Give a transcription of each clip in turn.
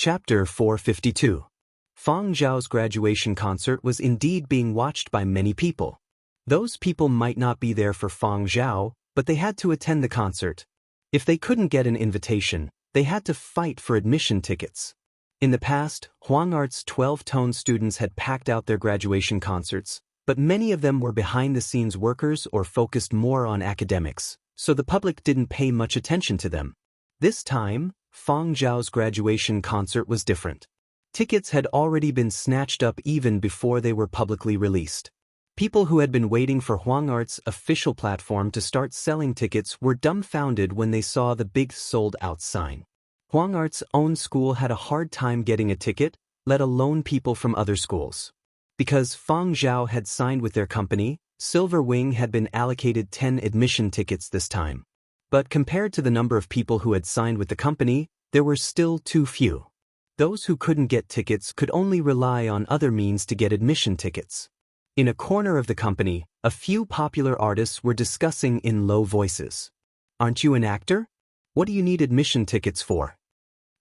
Chapter 452. Fang Zhao's graduation concert was indeed being watched by many people. Those people might not be there for Fang Zhao, but they had to attend the concert. If they couldn't get an invitation, they had to fight for admission tickets. In the past, Huang Art's 12-tone students had packed out their graduation concerts, but many of them were behind-the-scenes workers or focused more on academics, so the public didn't pay much attention to them. This time, Fang Zhao's graduation concert was different. Tickets had already been snatched up even before they were publicly released. People who had been waiting for Huang Art's official platform to start selling tickets were dumbfounded when they saw the big sold-out sign. Huang Art's own school had a hard time getting a ticket, let alone people from other schools. Because Fang Zhao had signed with their company, Silver Wing had been allocated 10 admission tickets this time. But compared to the number of people who had signed with the company, there were still too few. Those who couldn't get tickets could only rely on other means to get admission tickets. In a corner of the company, a few popular artists were discussing in low voices. "Aren't you an actor? What do you need admission tickets for?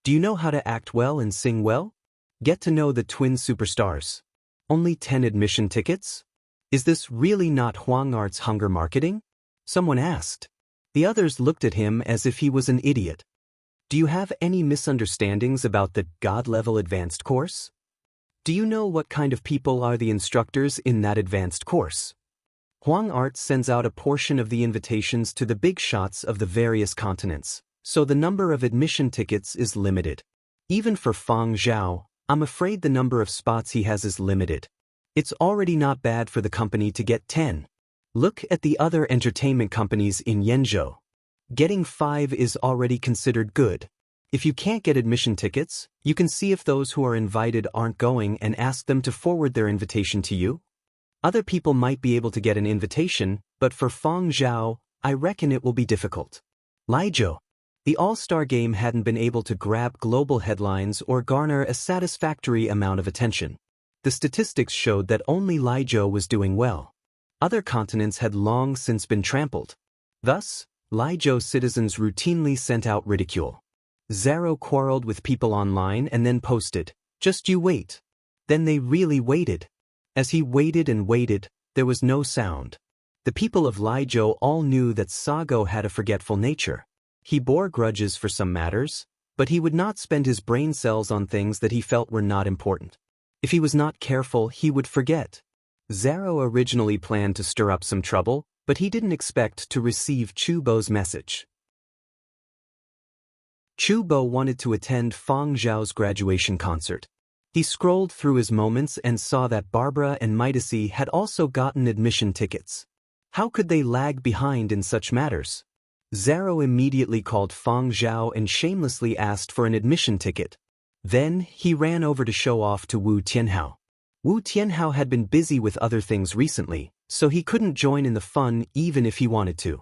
Do you know how to act well and sing well? Get to know the twin superstars. Only 10 admission tickets? Is this really not Huang Art's hunger marketing?" Someone asked. The others looked at him as if he was an idiot. "Do you have any misunderstandings about the God-level advanced course? Do you know what kind of people are the instructors in that advanced course?" Huang Art sends out a portion of the invitations to the big shots of the various continents, so the number of admission tickets is limited. Even for Fang Zhao, I'm afraid the number of spots he has is limited. It's already not bad for the company to get 10. Look at the other entertainment companies in Yenzhou. Getting 5 is already considered good. If you can't get admission tickets, you can see if those who are invited aren't going and ask them to forward their invitation to you. Other people might be able to get an invitation, but for Fang Zhao, I reckon it will be difficult. Liezhou. The All-Star game hadn't been able to grab global headlines or garner a satisfactory amount of attention. The statistics showed that only Liezhou was doing well. Other continents had long since been trampled. Thus, Liezhou citizens routinely sent out ridicule. Zero quarreled with people online and then posted, "Just you wait." Then they really waited. As he waited and waited, there was no sound. The people of Liezhou all knew that Sago had a forgetful nature. He bore grudges for some matters, but he would not spend his brain cells on things that he felt were not important. If he was not careful, he would forget. Zero originally planned to stir up some trouble, but he didn't expect to receive Chubo's message. Chubo wanted to attend Fang Zhao's graduation concert. He scrolled through his moments and saw that Barbara and Midasi had also gotten admission tickets. How could they lag behind in such matters? Zero immediately called Fang Zhao and shamelessly asked for an admission ticket. Then, he ran over to show off to Wu Tianhao. Wu Tianhao had been busy with other things recently, so he couldn't join in the fun even if he wanted to.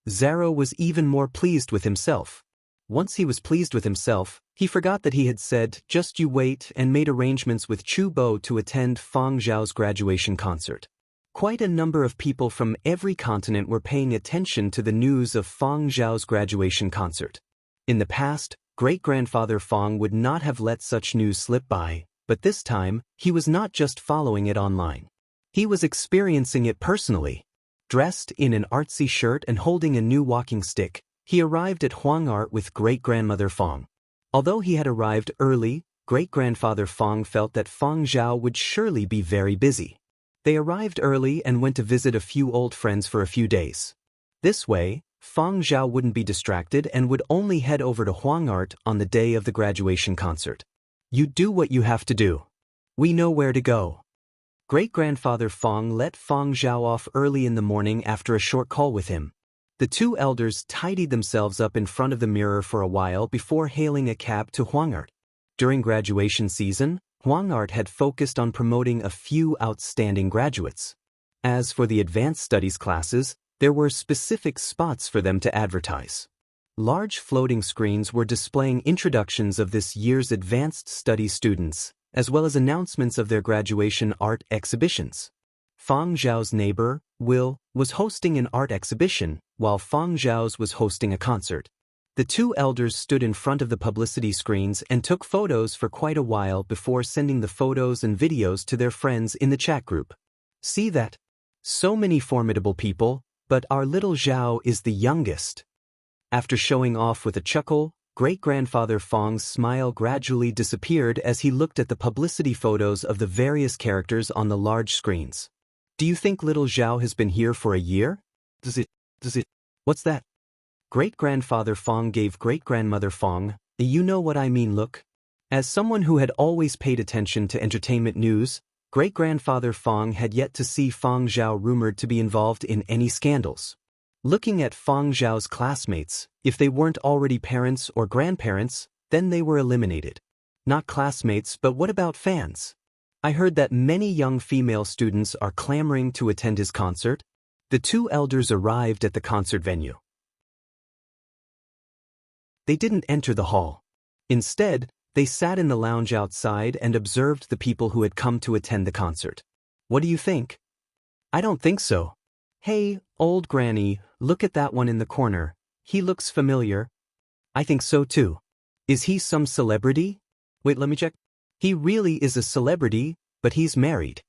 Zero was even more pleased with himself. Once he was pleased with himself, he forgot that he had said, "Just you wait," and made arrangements with Chubo to attend Fang Zhao's graduation concert. Quite a number of people from every continent were paying attention to the news of Fang Zhao's graduation concert. In the past, great-grandfather Fang would not have let such news slip by, but this time, he was not just following it online. He was experiencing it personally. Dressed in an artsy shirt and holding a new walking stick, he arrived at Huang Art with great-grandmother Fang. Although he had arrived early, great-grandfather Fang felt that Fang Zhao would surely be very busy. They arrived early and went to visit a few old friends for a few days. This way, Fang Zhao wouldn't be distracted and would only head over to Huang Art on the day of the graduation concert. "You do what you have to do. We know where to go." Great-grandfather Fang let Fang Zhao off early in the morning after a short call with him. The two elders tidied themselves up in front of the mirror for a while before hailing a cab to Huang Art. During graduation season, Huang Art had focused on promoting a few outstanding graduates. As for the advanced studies classes, there were specific spots for them to advertise. Large floating screens were displaying introductions of this year's advanced studies students, as well as announcements of their graduation art exhibitions. Fang Zhao's neighbor, Will, was hosting an art exhibition, while Fang Zhao's was hosting a concert. The two elders stood in front of the publicity screens and took photos for quite a while before sending the photos and videos to their friends in the chat group. See that? So many formidable people, but our little Zhao is the youngest. After showing off with a chuckle, great-grandfather Fong's smile gradually disappeared as he looked at the publicity photos of the various characters on the large screens. Do you think little Zhao has been here for a year? Does it? What's that? Great-grandfather Fong gave great-grandmother Fong a you know what I mean look. As someone who had always paid attention to entertainment news, great-grandfather Fong had yet to see Fong Zhao rumored to be involved in any scandals. Looking at Fong Zhao's classmates, if they weren't already parents or grandparents, then they were eliminated. Not classmates, but what about fans? I heard that many young female students are clamoring to attend his concert. The two elders arrived at the concert venue. They didn't enter the hall. Instead, they sat in the lounge outside and observed the people who had come to attend the concert. What do you think? I don't think so. Hey, old granny, look at that one in the corner. He looks familiar. I think so too. Is he some celebrity? Wait, let me check. He really is a celebrity, but he's married.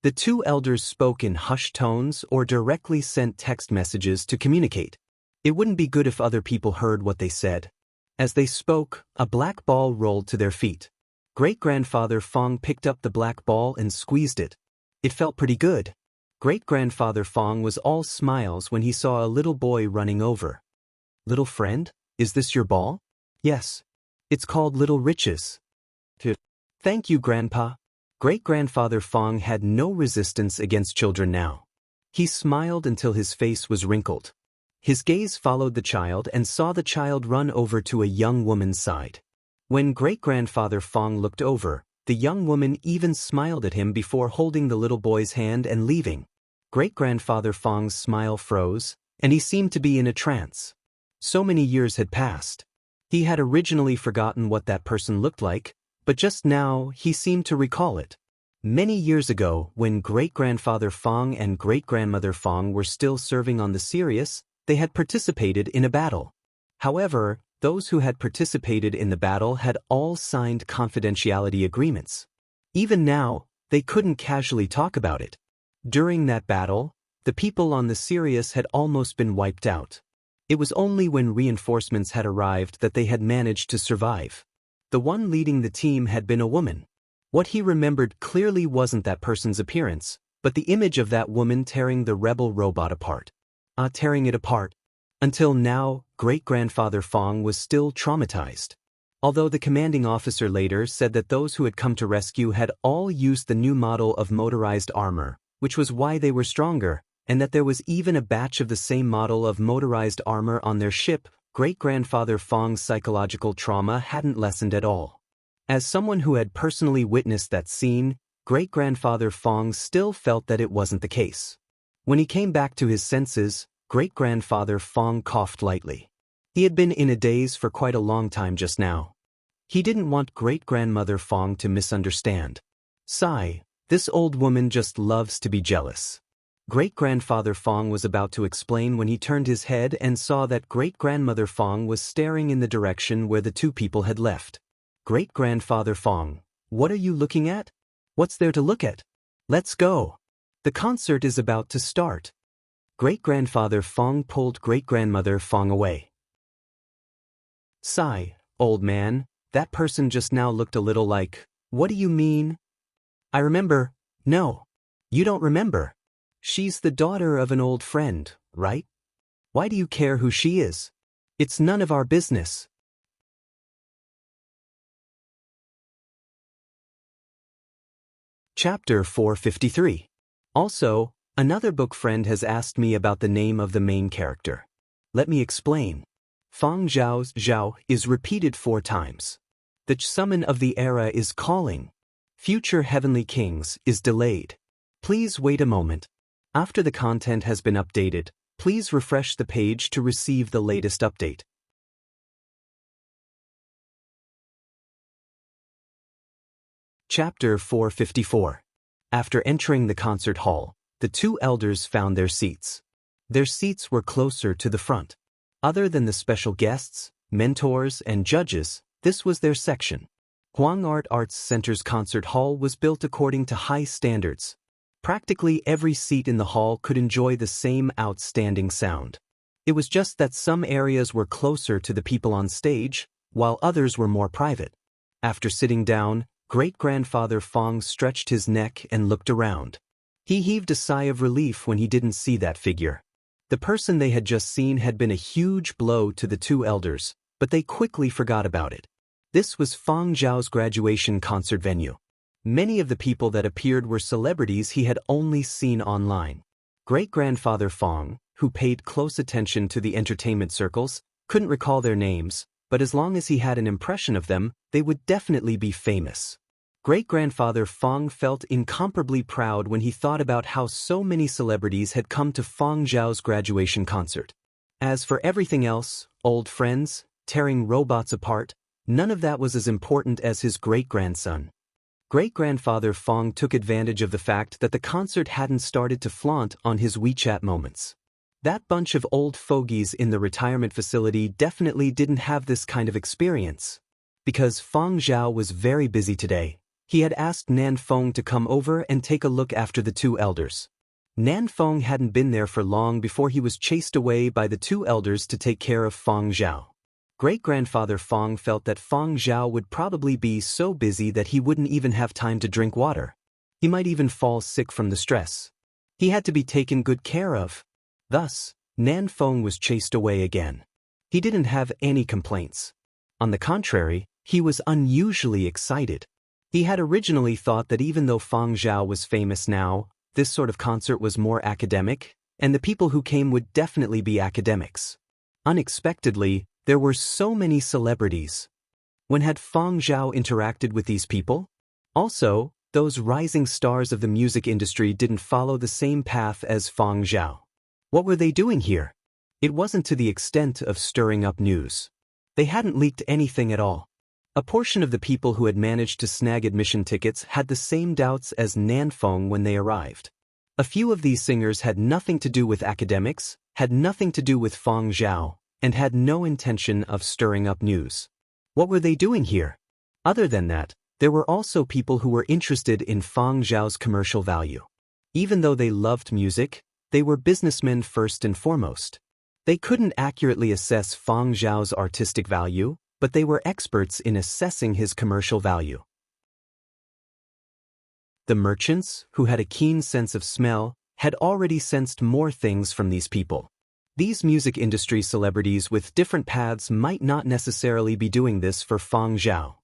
The two elders spoke in hushed tones or directly sent text messages to communicate. It wouldn't be good if other people heard what they said. As they spoke, a black ball rolled to their feet. Great-grandfather Fong picked up the black ball and squeezed it. It felt pretty good. Great-grandfather Fong was all smiles when he saw a little boy running over. Little friend, is this your ball? Yes. It's called Little Riches. Thank you, Grandpa. Great-grandfather Fong had no resistance against children now. He smiled until his face was wrinkled. His gaze followed the child and saw the child run over to a young woman's side. When great-grandfather Fong looked over, the young woman even smiled at him before holding the little boy's hand and leaving. Great-grandfather Fong's smile froze, and he seemed to be in a trance. So many years had passed. He had originally forgotten what that person looked like, but just now he seemed to recall it. Many years ago, when great-grandfather Fong and great-grandmother Fong were still serving on the Sirius, they had participated in a battle. However, those who had participated in the battle had all signed confidentiality agreements. Even now, they couldn't casually talk about it. During that battle, the people on the Sirius had almost been wiped out. It was only when reinforcements had arrived that they had managed to survive. The one leading the team had been a woman. What he remembered clearly wasn't that person's appearance, but the image of that woman tearing the rebel robot apart. Tearing it apart. Until now, great-grandfather Fong was still traumatized. Although the commanding officer later said that those who had come to rescue had all used the new model of motorized armor, which was why they were stronger, and that there was even a batch of the same model of motorized armor on their ship, great-grandfather Fong's psychological trauma hadn't lessened at all. As someone who had personally witnessed that scene, great-grandfather Fong still felt that it wasn't the case. When he came back to his senses, great-grandfather Fong coughed lightly. He had been in a daze for quite a long time just now. He didn't want great-grandmother Fong to misunderstand. Sigh, this old woman just loves to be jealous. Great-grandfather Fong was about to explain when he turned his head and saw that great-grandmother Fong was staring in the direction where the two people had left. Great-grandfather Fong, what are you looking at? What's there to look at? Let's go. The concert is about to start. Great-grandfather Fong pulled great-grandmother Fong away. Sigh, old man, that person just now looked a little like, what do you mean? I remember. No. You don't remember. She's the daughter of an old friend, right? Why do you care who she is? It's none of our business. Chapter 453. Also, another book friend has asked me about the name of the main character. Let me explain. Fong Zhao's Zhao is repeated 4 times. The summon of the era is calling. Future heavenly kings is delayed. Please wait a moment. After the content has been updated, please refresh the page to receive the latest update. Chapter 454. After entering the concert hall, the two elders found their seats. Their seats were closer to the front. Other than the special guests, mentors, and judges, this was their section. Huang Art Arts Center's concert hall was built according to high standards. Practically every seat in the hall could enjoy the same outstanding sound. It was just that some areas were closer to the people on stage, while others were more private. After sitting down, great-grandfather Fong stretched his neck and looked around. He heaved a sigh of relief when he didn't see that figure. The person they had just seen had been a huge blow to the two elders, but they quickly forgot about it. This was Fong Zhao's graduation concert venue. Many of the people that appeared were celebrities he had only seen online. Great-grandfather Fong, who paid close attention to the entertainment circles, couldn't recall their names, but as long as he had an impression of them, they would definitely be famous. Great-grandfather Fong felt incomparably proud when he thought about how so many celebrities had come to Fong Zhao's graduation concert. As for everything else, old friends, tearing robots apart, none of that was as important as his great-grandson. Great-grandfather Fong took advantage of the fact that the concert hadn't started to flaunt on his WeChat moments. That bunch of old fogies in the retirement facility definitely didn't have this kind of experience. Because Fong Zhao was very busy today, he had asked Nan Feng to come over and take a look after the two elders. Nan Feng hadn't been there for long before he was chased away by the two elders to take care of Fong Zhao. Great-grandfather Fong felt that Fong Zhao would probably be so busy that he wouldn't even have time to drink water. He might even fall sick from the stress. He had to be taken good care of. Thus, Nan Feng was chased away again. He didn't have any complaints. On the contrary, he was unusually excited. He had originally thought that even though Fong Zhao was famous now, this sort of concert was more academic, and the people who came would definitely be academics. Unexpectedly, there were so many celebrities. When had Fong Zhao interacted with these people? Also, those rising stars of the music industry didn't follow the same path as Fong Zhao. What were they doing here? It wasn't to the extent of stirring up news. They hadn't leaked anything at all. A portion of the people who had managed to snag admission tickets had the same doubts as Nan Feng when they arrived. A few of these singers had nothing to do with academics, had nothing to do with Fong Zhao, and had no intention of stirring up news. What were they doing here? Other than that, there were also people who were interested in Fong Zhao's commercial value. Even though they loved music, they were businessmen first and foremost. They couldn't accurately assess Fong Zhao's artistic value, but they were experts in assessing his commercial value. The merchants, who had a keen sense of smell, had already sensed more things from these people. These music industry celebrities with different paths might not necessarily be doing this for Fong Zhao.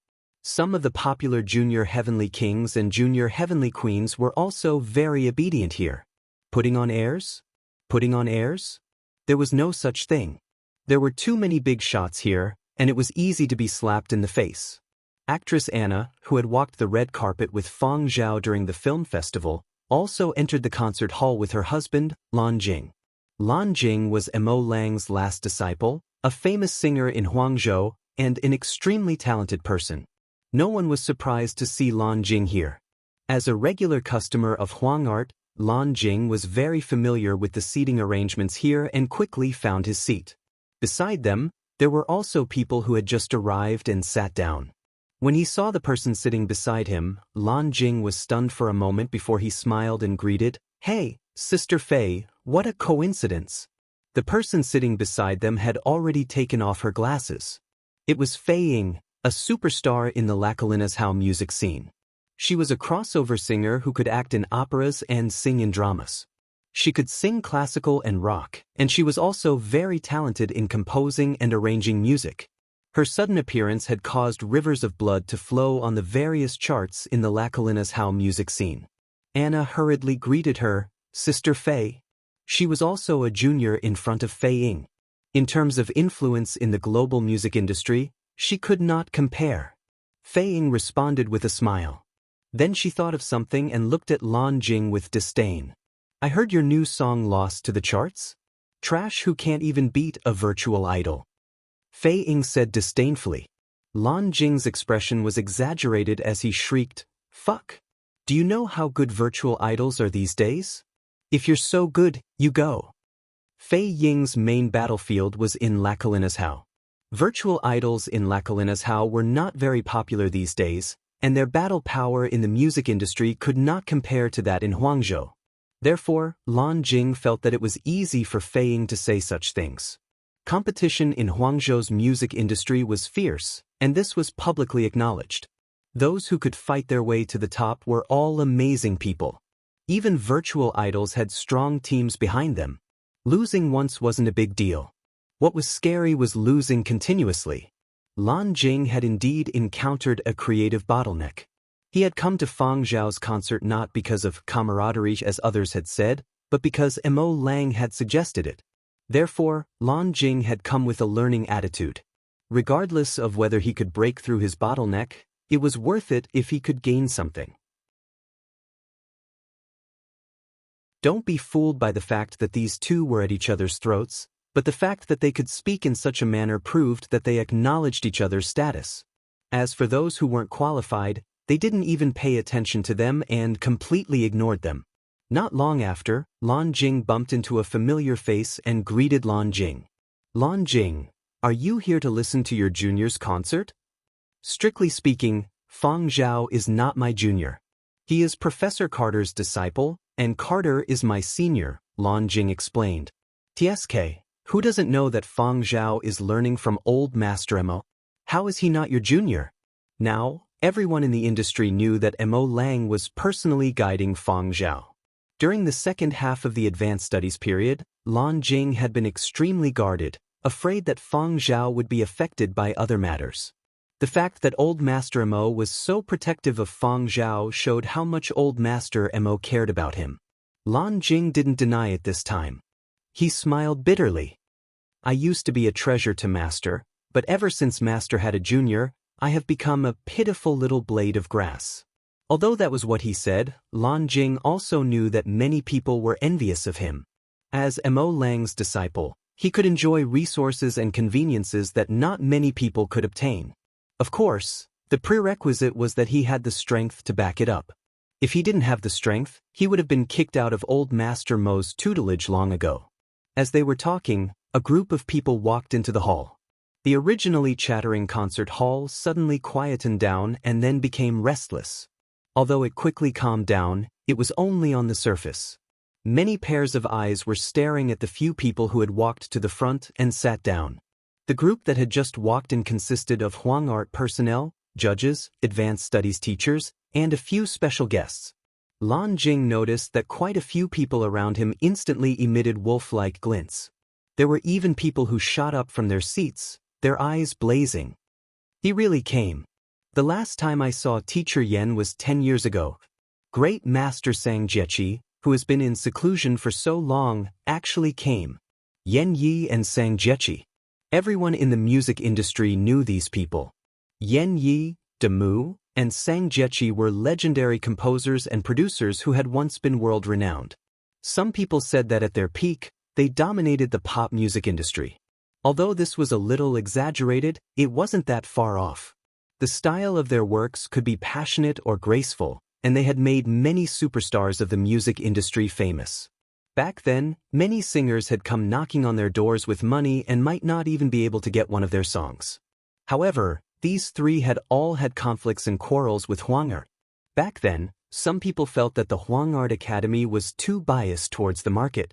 Some of the popular junior heavenly kings and junior heavenly queens were also very obedient here. Putting on airs? Putting on airs? There was no such thing. There were too many big shots here, and it was easy to be slapped in the face. Actress Anna, who had walked the red carpet with Fong Zhao during the film festival, also entered the concert hall with her husband, Lan Jing. Lan Jing was Mo Lang's last disciple, a famous singer in Huangzhou, and an extremely talented person. No one was surprised to see Lan Jing here. As a regular customer of Huang Art, Lan Jing was very familiar with the seating arrangements here and quickly found his seat. Beside them, there were also people who had just arrived and sat down. When he saw the person sitting beside him, Lan Jing was stunned for a moment before he smiled and greeted, "Hey, Sister Fei, what a coincidence." The person sitting beside them had already taken off her glasses. It was Fei Ying, a superstar in the Lacalina's How music scene. She was a crossover singer who could act in operas and sing in dramas. She could sing classical and rock, and she was also very talented in composing and arranging music. Her sudden appearance had caused rivers of blood to flow on the various charts in the Lacalina's How music scene. Anna hurriedly greeted her, "Sister Fei." She was also a junior in front of Fei Ying. In terms of influence in the global music industry, she could not compare. Fei Ying responded with a smile. Then she thought of something and looked at Lan Jing with disdain. "I heard your new song lost to the charts? Trash who can't even beat a virtual idol." Fei Ying said disdainfully. Lan Jing's expression was exaggerated as he shrieked, "Fuck! Do you know how good virtual idols are these days? If you're so good, you go." Fei Ying's main battlefield was in Lacalina's How. Virtual idols in Lakolina's were not very popular these days, and their battle power in the music industry could not compare to that in Huangzhou. Therefore, Lan Jing felt that it was easy for Fei Ying to say such things. Competition in Huangzhou's music industry was fierce, and this was publicly acknowledged. Those who could fight their way to the top were all amazing people. Even virtual idols had strong teams behind them. Losing once wasn't a big deal. What was scary was losing continuously. Lan Jing had indeed encountered a creative bottleneck. He had come to Fang Zhao's concert not because of camaraderie as others had said, but because Mo Lang had suggested it. Therefore, Lan Jing had come with a learning attitude. Regardless of whether he could break through his bottleneck, it was worth it if he could gain something. Don't be fooled by the fact that these two were at each other's throats, but the fact that they could speak in such a manner proved that they acknowledged each other's status. As for those who weren't qualified, they didn't even pay attention to them and completely ignored them. Not long after, Lan Jing bumped into a familiar face and greeted Lan Jing. Lan Jing, are you here to listen to your junior's concert? Strictly speaking, Fang Zhao is not my junior. He is Professor Carter's disciple, and Carter is my senior, Lan Jing explained. TSK, who doesn't know that Fang Zhao is learning from old Master Mo? How is he not your junior? Now, everyone in the industry knew that Mo Lang was personally guiding Fang Zhao. During the second half of the advanced studies period, Lan Jing had been extremely guarded, afraid that Fang Zhao would be affected by other matters. The fact that Old Master Mo was so protective of Fang Zhao showed how much Old Master Mo cared about him. Lan Jing didn't deny it this time. He smiled bitterly. I used to be a treasure to Master, but ever since Master had a junior, I have become a pitiful little blade of grass. Although that was what he said, Lan Jing also knew that many people were envious of him. As Mo Lang's disciple, he could enjoy resources and conveniences that not many people could obtain. Of course, the prerequisite was that he had the strength to back it up. If he didn't have the strength, he would have been kicked out of Old Master Mo's tutelage long ago. As they were talking, a group of people walked into the hall. The originally chattering concert hall suddenly quietened down and then became restless. Although it quickly calmed down, it was only on the surface. Many pairs of eyes were staring at the few people who had walked to the front and sat down. The group that had just walked in consisted of Huang Art personnel, judges, advanced studies teachers, and a few special guests. Lan Jing noticed that quite a few people around him instantly emitted wolf-like glints. There were even people who shot up from their seats, their eyes blazing. He really came. The last time I saw Teacher Yen was 10 years ago. Great Master Sang Jiechi, who has been in seclusion for so long, actually came. Yen Yi and Sang Jiechi. Everyone in the music industry knew these people. Yen Yi, Demu, and Sang Jiechi were legendary composers and producers who had once been world-renowned. Some people said that at their peak, they dominated the pop music industry. Although this was a little exaggerated, it wasn't that far off. The style of their works could be passionate or graceful, and they had made many superstars of the music industry famous. Back then, many singers had come knocking on their doors with money and might not even be able to get one of their songs. However, these three had all had conflicts and quarrels with Huang Art. Back then, some people felt that the Huang Art Academy was too biased towards the market.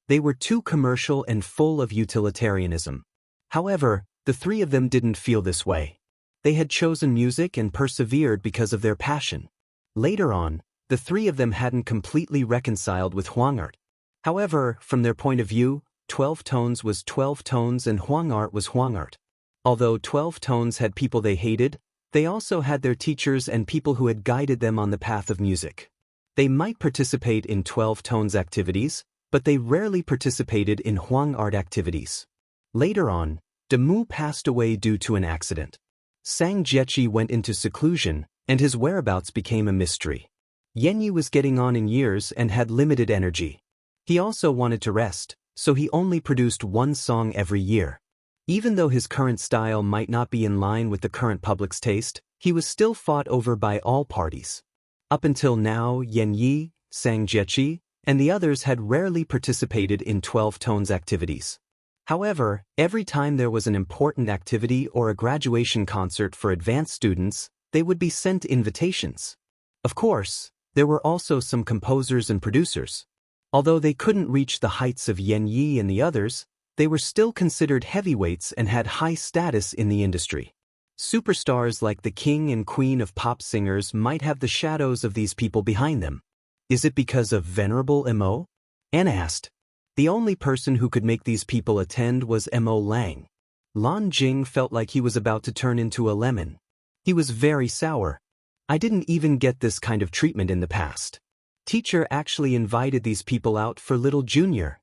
They were too commercial and full of utilitarianism. However, the three of them didn't feel this way. They had chosen music and persevered because of their passion. Later on, the three of them hadn't completely reconciled with Huang Art. However, from their point of view, 12 Tones was 12 Tones and Huang Art was Huang Art. Although 12 Tones had people they hated, they also had their teachers and people who had guided them on the path of music. They might participate in 12 Tones activities, but they rarely participated in Huang Art activities. Later on, Demu passed away due to an accident. Sang Jiechi went into seclusion, and his whereabouts became a mystery. Yenyi was getting on in years and had limited energy. He also wanted to rest, so he only produced one song every year. Even though his current style might not be in line with the current public's taste, he was still fought over by all parties. Up until now, Yenyi, Sang Jiechi, and the others had rarely participated in 12 Tones activities. However, every time there was an important activity or a graduation concert for advanced students, they would be sent invitations. Of course, there were also some composers and producers. Although they couldn't reach the heights of Yen Yi and the others, they were still considered heavyweights and had high status in the industry. Superstars like the king and queen of pop singers might have the shadows of these people behind them. Is it because of Venerable Mo? Anna asked. The only person who could make these people attend was Mo Lang. Lan Jing felt like he was about to turn into a lemon. He was very sour. I didn't even get this kind of treatment in the past. Teacher actually invited these people out for Little Junior.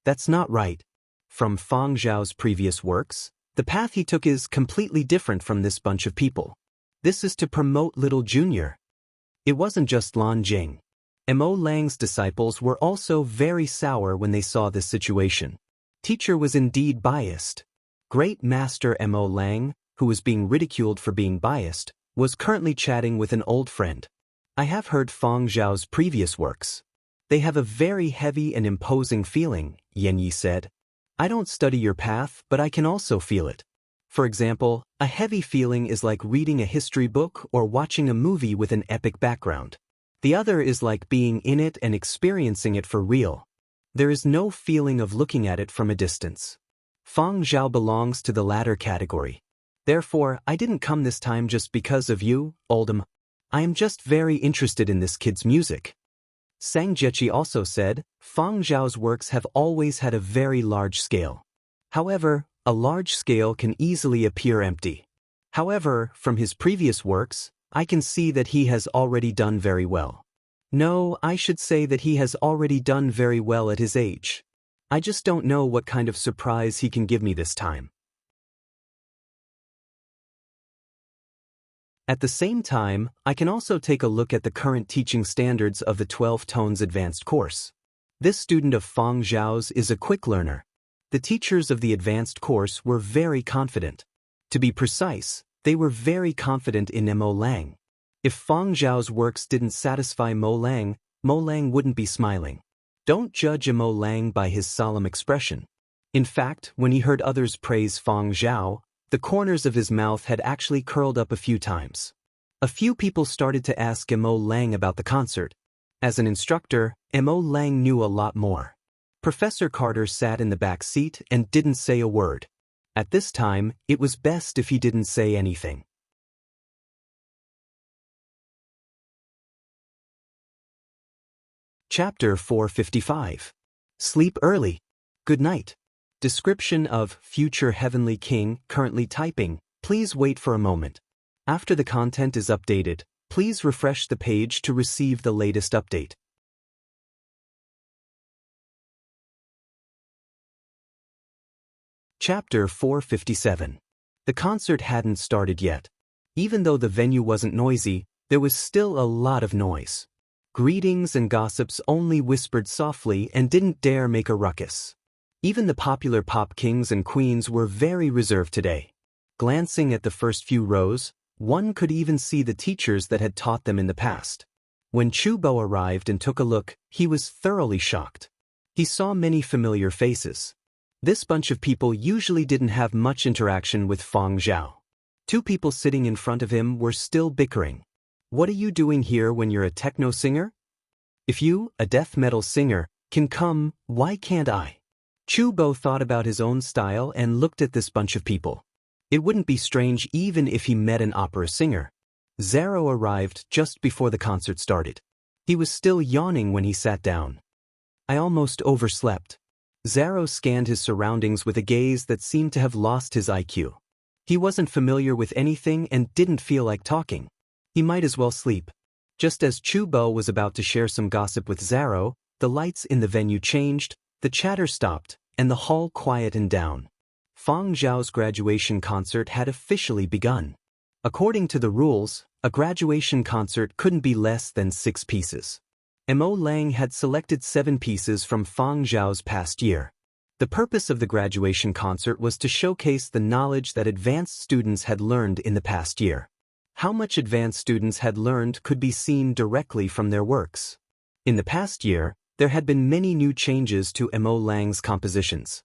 That's not right. From Fang Zhao's previous works, the path he took is completely different from this bunch of people. This is to promote Little Junior. It wasn't just Lan Jing. Mo Lang's disciples were also very sour when they saw this situation. Teacher was indeed biased. Great Master Mo Lang, who was being ridiculed for being biased, was currently chatting with an old friend. I have heard Fang Zhao's previous works. They have a very heavy and imposing feeling, Yen Yi said. I don't study your path, but I can also feel it. For example, a heavy feeling is like reading a history book or watching a movie with an epic background. The other is like being in it and experiencing it for real. There is no feeling of looking at it from a distance. Fang Zhao belongs to the latter category. Therefore, I didn't come this time just because of you, Oldham. I am just very interested in this kid's music. Sang Jiechi also said, Fang Zhao's works have always had a very large scale. However, a large scale can easily appear empty. However, from his previous works, I can see that he has already done very well. No, I should say that he has already done very well at his age. I just don't know what kind of surprise he can give me this time. At the same time, I can also take a look at the current teaching standards of the 12 Tones Advanced course. This student of Fang Zhao's is a quick learner. The teachers of the advanced course were very confident. To be precise, they were very confident in Mo Lang. If Fang Zhao's works didn't satisfy Mo Lang wouldn't be smiling. Don't judge Mo Lang by his solemn expression. In fact, when he heard others praise Fang Zhao, the corners of his mouth had actually curled up a few times. A few people started to ask Mo Lang about the concert. As an instructor, Mo Lang knew a lot more. Professor Carter sat in the back seat and didn't say a word. At this time, it was best if he didn't say anything. Chapter 455. Sleep early. Good night. Description of Future Heavenly King currently typing. Please wait for a moment. After the content is updated, please refresh the page to receive the latest update. Chapter 457. The concert hadn't started yet. Even though the venue wasn't noisy, there was still a lot of noise. Greetings and gossips only whispered softly and didn't dare make a ruckus. Even the popular pop kings and queens were very reserved today. Glancing at the first few rows, one could even see the teachers that had taught them in the past. When Chu Bo arrived and took a look, he was thoroughly shocked. He saw many familiar faces. This bunch of people usually didn't have much interaction with Fang Zhao. Two people sitting in front of him were still bickering. What are you doing here when you're a techno singer? If you, a death metal singer, can come, why can't I? Chu Bo thought about his own style and looked at this bunch of people. It wouldn't be strange even if he met an opera singer. Zaro arrived just before the concert started. He was still yawning when he sat down. I almost overslept. Zaro scanned his surroundings with a gaze that seemed to have lost his IQ. He wasn't familiar with anything and didn't feel like talking. He might as well sleep. Just as Chu Bo was about to share some gossip with Zaro, the lights in the venue changed, the chatter stopped, and the hall quietened down. Fang Zhao's graduation concert had officially begun. According to the rules, a graduation concert couldn't be less than 6 pieces. Mo Lang had selected 7 pieces from Fang Zhao's past year. The purpose of the graduation concert was to showcase the knowledge that advanced students had learned in the past year. How much advanced students had learned could be seen directly from their works. In the past year, there had been many new changes to Mo Lang's compositions.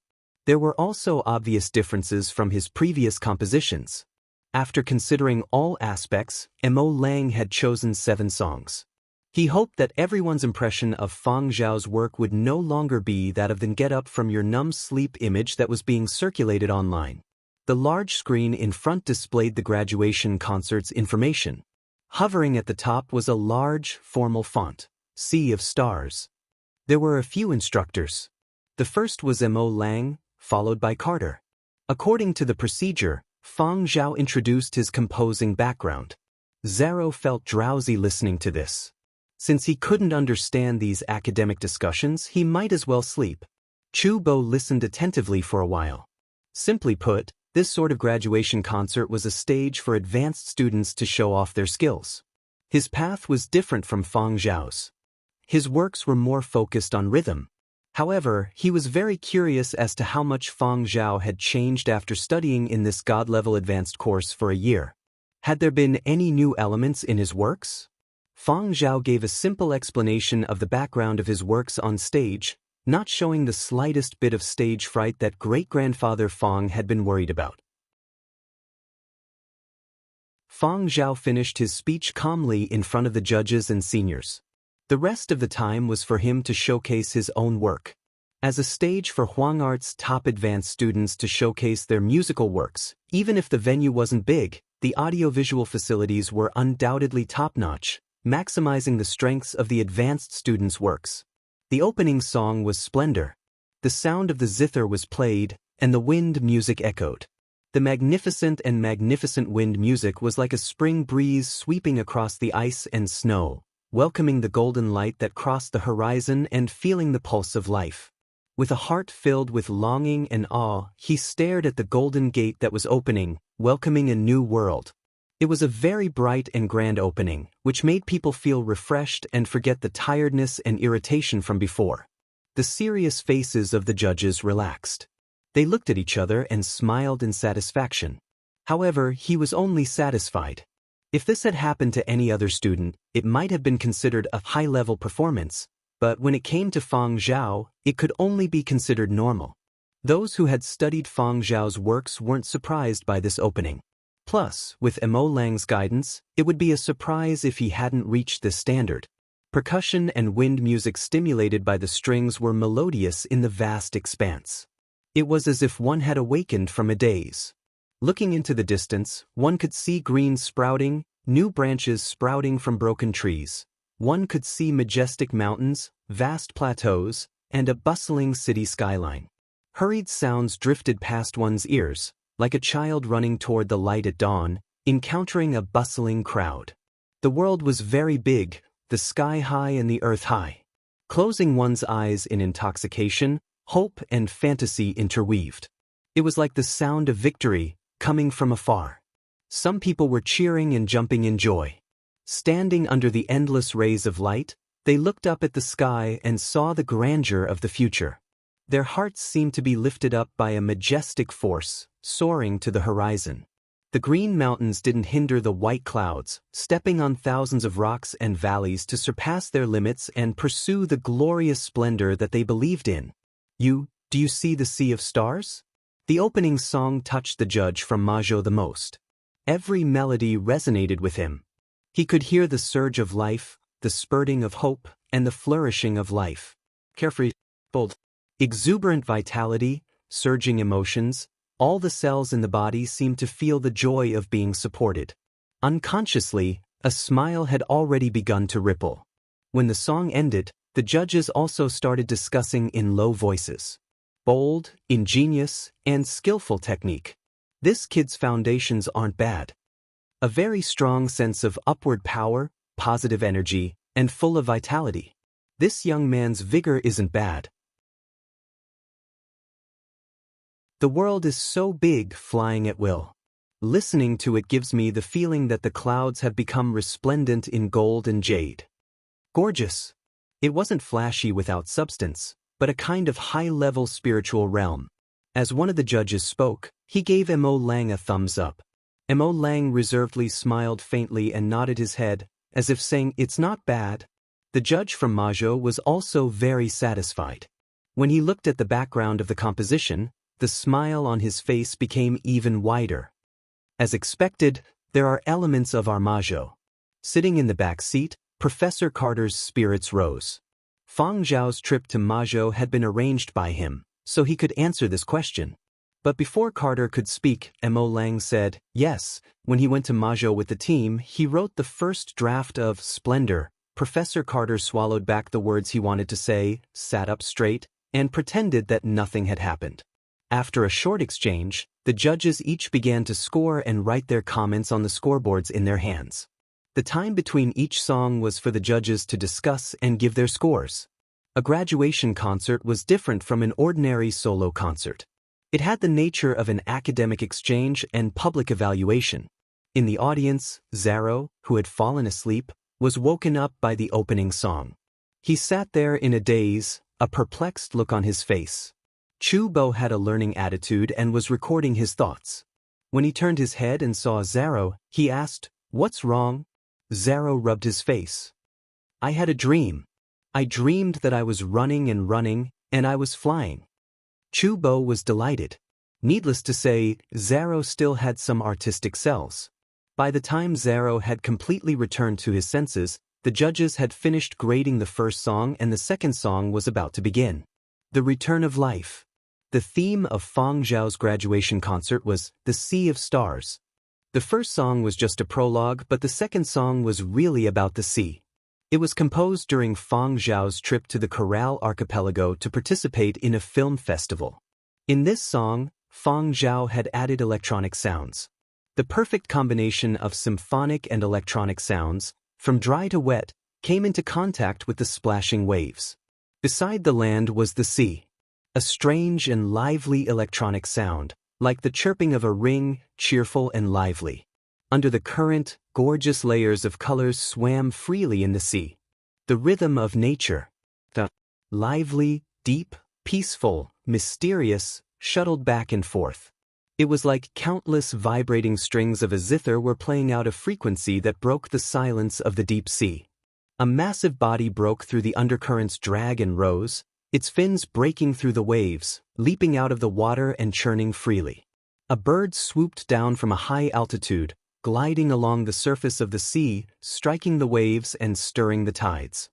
There were also obvious differences from his previous compositions. After considering all aspects, Mo Lang had chosen 7 songs. He hoped that everyone's impression of Fang Zhao's work would no longer be that of the get up from your numb sleep image that was being circulated online. The large screen in front displayed the graduation concert's information. Hovering at the top was a large, formal font, Sea of Stars. There were a few instructors. The first was Mo Lang, followed by Carter. According to the procedure, Fang Zhao introduced his composing background. Zhao felt drowsy listening to this. Since he couldn't understand these academic discussions, he might as well sleep. Chu Bo listened attentively for a while. Simply put, this sort of graduation concert was a stage for advanced students to show off their skills. His path was different from Fang Zhao's. His works were more focused on rhythm. However, he was very curious as to how much Fang Zhao had changed after studying in this God-level advanced course for a year. Had there been any new elements in his works? Fang Zhao gave a simple explanation of the background of his works on stage, not showing the slightest bit of stage fright that great-grandfather Fang had been worried about. Fang Zhao finished his speech calmly in front of the judges and seniors. The rest of the time was for him to showcase his own work. As a stage for Huang Art's top advanced students to showcase their musical works, even if the venue wasn't big, the audiovisual facilities were undoubtedly top-notch, maximizing the strengths of the advanced students' works. The opening song was Splendor. The sound of the zither was played, and the wind music echoed. The magnificent wind music was like a spring breeze sweeping across the ice and snow, welcoming the golden light that crossed the horizon and feeling the pulse of life. With a heart filled with longing and awe, he stared at the golden gate that was opening, welcoming a new world. It was a very bright and grand opening, which made people feel refreshed and forget the tiredness and irritation from before. The serious faces of the judges relaxed. They looked at each other and smiled in satisfaction. However, he was only satisfied. If this had happened to any other student, it might have been considered a high-level performance, but when it came to Fang Zhao, it could only be considered normal. Those who had studied Fang Zhao's works weren't surprised by this opening. Plus, with Mo Lang's guidance, it would be a surprise if he hadn't reached this standard. Percussion and wind music stimulated by the strings were melodious in the vast expanse. It was as if one had awakened from a daze. Looking into the distance, one could see green sprouting, new branches sprouting from broken trees. One could see majestic mountains, vast plateaus, and a bustling city skyline. Hurried sounds drifted past one's ears, like a child running toward the light at dawn, encountering a bustling crowd. The world was very big, the sky high and the earth high. Closing one's eyes in intoxication, hope and fantasy interweaved. It was like the sound of victory, coming from afar. Some people were cheering and jumping in joy. Standing under the endless rays of light, they looked up at the sky and saw the grandeur of the future. Their hearts seemed to be lifted up by a majestic force, soaring to the horizon. The green mountains didn't hinder the white clouds, stepping on thousands of rocks and valleys to surpass their limits and pursue the glorious splendor that they believed in. Do you see the Sea of Stars? The opening song touched the judge from Mazhou the most. Every melody resonated with him. He could hear the surge of life, the spurting of hope, and the flourishing of life. Carefree, bold, exuberant vitality, surging emotions, all the cells in the body seemed to feel the joy of being supported. Unconsciously, a smile had already begun to ripple. When the song ended, the judges also started discussing in low voices. Bold, ingenious, and skillful technique. This kid's foundations aren't bad. A very strong sense of upward power, positive energy, and full of vitality. This young man's vigor isn't bad. The world is so big, flying at will. Listening to it gives me the feeling that the clouds have become resplendent in gold and jade. Gorgeous. It wasn't flashy without substance, but a kind of high-level spiritual realm. As one of the judges spoke, he gave Mo Lang a thumbs up. Mo Lang reservedly smiled faintly and nodded his head, as if saying, "It's not bad." The judge from Mazhou was also very satisfied. When he looked at the background of the composition, the smile on his face became even wider. As expected, there are elements of armaggio. Sitting in the back seat, Professor Carter's spirits rose. Fang Zhao's trip to Majo had been arranged by him, so he could answer this question. But before Carter could speak, Mo Lang said, yes, when he went to Majo with the team, he wrote the first draft of Splendor. Professor Carter swallowed back the words he wanted to say, sat up straight, and pretended that nothing had happened. After a short exchange, the judges each began to score and write their comments on the scoreboards in their hands. The time between each song was for the judges to discuss and give their scores. A graduation concert was different from an ordinary solo concert. It had the nature of an academic exchange and public evaluation. In the audience, Zaro, who had fallen asleep, was woken up by the opening song. He sat there in a daze, a perplexed look on his face. Chu Bo had a learning attitude and was recording his thoughts. When he turned his head and saw Zaro, he asked, "What's wrong?" Zaro rubbed his face. "I had a dream. I dreamed that I was running, and I was flying." Chu Bo was delighted. Needless to say, Zaro still had some artistic cells. By the time Zaro had completely returned to his senses, the judges had finished grading the first song and the second song was about to begin. The Return of Life. The theme of Fang Zhao's graduation concert was The Sea of Stars. The first song was just a prologue, but the second song was really about the sea. It was composed during Fang Zhao's trip to the Coral Archipelago to participate in a film festival. In this song, Fang Zhao had added electronic sounds. The perfect combination of symphonic and electronic sounds, from dry to wet, came into contact with the splashing waves. Beside the land was the sea. A strange and lively electronic sound, like the chirping of a ring, cheerful and lively. Under the current, gorgeous layers of colors swam freely in the sea. The rhythm of nature. The lively, deep, peaceful, mysterious, shuttled back and forth. It was like countless vibrating strings of a zither were playing out a frequency that broke the silence of the deep sea. A massive body broke through the undercurrent's drag and rose, its fins breaking through the waves, leaping out of the water and churning freely. A bird swooped down from a high altitude, gliding along the surface of the sea, striking the waves and stirring the tides.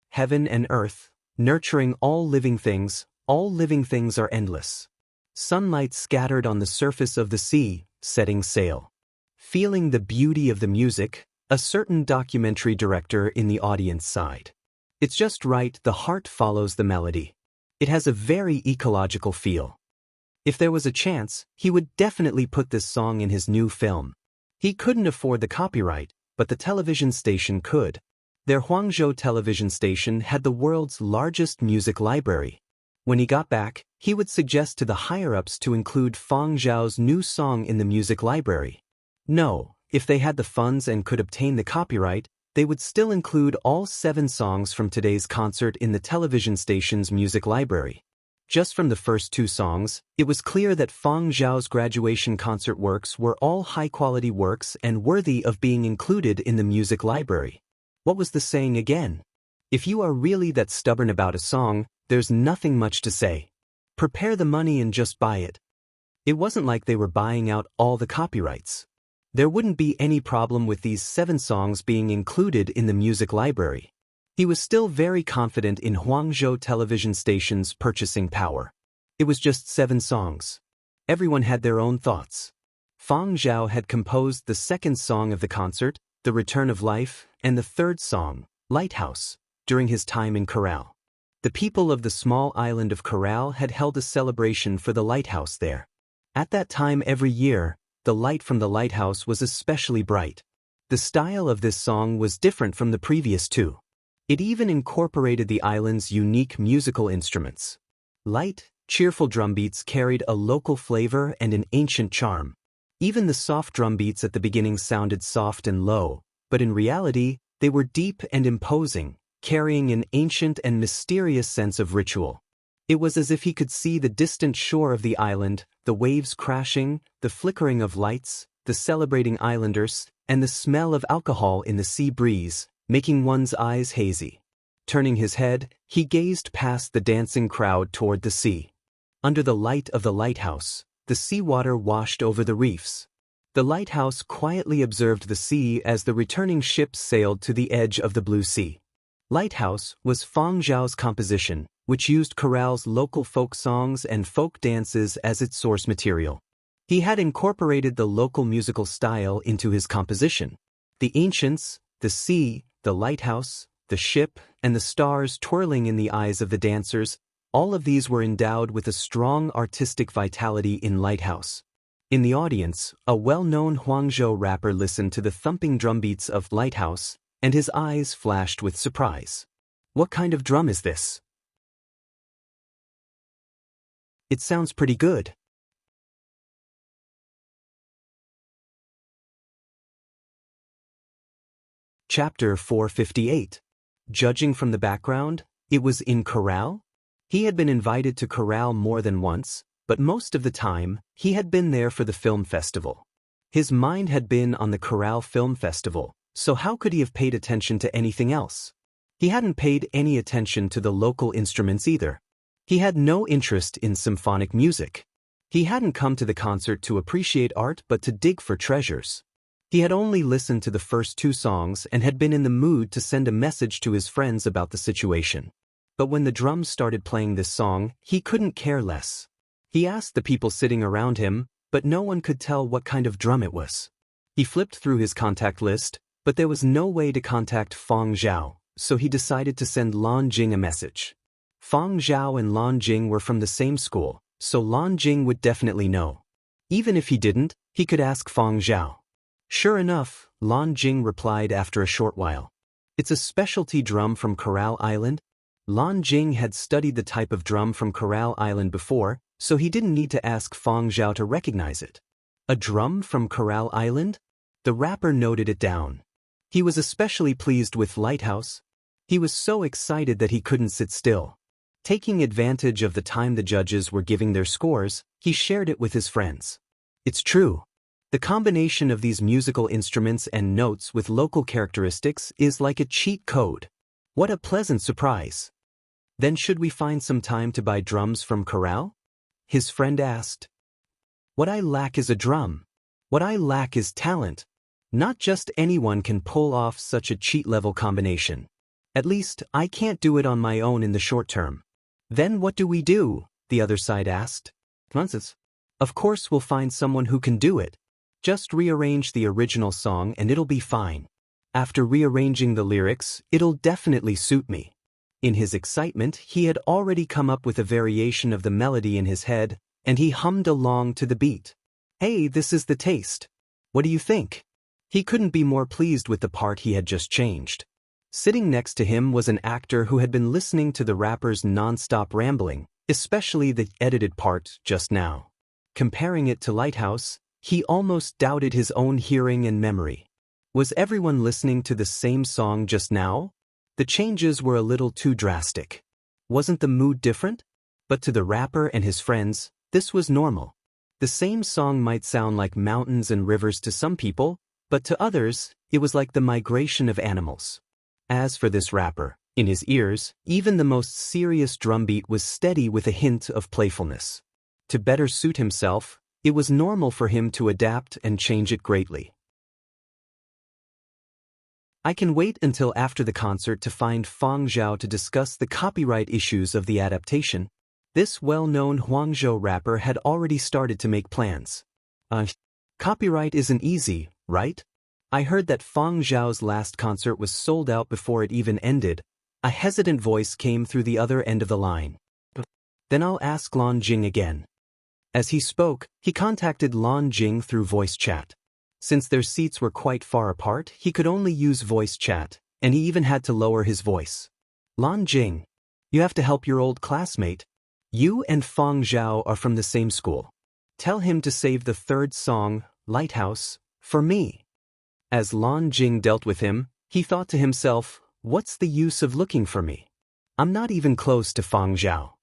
Heaven and earth, nurturing all living things are endless. Sunlight scattered on the surface of the sea, setting sail. Feeling the beauty of the music, a certain documentary director in the audience sighed. It's just right, the heart follows the melody. It has a very ecological feel. If there was a chance, he would definitely put this song in his new film. He couldn't afford the copyright, but the television station could. Their Huangzhou television station had the world's largest music library. When he got back, he would suggest to the higher-ups to include Fang Zhao's new song in the music library. No, if they had the funds and could obtain the copyright, they would still include all 7 songs from today's concert in the television station's music library. Just from the first 2 songs, it was clear that Fang Zhao's graduation concert works were all high-quality works and worthy of being included in the music library. What was the saying again? If you are really that stubborn about a song, there's nothing much to say. Prepare the money and just buy it. It wasn't like they were buying out all the copyrights. There wouldn't be any problem with these 7 songs being included in the music library. He was still very confident in Huangzhou television station's purchasing power. It was just 7 songs. Everyone had their own thoughts. Fang Zhao had composed the second song of the concert, The Return of Life, and the third song, Lighthouse, during his time in Coral. The people of the small island of Coral had held a celebration for the lighthouse there. At that time every year, the light from the lighthouse was especially bright. The style of this song was different from the previous 2. It even incorporated the island's unique musical instruments. Light, cheerful drumbeats carried a local flavor and an ancient charm. Even the soft drumbeats at the beginning sounded soft and low, but in reality, they were deep and imposing, carrying an ancient and mysterious sense of ritual. It was as if he could see the distant shore of the island, the waves crashing, the flickering of lights, the celebrating islanders, and the smell of alcohol in the sea breeze, making one's eyes hazy. Turning his head, he gazed past the dancing crowd toward the sea. Under the light of the lighthouse, the seawater washed over the reefs. The lighthouse quietly observed the sea as the returning ships sailed to the edge of the blue sea. Lighthouse was Fang Zhao's composition, which used chorale's local folk songs and folk dances as its source material. He had incorporated the local musical style into his composition. The ancients, the sea, the lighthouse, the ship, and the stars twirling in the eyes of the dancers, all of these were endowed with a strong artistic vitality in Lighthouse. In the audience, a well-known Huangzhou rapper listened to the thumping drumbeats of Lighthouse, and his eyes flashed with surprise. What kind of drum is this? It sounds pretty good. Chapter 458. Judging from the background, it was in chorale? He had been invited to chorale more than once, but most of the time, he had been there for the film festival. His mind had been on the chorale film festival, so how could he have paid attention to anything else? He hadn't paid any attention to the local instruments either. He had no interest in symphonic music. He hadn't come to the concert to appreciate art but to dig for treasures. He had only listened to the first two songs and had been in the mood to send a message to his friends about the situation. But when the drums started playing this song, he couldn't care less. He asked the people sitting around him, but no one could tell what kind of drum it was. He flipped through his contact list, but there was no way to contact Fang Zhao, so he decided to send Lan Jing a message. Fang Zhao and Lan Jing were from the same school, so Lan Jing would definitely know. Even if he didn't, he could ask Fang Zhao. Sure enough, Lan Jing replied after a short while. It's a specialty drum from Coral Island. Lan Jing had studied the type of drum from Coral Island before, so he didn't need to ask Fang Zhao to recognize it. A drum from Coral Island? The rapper noted it down. He was especially pleased with Lighthouse. He was so excited that he couldn't sit still. Taking advantage of the time the judges were giving their scores, he shared it with his friends. It's true. The combination of these musical instruments and notes with local characteristics is like a cheat code. What a pleasant surprise. Then should we find some time to buy drums from Coral? His friend asked. What I lack is a drum. What I lack is talent. Not just anyone can pull off such a cheat-level combination. At least, I can't do it on my own in the short term. Then what do we do? The other side asked. Nonsense. Of course we'll find someone who can do it. Just rearrange the original song and it'll be fine. After rearranging the lyrics, it'll definitely suit me. In his excitement, he had already come up with a variation of the melody in his head, and he hummed along to the beat. Hey, this is the taste. What do you think? He couldn't be more pleased with the part he had just changed. Sitting next to him was an actor who had been listening to the rapper's non-stop rambling, especially the edited part just now. Comparing it to Lighthouse, he almost doubted his own hearing and memory. Was everyone listening to the same song just now? The changes were a little too drastic. Wasn't the mood different? But to the rapper and his friends, this was normal. The same song might sound like mountains and rivers to some people, but to others, it was like the migration of animals. As for this rapper, in his ears, even the most serious drumbeat was steady with a hint of playfulness. To better suit himself, it was normal for him to adapt and change it greatly. I can wait until after the concert to find Fang Zhao to discuss the copyright issues of the adaptation. This well-known Huangzhou rapper had already started to make plans. Copyright isn't easy, right? I heard that Fang Zhao's last concert was sold out before it even ended. A hesitant voice came through the other end of the line. Then I'll ask Lan Jing again. As he spoke, he contacted Lan Jing through voice chat. Since their seats were quite far apart, he could only use voice chat, and he even had to lower his voice. Lan Jing, you have to help your old classmate. You and Fang Zhao are from the same school. Tell him to save the third song, Lighthouse, for me. As Lan Jing dealt with him, he thought to himself, what's the use of looking for me? I'm not even close to Fang Zhao.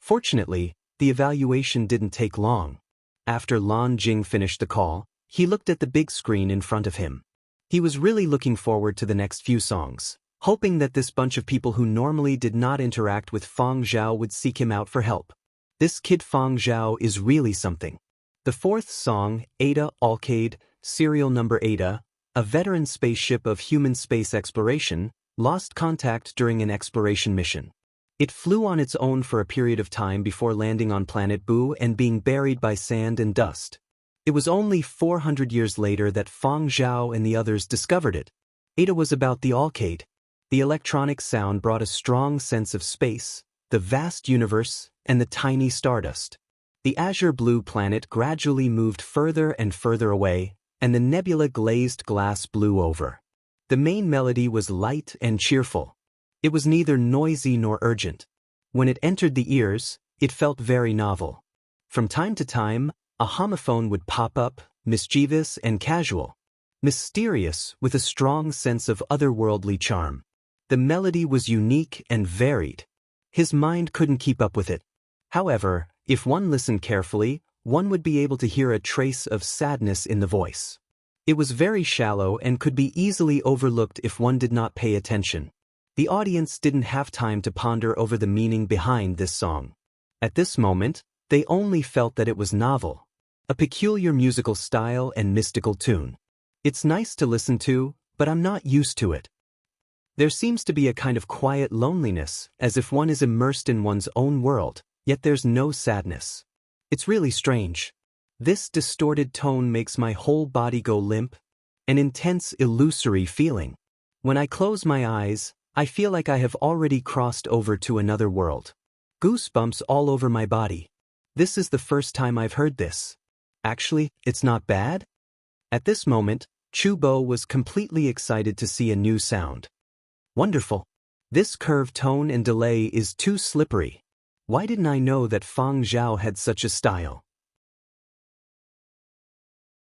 Fortunately, the evaluation didn't take long. After Lan Jing finished the call, he looked at the big screen in front of him. He was really looking forward to the next few songs. hoping that this bunch of people who normally did not interact with Feng Zhao would seek him out for help. This kid Feng Zhao is really something. The fourth song, Ada Alcade, serial number Ada, a veteran spaceship of human space exploration, lost contact during an exploration mission. It flew on its own for a period of time before landing on planet Boo and being buried by sand and dust. It was only 400 years later that Feng Zhao and the others discovered it. Ada was about the Alcade. The electronic sound brought a strong sense of space, the vast universe, and the tiny stardust. The azure blue planet gradually moved further and further away, and the nebula glazed glass blew over. The main melody was light and cheerful. It was neither noisy nor urgent. When it entered the ears, it felt very novel. From time to time, a homophone would pop up, mischievous and casual. Mysterious, with a strong sense of otherworldly charm. The melody was unique and varied. His mind couldn't keep up with it. However, if one listened carefully, one would be able to hear a trace of sadness in the voice. It was very shallow and could be easily overlooked if one did not pay attention. The audience didn't have time to ponder over the meaning behind this song. At this moment, they only felt that it was novel. A peculiar musical style and mystical tune. It's nice to listen to, but I'm not used to it. There seems to be a kind of quiet loneliness, as if one is immersed in one's own world, yet there's no sadness. It's really strange. This distorted tone makes my whole body go limp, an intense illusory feeling. When I close my eyes, I feel like I have already crossed over to another world. Goosebumps all over my body. This is the first time I've heard this. Actually, it's not bad. At this moment, Chubo was completely excited to see a new sound. Wonderful. This curved tone and delay is too slippery. Why didn't I know that Feng Zhao had such a style?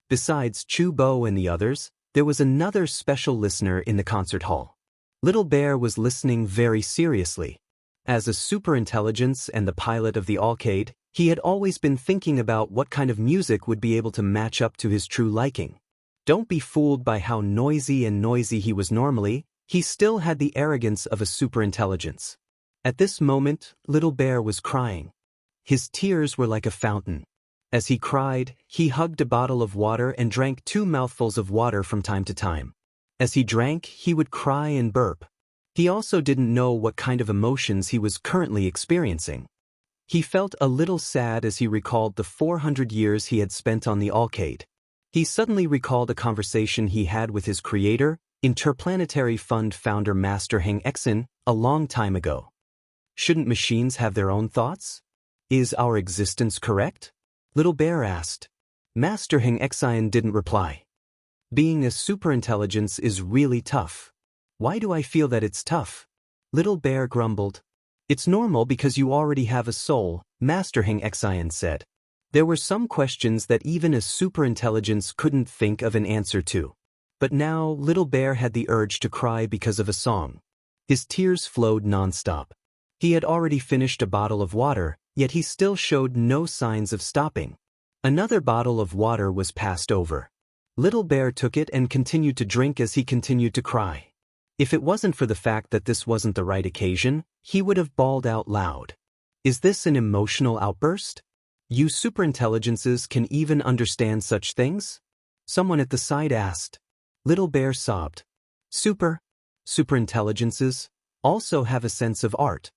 Besides Chubo and the others, there was another special listener in the concert hall. Little Bear was listening very seriously. As a superintelligence and the pilot of the Alcade, he had always been thinking about what kind of music would be able to match up to his true liking. Don't be fooled by how noisy he was normally. He still had the arrogance of a superintelligence. At this moment, Little Bear was crying. His tears were like a fountain. As he cried, he hugged a bottle of water and drank 2 mouthfuls of water from time to time. As he drank, he would cry and burp. He also didn't know what kind of emotions he was currently experiencing. He felt a little sad as he recalled the 400 years he had spent on the Alcade. He suddenly recalled a conversation he had with his creator, Interplanetary Fund founder Master Heng Exin, a long time ago. Shouldn't machines have their own thoughts? Is our existence correct? Little Bear asked. Master Heng Exin didn't reply. Being a superintelligence is really tough. Why do I feel that it's tough? Little Bear grumbled. It's normal because you already have a soul, Master Heng Exin said. There were some questions that even a superintelligence couldn't think of an answer to. But now Little Bear had the urge to cry because of a song. His tears flowed nonstop. He had already finished a bottle of water, yet he still showed no signs of stopping. Another bottle of water was passed over. Little Bear took it and continued to drink as he continued to cry. If it wasn't for the fact that this wasn't the right occasion, he would have bawled out loud. Is this an emotional outburst? You superintelligences can even understand such things? Someone at the side asked. Little Bear sobbed. Superintelligences also have a sense of art.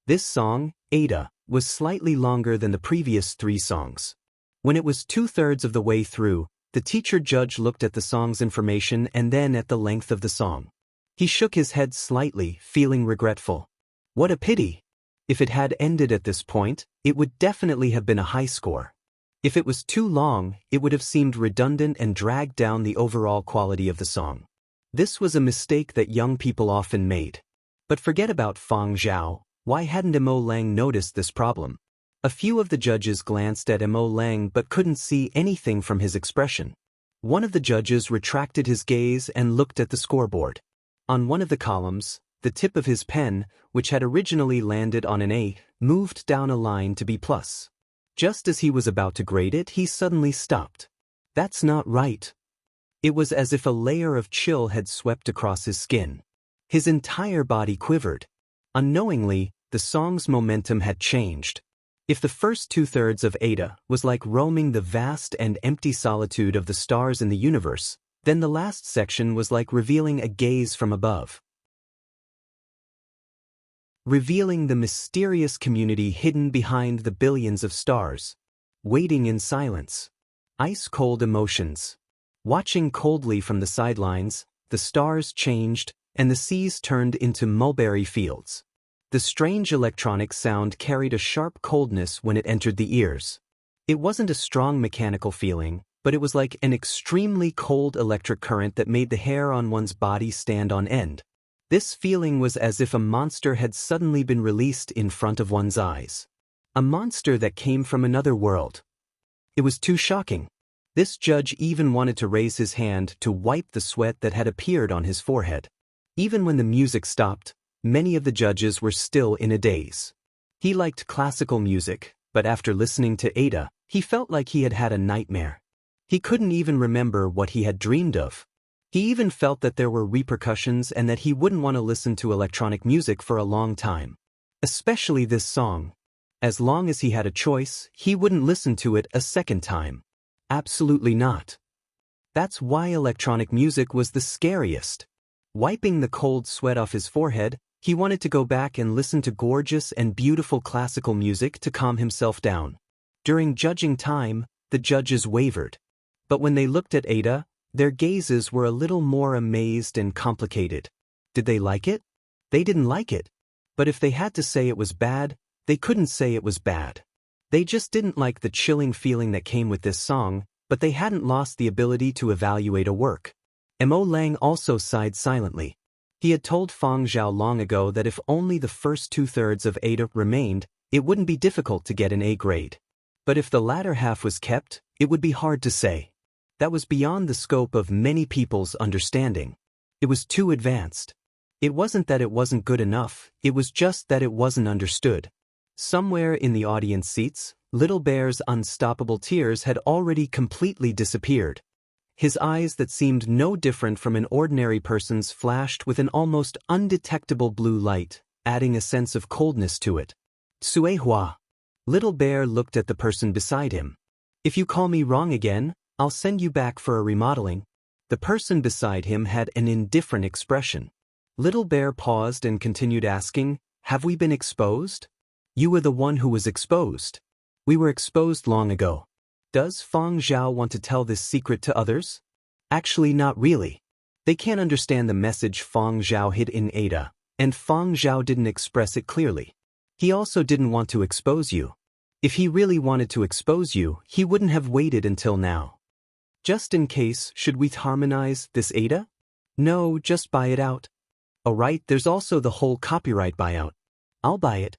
This song, Ada, was slightly longer than the previous 3 songs. When it was 2/3 of the way through, the teacher judge looked at the song's information and then at the length of the song. He shook his head slightly, feeling regretful. What a pity! If it had ended at this point, it would definitely have been a high score. If it was too long, it would have seemed redundant and dragged down the overall quality of the song. This was a mistake that young people often made. But forget about Feng Zhao. Why hadn't Mo Lang noticed this problem? A few of the judges glanced at Mo Lang but couldn't see anything from his expression. One of the judges retracted his gaze and looked at the scoreboard. On one of the columns, the tip of his pen, which had originally landed on an A, moved down a line to B+. Just as he was about to grade it, he suddenly stopped. That's not right. It was as if a layer of chill had swept across his skin. His entire body quivered. Unknowingly, the song's momentum had changed. If the first two-thirds of Ada was like roaming the vast and empty solitude of the stars in the universe, then the last section was like revealing a gaze from above. Revealing the mysterious community hidden behind the billions of stars. Waiting in silence. Ice-cold emotions. Watching coldly from the sidelines, the stars changed, and the seas turned into mulberry fields. The strange electronic sound carried a sharp coldness when it entered the ears. It wasn't a strong mechanical feeling, but it was like an extremely cold electric current that made the hair on one's body stand on end. This feeling was as if a monster had suddenly been released in front of one's eyes. A monster that came from another world. It was too shocking. This judge even wanted to raise his hand to wipe the sweat that had appeared on his forehead. Even when the music stopped, many of the judges were still in a daze. He liked classical music, but after listening to Ada, he felt like he had had a nightmare. He couldn't even remember what he had dreamed of. He even felt that there were repercussions and that he wouldn't want to listen to electronic music for a long time. Especially this song. As long as he had a choice, he wouldn't listen to it a second time. Absolutely not. That's why electronic music was the scariest. Wiping the cold sweat off his forehead, he wanted to go back and listen to gorgeous and beautiful classical music to calm himself down. During judging time, the judges wavered. But when they looked at Ada, their gazes were a little more amazed and complicated. Did they like it? They didn't like it. But if they had to say it was bad, they couldn't say it was bad. They just didn't like the chilling feeling that came with this song, but they hadn't lost the ability to evaluate a work. Mo Lang also sighed silently. He had told Feng Zhao long ago that if only the first two-thirds of Ada remained, it wouldn't be difficult to get an A grade. But if the latter half was kept, it would be hard to say. That was beyond the scope of many people's understanding. It was too advanced. It wasn't that it wasn't good enough, it was just that it wasn't understood. Somewhere in the audience seats, Little Bear's unstoppable tears had already completely disappeared. His eyes that seemed no different from an ordinary person's flashed with an almost undetectable blue light, adding a sense of coldness to it. Sui Hua. Little Bear looked at the person beside him. If you call me wrong again, I'll send you back for a remodeling. The person beside him had an indifferent expression. Little Bear paused and continued asking, have we been exposed? You were the one who was exposed. We were exposed long ago. Does Feng Zhao want to tell this secret to others? Actually, not really. They can't understand the message Feng Zhao hid in Ada, and Feng Zhao didn't express it clearly. He also didn't want to expose you. If he really wanted to expose you, he wouldn't have waited until now. Just in case, should we harmonize this Ada? No, just buy it out. Oh right, there's also the whole copyright buyout. I'll buy it.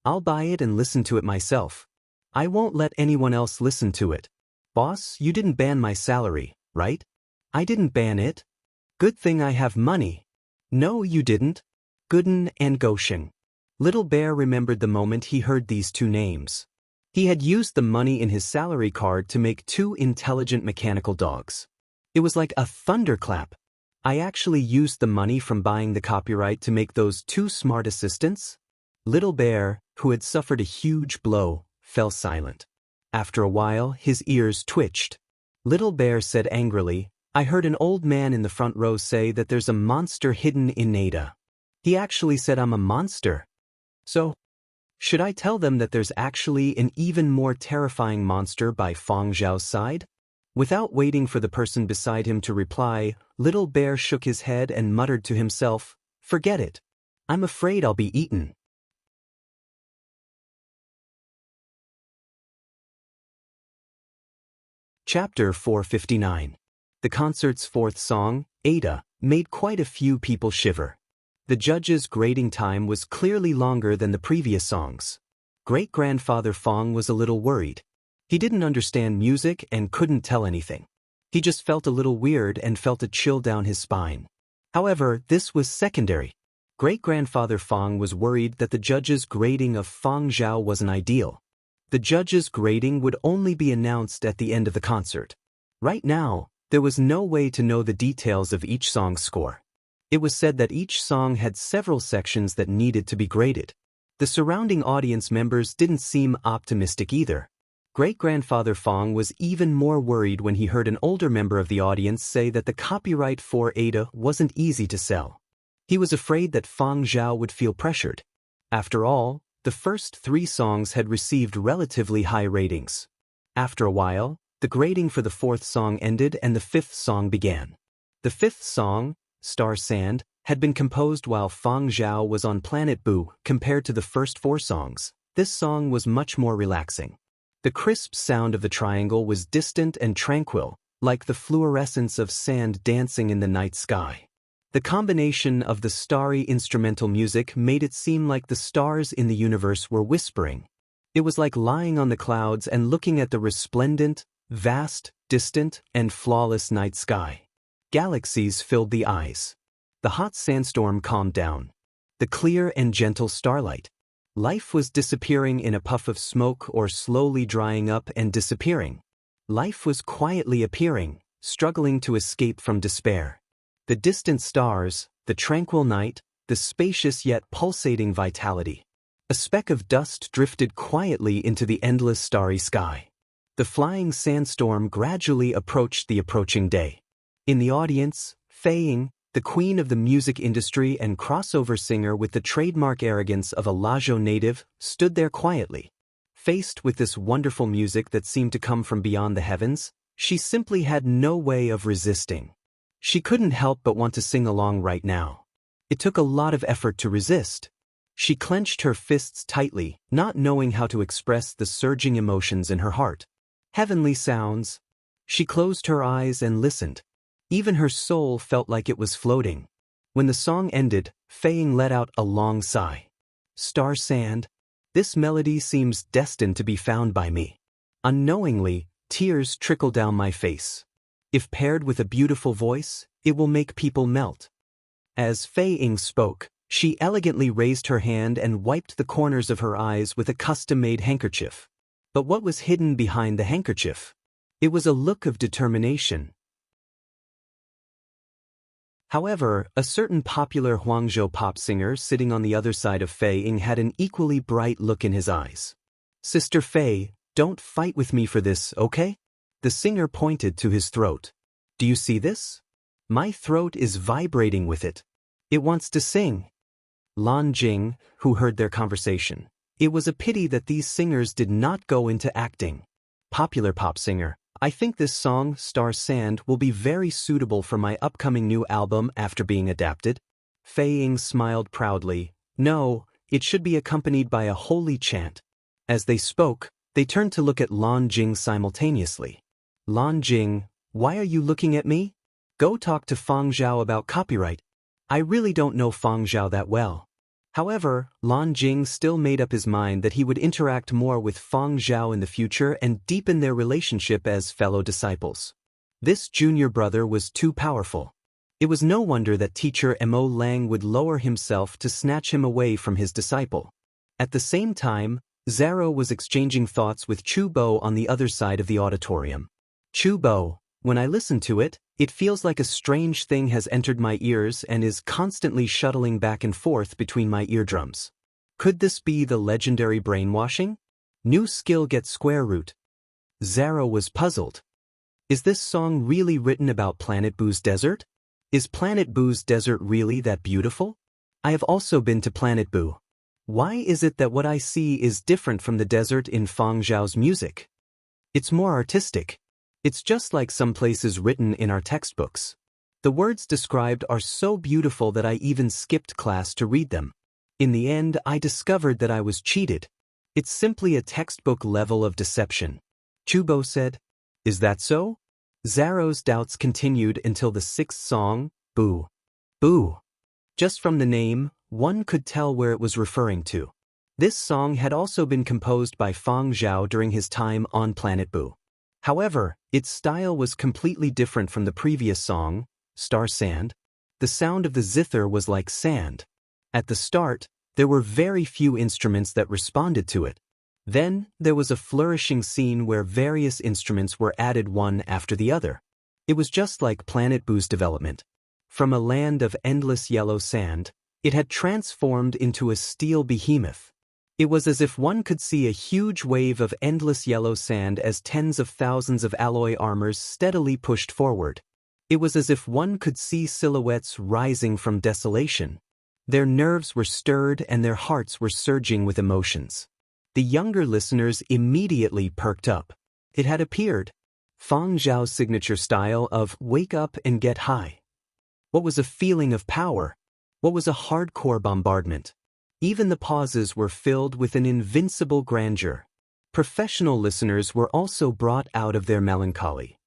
I'll buy it and listen to it myself. I won't let anyone else listen to it. Boss, you didn't ban my salary, right? I didn't ban it. Good thing I have money. No, you didn't. Gooden and Goshen. Little Bear remembered the moment he heard these two names. He had used the money in his salary card to make two intelligent mechanical dogs. It was like a thunderclap. I actually used the money from buying the copyright to make those two smart assistants? Little Bear, who had suffered a huge blow, fell silent. After a while, his ears twitched. Little Bear said angrily, I heard an old man in the front row say that there's a monster hidden in Ada. He actually said I'm a monster. So, should I tell them that there's actually an even more terrifying monster by Feng Zhao's side? Without waiting for the person beside him to reply, Little Bear shook his head and muttered to himself, forget it. I'm afraid I'll be eaten. Chapter 459. The concert's fourth song, Ada, made quite a few people shiver. The judge's grading time was clearly longer than the previous songs. Great-grandfather Feng was a little worried. He didn't understand music and couldn't tell anything. He just felt a little weird and felt a chill down his spine. However, this was secondary. Great-grandfather Feng was worried that the judge's grading of Feng Zhao wasn't ideal. The judge's grading would only be announced at the end of the concert. Right now, There was no way to know the details of each song's score. It was said that each song had several sections that needed to be graded. The surrounding audience members didn't seem optimistic either. Great-grandfather Fong was even more worried when he heard an older member of the audience say that the copyright for Ada wasn't easy to sell. He was afraid that Fang Zhao would feel pressured. After all, the first 3 songs had received relatively high ratings. After a while, the grading for the 4th song ended and the 5th song began. The 5th song, Star Sand, had been composed while Fang Zhao was on Planet Boo. Compared to the first 4 songs, this song was much more relaxing. The crisp sound of the triangle was distant and tranquil, like the fluorescence of sand dancing in the night sky. The combination of the starry instrumental music made it seem like the stars in the universe were whispering. It was like lying on the clouds and looking at the resplendent, vast, distant, and flawless night sky. Galaxies filled the eyes. The hot sandstorm calmed down. The clear and gentle starlight. Life was disappearing in a puff of smoke or slowly drying up and disappearing. Life was quietly appearing, struggling to escape from despair. The distant stars, the tranquil night, the spacious yet pulsating vitality. A speck of dust drifted quietly into the endless starry sky. The flying sandstorm gradually approached the approaching day. In the audience, Fei Ying, the queen of the music industry and crossover singer with the trademark arrogance of a Lajou native, stood there quietly. Faced with this wonderful music that seemed to come from beyond the heavens, she simply had no way of resisting. She couldn't help but want to sing along right now. It took a lot of effort to resist. She clenched her fists tightly, not knowing how to express the surging emotions in her heart. Heavenly sounds. She closed her eyes and listened. Even her soul felt like it was floating. When the song ended, Fei Ying let out a long sigh. Star Sand. This melody seems destined to be found by me. Unknowingly, tears trickle down my face. If paired with a beautiful voice, it will make people melt. As Fei Ying spoke, she elegantly raised her hand and wiped the corners of her eyes with a custom-made handkerchief. But what was hidden behind the handkerchief? It was a look of determination. However, a certain popular Huangzhou pop singer sitting on the other side of Fei Ying had an equally bright look in his eyes. Sister Fei, don't fight with me for this, okay? The singer pointed to his throat. Do you see this? My throat is vibrating with it. It wants to sing. Lan Jing, who heard their conversation. It was a pity that these singers did not go into acting. Popular pop singer. I think this song, Star Sand, will be very suitable for my upcoming new album after being adapted. Fei Ying smiled proudly. No, it should be accompanied by a holy chant. As they spoke, they turned to look at Lan Jing simultaneously. Lan Jing, why are you looking at me? Go talk to Fang Zhao about copyright. I really don't know Fang Zhao that well. However, Lan Jing still made up his mind that he would interact more with Fang Zhao in the future and deepen their relationship as fellow disciples. This junior brother was too powerful. It was no wonder that teacher Mo Lang would lower himself to snatch him away from his disciple. At the same time, Zhao was exchanging thoughts with Chu Bo on the other side of the auditorium. Chu Bo, when I listen to it, it feels like a strange thing has entered my ears and is constantly shuttling back and forth between my eardrums. Could this be the legendary brainwashing? New skill gets square root. Zhao was puzzled. Is this song really written about Planet Boo's desert? Is Planet Boo's desert really that beautiful? I have also been to Planet Boo. Why is it that what I see is different from the desert in Fang Zhao's music? It's more artistic. It's just like some places written in our textbooks. The words described are so beautiful that I even skipped class to read them. In the end, I discovered that I was cheated. It's simply a textbook level of deception. Chubo said. Is that so? Zaro's doubts continued until the 6th song, Boo. Boo. Just from the name, one could tell where it was referring to. This song had also been composed by Fang Zhao during his time on Planet Boo. However, its style was completely different from the previous song, Star Sand. The sound of the zither was like sand. At the start, there were very few instruments that responded to it. Then, there was a flourishing scene where various instruments were added one after the other. It was just like Planet Boo's development. From a land of endless yellow sand, it had transformed into a steel behemoth. It was as if one could see a huge wave of endless yellow sand as tens of thousands of alloy armors steadily pushed forward. It was as if one could see silhouettes rising from desolation. Their nerves were stirred and their hearts were surging with emotions. The younger listeners immediately perked up. It had appeared. Fang Zhao's signature style of wake up and get high. What was a feeling of power? What was a hardcore bombardment? Even the pauses were filled with an invincible grandeur. Professional listeners were also brought out of their melancholy.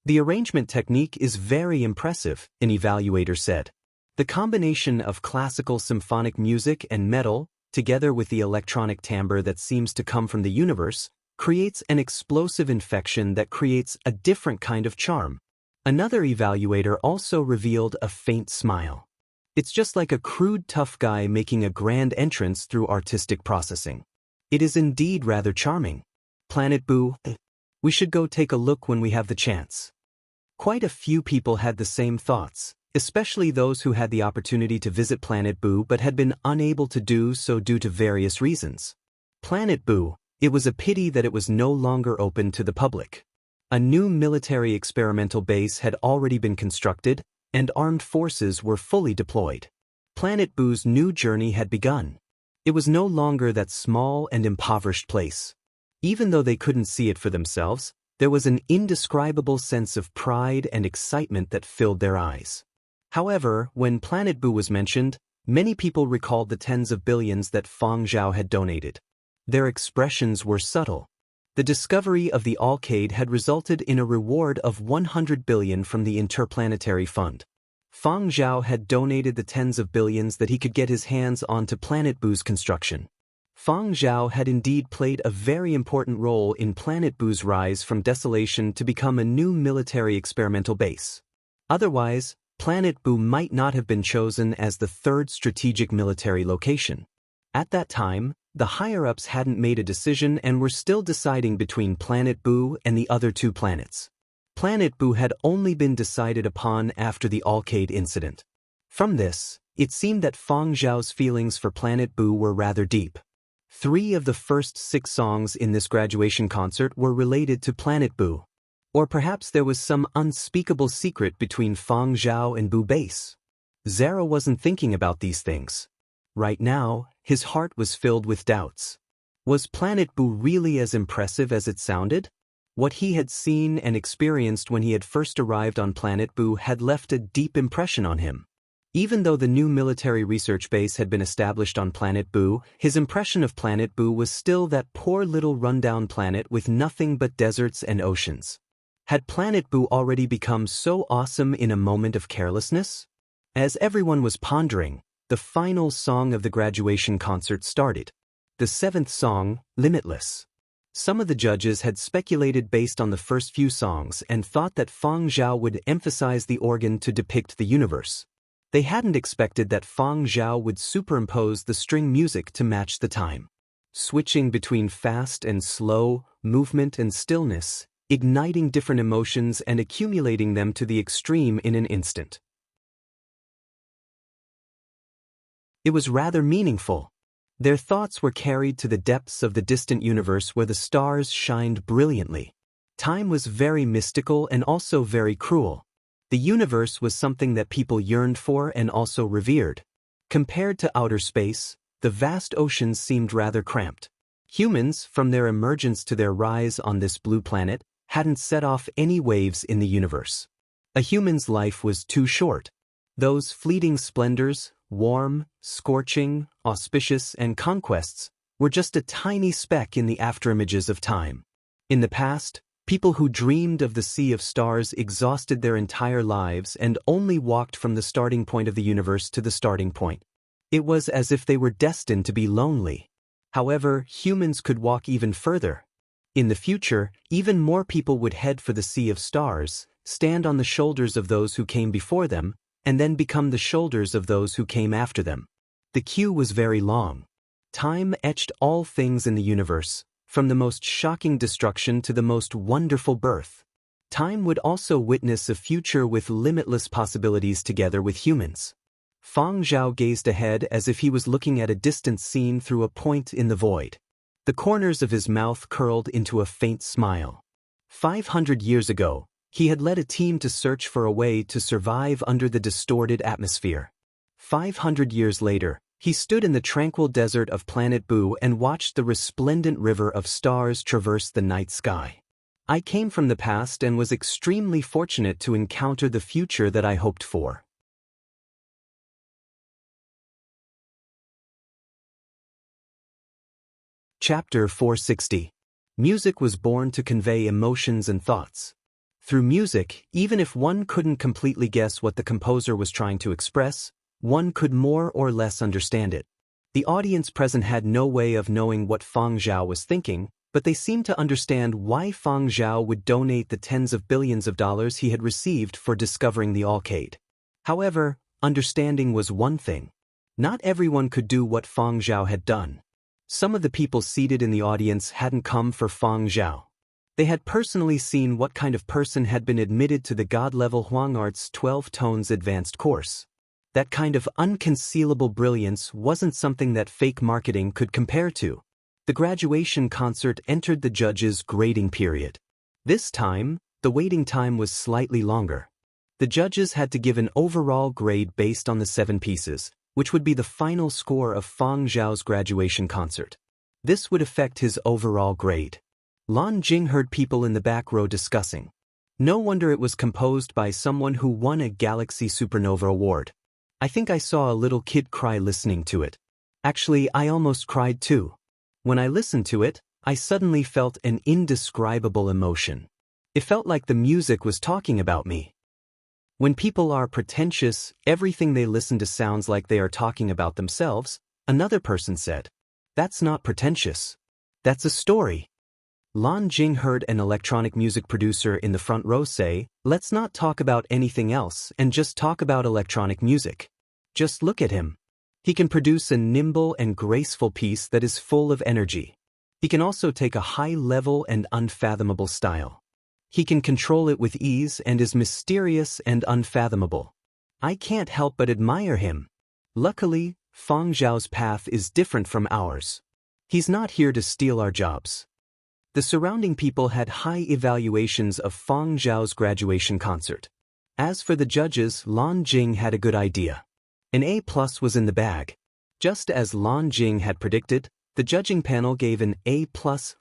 The arrangement technique is very impressive, an evaluator said. The combination of classical symphonic music and metal, together with the electronic timbre that seems to come from the universe, creates an explosive infection that creates a different kind of charm. Another evaluator also revealed a faint smile. It's just like a crude tough guy making a grand entrance through artistic processing. It is indeed rather charming. Planet Boo, we should go take a look when we have the chance. Quite a few people had the same thoughts, especially those who had the opportunity to visit Planet Boo but had been unable to do so due to various reasons. Planet Boo, it was a pity that it was no longer open to the public. A new military experimental base had already been constructed, and armed forces were fully deployed. Planet Boo's new journey had begun. It was no longer that small and impoverished place. Even though they couldn't see it for themselves, there was an indescribable sense of pride and excitement that filled their eyes. However, when Planet Boo was mentioned, many people recalled the tens of billions that Fang Zhao had donated. Their expressions were subtle. The discovery of the Alcade had resulted in a reward of 100 billion from the Interplanetary Fund. Fang Zhao had donated the tens of billions that he could get his hands on to Planet Boo's construction. Fang Zhao had indeed played a very important role in Planet Boo's rise from desolation to become a new military experimental base. Otherwise, Planet Boo might not have been chosen as the third strategic military location. At that time, the higher-ups hadn't made a decision and were still deciding between Planet Boo and the other two planets. Planet Boo had only been decided upon after the Alcade incident. From this, it seemed that Fang Zhao's feelings for Planet Boo were rather deep. 3 of the first 6 songs in this graduation concert were related to Planet Boo. Or perhaps there was some unspeakable secret between Fang Zhao and Boo Base. Zara wasn't thinking about these things. Right now, his heart was filled with doubts. Was Planet Boo really as impressive as it sounded? What he had seen and experienced when he had first arrived on Planet Boo had left a deep impression on him. Even though the new military research base had been established on Planet Boo, his impression of Planet Boo was still that poor little rundown planet with nothing but deserts and oceans. Had Planet Boo already become so awesome in a moment of carelessness? As everyone was pondering, the final song of the graduation concert started. The 7th song, Limitless. Some of the judges had speculated based on the first few songs and thought that Fang Zhao would emphasize the organ to depict the universe. They hadn't expected that Fang Zhao would superimpose the string music to match the time. Switching between fast and slow, movement and stillness, igniting different emotions and accumulating them to the extreme in an instant. It was rather meaningful. Their thoughts were carried to the depths of the distant universe where the stars shined brilliantly. Time was very mystical and also very cruel. The universe was something that people yearned for and also revered. Compared to outer space, the vast oceans seemed rather cramped. Humans, from their emergence to their rise on this blue planet, hadn't set off any waves in the universe. A human's life was too short. Those fleeting splendors, warm, scorching, auspicious, and conquests, were just a tiny speck in the afterimages of time. In the past, people who dreamed of the sea of stars exhausted their entire lives and only walked from the starting point of the universe to the starting point. It was as if they were destined to be lonely. However, humans could walk even further. In the future, even more people would head for the sea of stars, stand on the shoulders of those who came before them, and then become the shoulders of those who came after them. The queue was very long. Time etched all things in the universe, from the most shocking destruction to the most wonderful birth. Time would also witness a future with limitless possibilities together with humans. Feng Zhao gazed ahead as if he was looking at a distant scene through a point in the void. The corners of his mouth curled into a faint smile. 500 years ago, he had led a team to search for a way to survive under the distorted atmosphere. 500 years later, he stood in the tranquil desert of Planet Boo and watched the resplendent river of stars traverse the night sky. I came from the past and was extremely fortunate to encounter the future that I hoped for. Chapter 460. Music was born to convey emotions and thoughts. Through music, even if one couldn't completely guess what the composer was trying to express, one could more or less understand it. The audience present had no way of knowing what Feng Zhao was thinking, but they seemed to understand why Feng Zhao would donate the tens of billions of dollars he had received for discovering the Alcade. However, understanding was one thing. Not everyone could do what Feng Zhao had done. Some of the people seated in the audience hadn't come for Feng Zhao. They had personally seen what kind of person had been admitted to the God-level Huang Arts 12 Tones advanced course. That kind of unconcealable brilliance wasn't something that fake marketing could compare to. The graduation concert entered the judges' grading period. This time, the waiting time was slightly longer. The judges had to give an overall grade based on the 7 pieces, which would be the final score of Feng Zhao's graduation concert. This would affect his overall grade. Lan Jing heard people in the back row discussing. No wonder it was composed by someone who won a Galaxy Supernova Award. I think I saw a little kid cry listening to it. Actually, I almost cried too. When I listened to it, I suddenly felt an indescribable emotion. It felt like the music was talking about me. When people are pretentious, everything they listen to sounds like they are talking about themselves, another person said. That's not pretentious. That's a story. Lan Jing heard an electronic music producer in the front row say, let's not talk about anything else and just talk about electronic music. Just look at him. He can produce a nimble and graceful piece that is full of energy. He can also take a high-level and unfathomable style. He can control it with ease and is mysterious and unfathomable. I can't help but admire him. Luckily, Feng Zhao's path is different from ours. He's not here to steal our jobs. The surrounding people had high evaluations of Feng Zhao's graduation concert. As for the judges, Lan Jing had a good idea. An A+ was in the bag. Just as Lan Jing had predicted, the judging panel gave an A+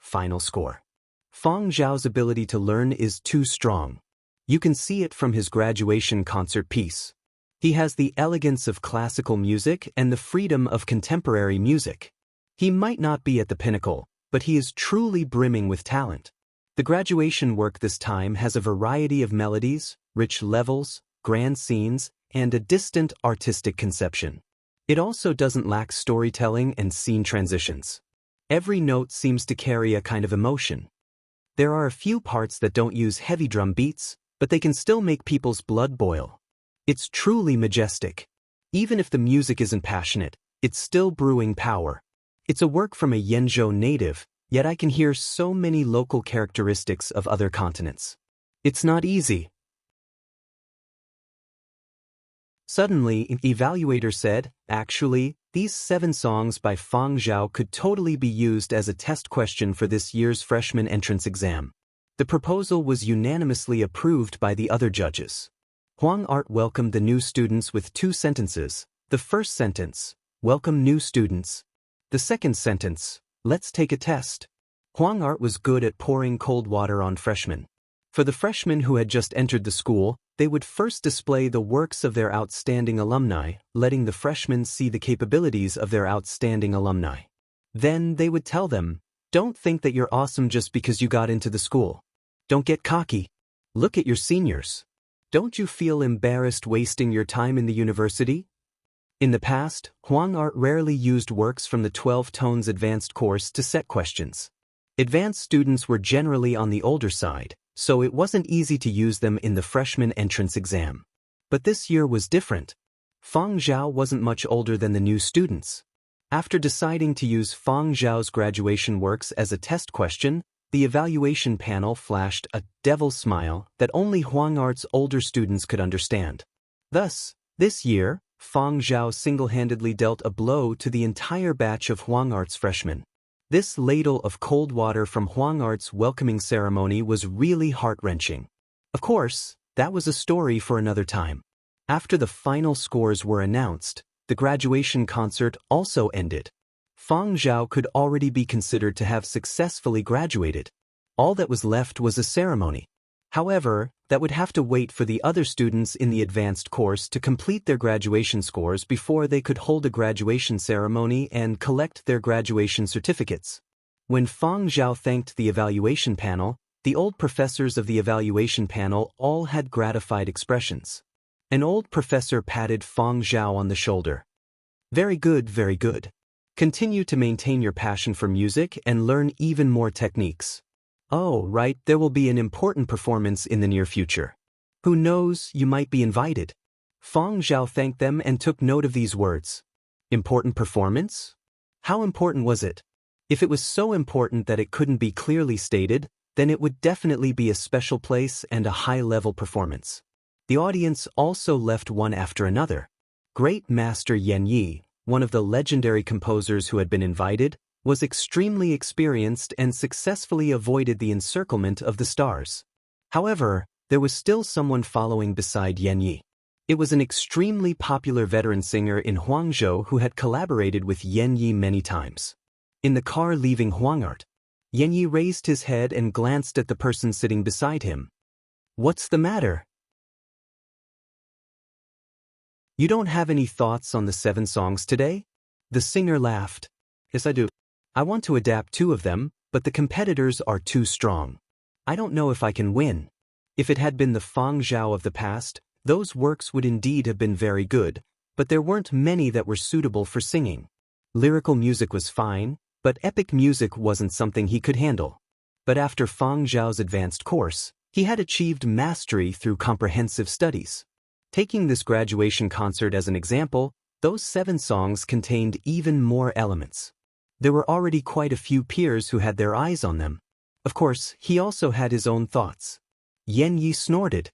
final score. Feng Zhao's ability to learn is too strong. You can see it from his graduation concert piece. He has the elegance of classical music and the freedom of contemporary music. He might not be at the pinnacle, but he is truly brimming with talent. The graduation work this time has a variety of melodies, rich levels, grand scenes, and a distant artistic conception. It also doesn't lack storytelling and scene transitions. Every note seems to carry a kind of emotion. There are a few parts that don't use heavy drum beats, but they can still make people's blood boil. It's truly majestic. Even if the music isn't passionate, it's still brewing power. It's a work from a Yenzhou native, yet I can hear so many local characteristics of other continents. It's not easy. Suddenly, an evaluator said, actually, these 7 songs by Feng Zhao could totally be used as a test question for this year's freshman entrance exam. The proposal was unanimously approved by the other judges. Huang Art welcomed the new students with 2 sentences. The first sentence, welcome new students. The second sentence, let's take a test. Huang Art was good at pouring cold water on freshmen. For the freshmen who had just entered the school, they would first display the works of their outstanding alumni, letting the freshmen see the capabilities of their outstanding alumni. Then they would tell them, don't think that you're awesome just because you got into the school. Don't get cocky. Look at your seniors. Don't you feel embarrassed wasting your time in the university? In the past, Huang Art rarely used works from the 12 Tones advanced course to set questions. Advanced students were generally on the older side, so it wasn't easy to use them in the freshman entrance exam. But this year was different. Feng Zhao wasn't much older than the new students. After deciding to use Fang Zhao's graduation works as a test question, the evaluation panel flashed a devil smile that only Huang Art's older students could understand. Thus, this year, Fang Zhao single-handedly dealt a blow to the entire batch of Huang Art's freshmen. This ladle of cold water from Huang Art's welcoming ceremony was really heart-wrenching. Of course, that was a story for another time. After the final scores were announced, the graduation concert also ended. Fang Zhao could already be considered to have successfully graduated. All that was left was a ceremony. However, that would have to wait for the other students in the advanced course to complete their graduation scores before they could hold a graduation ceremony and collect their graduation certificates. When Fang Zhao thanked the evaluation panel, the old professors of the evaluation panel all had gratified expressions. An old professor patted Fang Zhao on the shoulder. Very good, very good. Continue to maintain your passion for music and learn even more techniques. Oh, right, there will be an important performance in the near future. Who knows, you might be invited. Fang Zhao thanked them and took note of these words. Important performance? How important was it? If it was so important that it couldn't be clearly stated, then it would definitely be a special place and a high-level performance. The audience also left one after another. Great Master Yan Yi, one of the legendary composers who had been invited, was extremely experienced and successfully avoided the encirclement of the stars. However, there was still someone following beside Yan Yi. It was an extremely popular veteran singer in Huangzhou who had collaborated with Yan Yi many times. In the car leaving Huangart, Yan Yi raised his head and glanced at the person sitting beside him. What's the matter? You don't have any thoughts on the 7 songs today? The singer laughed. Yes, I do. I want to adapt 2 of them, but the competitors are too strong. I don't know if I can win. If it had been the Fang Zhao of the past, those works would indeed have been very good, but there weren't many that were suitable for singing. Lyrical music was fine, but epic music wasn't something he could handle. But after Fang Zhao's advanced course, he had achieved mastery through comprehensive studies. Taking this graduation concert as an example, those 7 songs contained even more elements. There were already quite a few peers who had their eyes on them. Of course, he also had his own thoughts. Yan Yi snorted.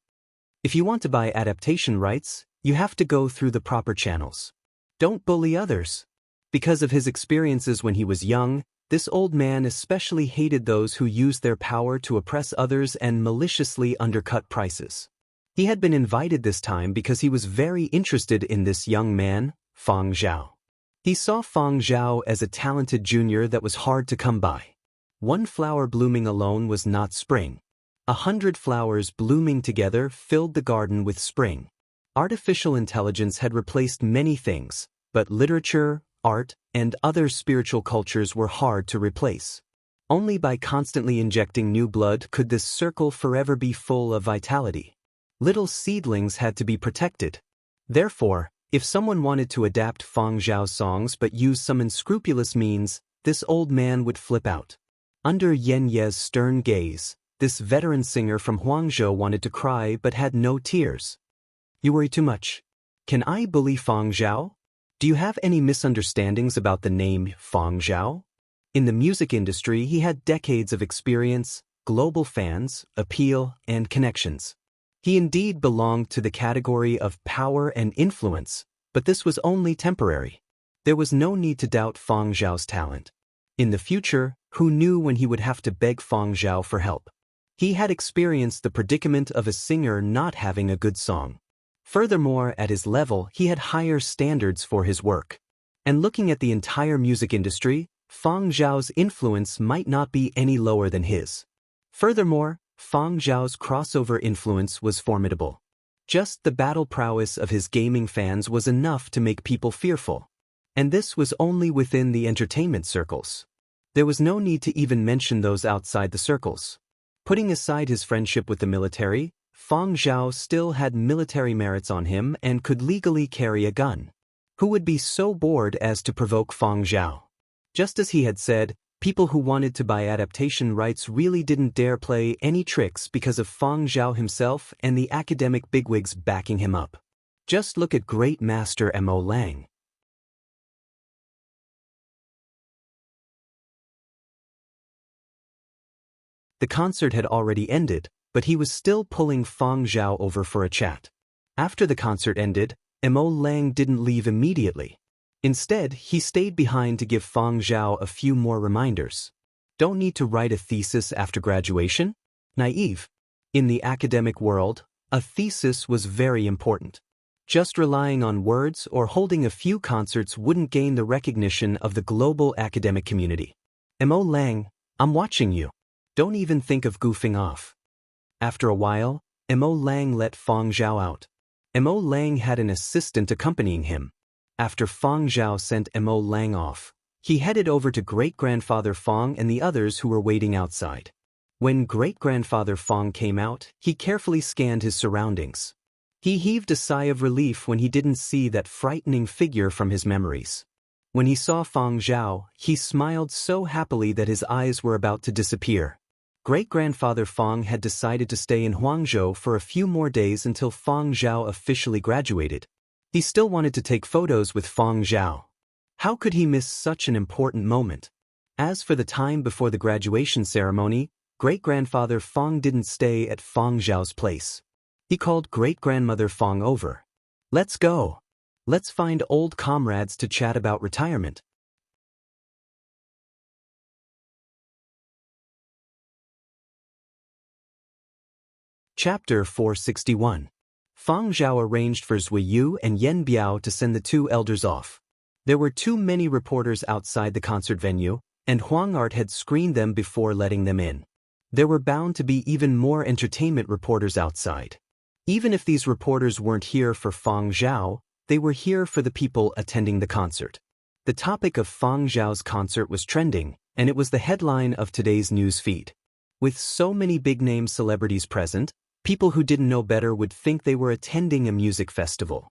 If you want to buy adaptation rights, you have to go through the proper channels. Don't bully others. Because of his experiences when he was young, this old man especially hated those who used their power to oppress others and maliciously undercut prices. He had been invited this time because he was very interested in this young man, Fang Zhao. He saw Fang Zhao as a talented junior that was hard to come by. One flower blooming alone was not spring. 100 flowers blooming together filled the garden with spring. Artificial intelligence had replaced many things, but literature, art, and other spiritual cultures were hard to replace. Only by constantly injecting new blood could this circle forever be full of vitality. Little seedlings had to be protected. Therefore, if someone wanted to adapt Fang Zhao's songs but use some unscrupulous means, this old man would flip out. Under Yan Ye's stern gaze, this veteran singer from Huangzhou wanted to cry but had no tears. You worry too much. Can I bully Fang Zhao? Do you have any misunderstandings about the name Fang Zhao? In the music industry, he had decades of experience, global fans, appeal, and connections. He indeed belonged to the category of power and influence, but this was only temporary. There was no need to doubt Fang Zhao's talent. In the future, who knew when he would have to beg Fang Zhao for help? He had experienced the predicament of a singer not having a good song. Furthermore, at his level, he had higher standards for his work. And looking at the entire music industry, Fang Zhao's influence might not be any lower than his. Furthermore, Fang Zhao's crossover influence was formidable. Just the battle prowess of his gaming fans was enough to make people fearful. And this was only within the entertainment circles. There was no need to even mention those outside the circles. Putting aside his friendship with the military, Fang Zhao still had military merits on him and could legally carry a gun. Who would be so bored as to provoke Fang Zhao? Just as he had said, people who wanted to buy adaptation rights really didn't dare play any tricks because of Fang Zhao himself and the academic bigwigs backing him up. Just look at Great Master Mo Lang. The concert had already ended, but he was still pulling Fang Zhao over for a chat. After the concert ended, Mo Lang didn't leave immediately. Instead, he stayed behind to give Fang Zhao a few more reminders. Don't need to write a thesis after graduation? Naive. In the academic world, a thesis was very important. Just relying on words or holding a few concerts wouldn't gain the recognition of the global academic community. Mo Lang, I'm watching you. Don't even think of goofing off. After a while, Mo Lang let Fang Zhao out. Mo Lang had an assistant accompanying him. After Fang Zhao sent Mo Lang off, he headed over to great-grandfather Fang and the others who were waiting outside. When great-grandfather Fang came out, he carefully scanned his surroundings. He heaved a sigh of relief when he didn't see that frightening figure from his memories. When he saw Fang Zhao, he smiled so happily that his eyes were about to disappear. Great-grandfather Fang had decided to stay in Huangzhou for a few more days until Fang Zhao officially graduated. He still wanted to take photos with Fang Zhao. How could he miss such an important moment? As for the time before the graduation ceremony, great-grandfather Fang didn't stay at Fang Zhao's place. He called great-grandmother Fang over. Let's go. Let's find old comrades to chat about retirement. Chapter 461. Fang Zhao arranged for Zui Yu and Yen Biao to send the two elders off. There were too many reporters outside the concert venue, and Huang Art had screened them before letting them in. There were bound to be even more entertainment reporters outside. Even if these reporters weren't here for Fang Zhao, they were here for the people attending the concert. The topic of Fang Zhao's concert was trending, and it was the headline of today's news feed. With so many big-name celebrities present, people who didn't know better would think they were attending a music festival.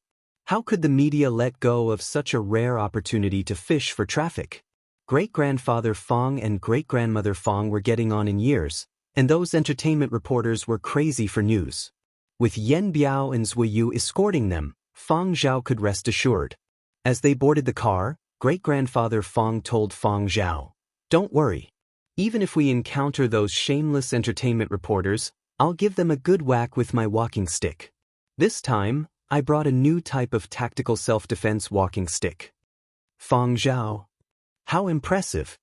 How could the media let go of such a rare opportunity to fish for traffic? Great-grandfather Fang and great-grandmother Fang were getting on in years, and those entertainment reporters were crazy for news. With Yen Biao and Zui Yu escorting them, Fang Zhao could rest assured. As they boarded the car, great-grandfather Fang told Fang Zhao, "Don't worry. Even if we encounter those shameless entertainment reporters, I'll give them a good whack with my walking stick. This time, I brought a new type of tactical self-defense walking stick." Fang Zhao. How impressive.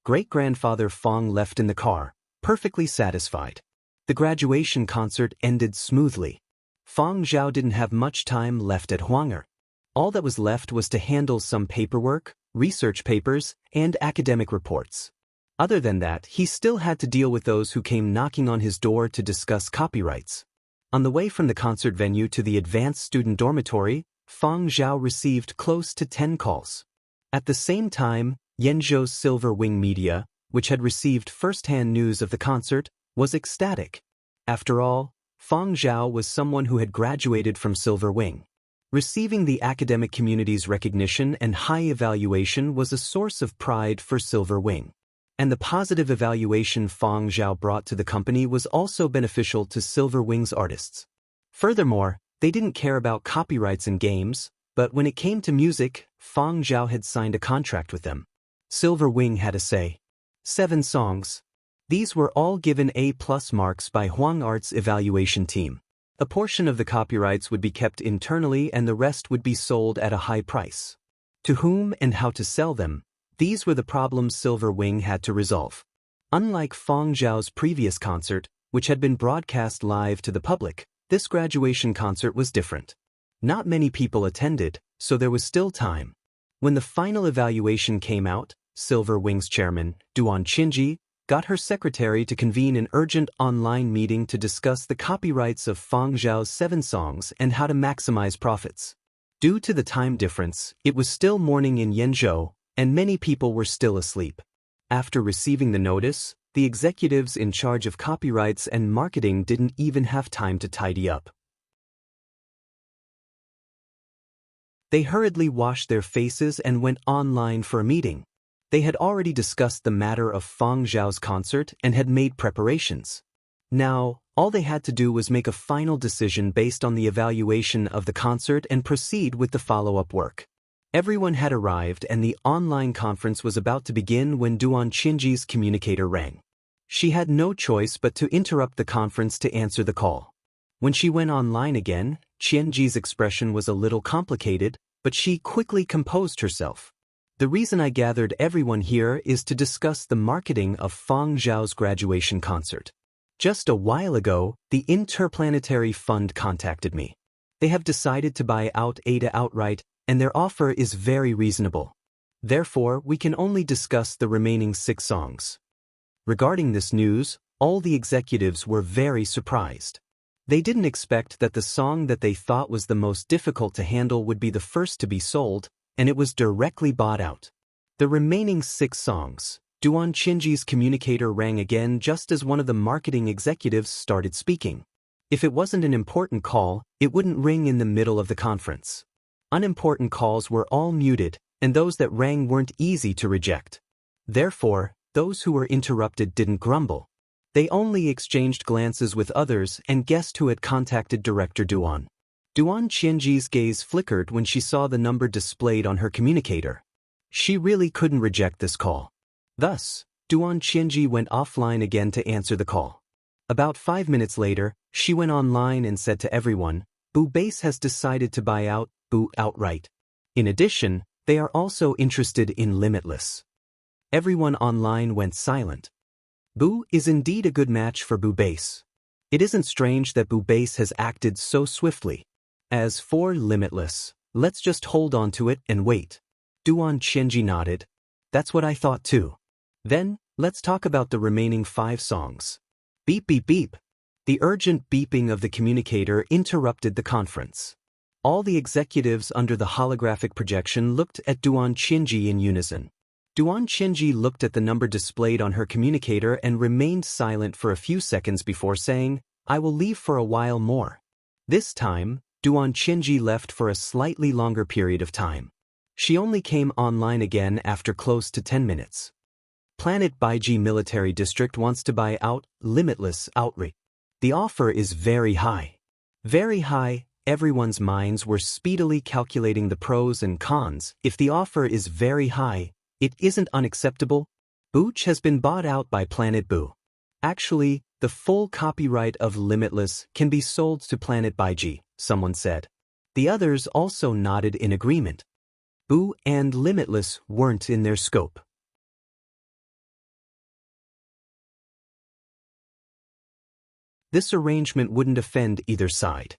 Great-grandfather Fang left in the car, perfectly satisfied. The graduation concert ended smoothly. Fang Zhao didn't have much time left at Huang'er. All that was left was to handle some paperwork, research papers, and academic reports. Other than that, he still had to deal with those who came knocking on his door to discuss copyrights. On the way from the concert venue to the advanced student dormitory, Fang Zhao received close to 10 calls. At the same time, Yenzhou's Silver Wing Media, which had received first-hand news of the concert, was ecstatic. After all, Fang Zhao was someone who had graduated from Silver Wing. Receiving the academic community's recognition and high evaluation was a source of pride for Silver Wing. And the positive evaluation Fang Zhao brought to the company was also beneficial to Silver Wing's artists. Furthermore, they didn't care about copyrights in games, but when it came to music, Fang Zhao had signed a contract with them. Silver Wing had a say. 7 songs. These were all given A+ marks by Huang Art's evaluation team. A portion of the copyrights would be kept internally and the rest would be sold at a high price. To whom and how to sell them? These were the problems Silver Wing had to resolve. Unlike Fang Zhao's previous concert, which had been broadcast live to the public, this graduation concert was different. Not many people attended, so there was still time. When the final evaluation came out, Silver Wing's chairman, Duan Qinji, got her secretary to convene an urgent online meeting to discuss the copyrights of Fang Zhao's 7 songs and how to maximize profits. Due to the time difference, it was still morning in Yenzhou, and many people were still asleep. After receiving the notice, the executives in charge of copyrights and marketing didn't even have time to tidy up. They hurriedly washed their faces and went online for a meeting. They had already discussed the matter of Fang Zhao's concert and had made preparations. Now, all they had to do was make a final decision based on the evaluation of the concert and proceed with the follow-up work. Everyone had arrived and the online conference was about to begin when Duan Qinji's communicator rang. She had no choice but to interrupt the conference to answer the call. When she went online again, Qianji's expression was a little complicated, but she quickly composed herself. The reason I gathered everyone here is to discuss the marketing of Fang Zhao's graduation concert. Just a while ago, the Interplanetary Fund contacted me. They have decided to buy out Ada outright, and their offer is very reasonable. Therefore, we can only discuss the remaining 6 songs. Regarding this news, all the executives were very surprised. They didn't expect that the song that they thought was the most difficult to handle would be the first to be sold, and it was directly bought out. The remaining 6 songs. Duan Qinji's communicator rang again just as one of the marketing executives started speaking. If it wasn't an important call, it wouldn't ring in the middle of the conference. Unimportant calls were all muted, and those that rang weren't easy to reject. Therefore, those who were interrupted didn't grumble. They only exchanged glances with others and guessed who had contacted Director Duan. Duan Qianji's gaze flickered when she saw the number displayed on her communicator. She really couldn't reject this call. Thus, Duan Qianji went offline again to answer the call. About 5 minutes later, she went online and said to everyone, Bu Base has decided to buy out Bu outright. In addition, they are also interested in Limitless. Everyone online went silent. Bu is indeed a good match for Bu Base. It isn't strange that Bu Base has acted so swiftly. As for Limitless, let's just hold on to it and wait. Duan Qianji nodded. That's what I thought too. Then, let's talk about the remaining 5 songs. Beep beep beep. The urgent beeping of the communicator interrupted the conference. All the executives under the holographic projection looked at Duan Qianji in unison. Duan Qianji looked at the number displayed on her communicator and remained silent for a few seconds before saying, I will leave for a while more. This time, Duan Qianji left for a slightly longer period of time. She only came online again after close to 10 minutes. Planet Baiji Military District wants to buy out Limitless outright. The offer is very high. Very high. Everyone's minds were speedily calculating the pros and cons. If the offer is very high, it isn't unacceptable. Booch has been bought out by Planet Boo. Actually, the full copyright of Limitless can be sold to Planet Baiji, someone said. The others also nodded in agreement. Boo and Limitless weren't in their scope. This arrangement wouldn't offend either side.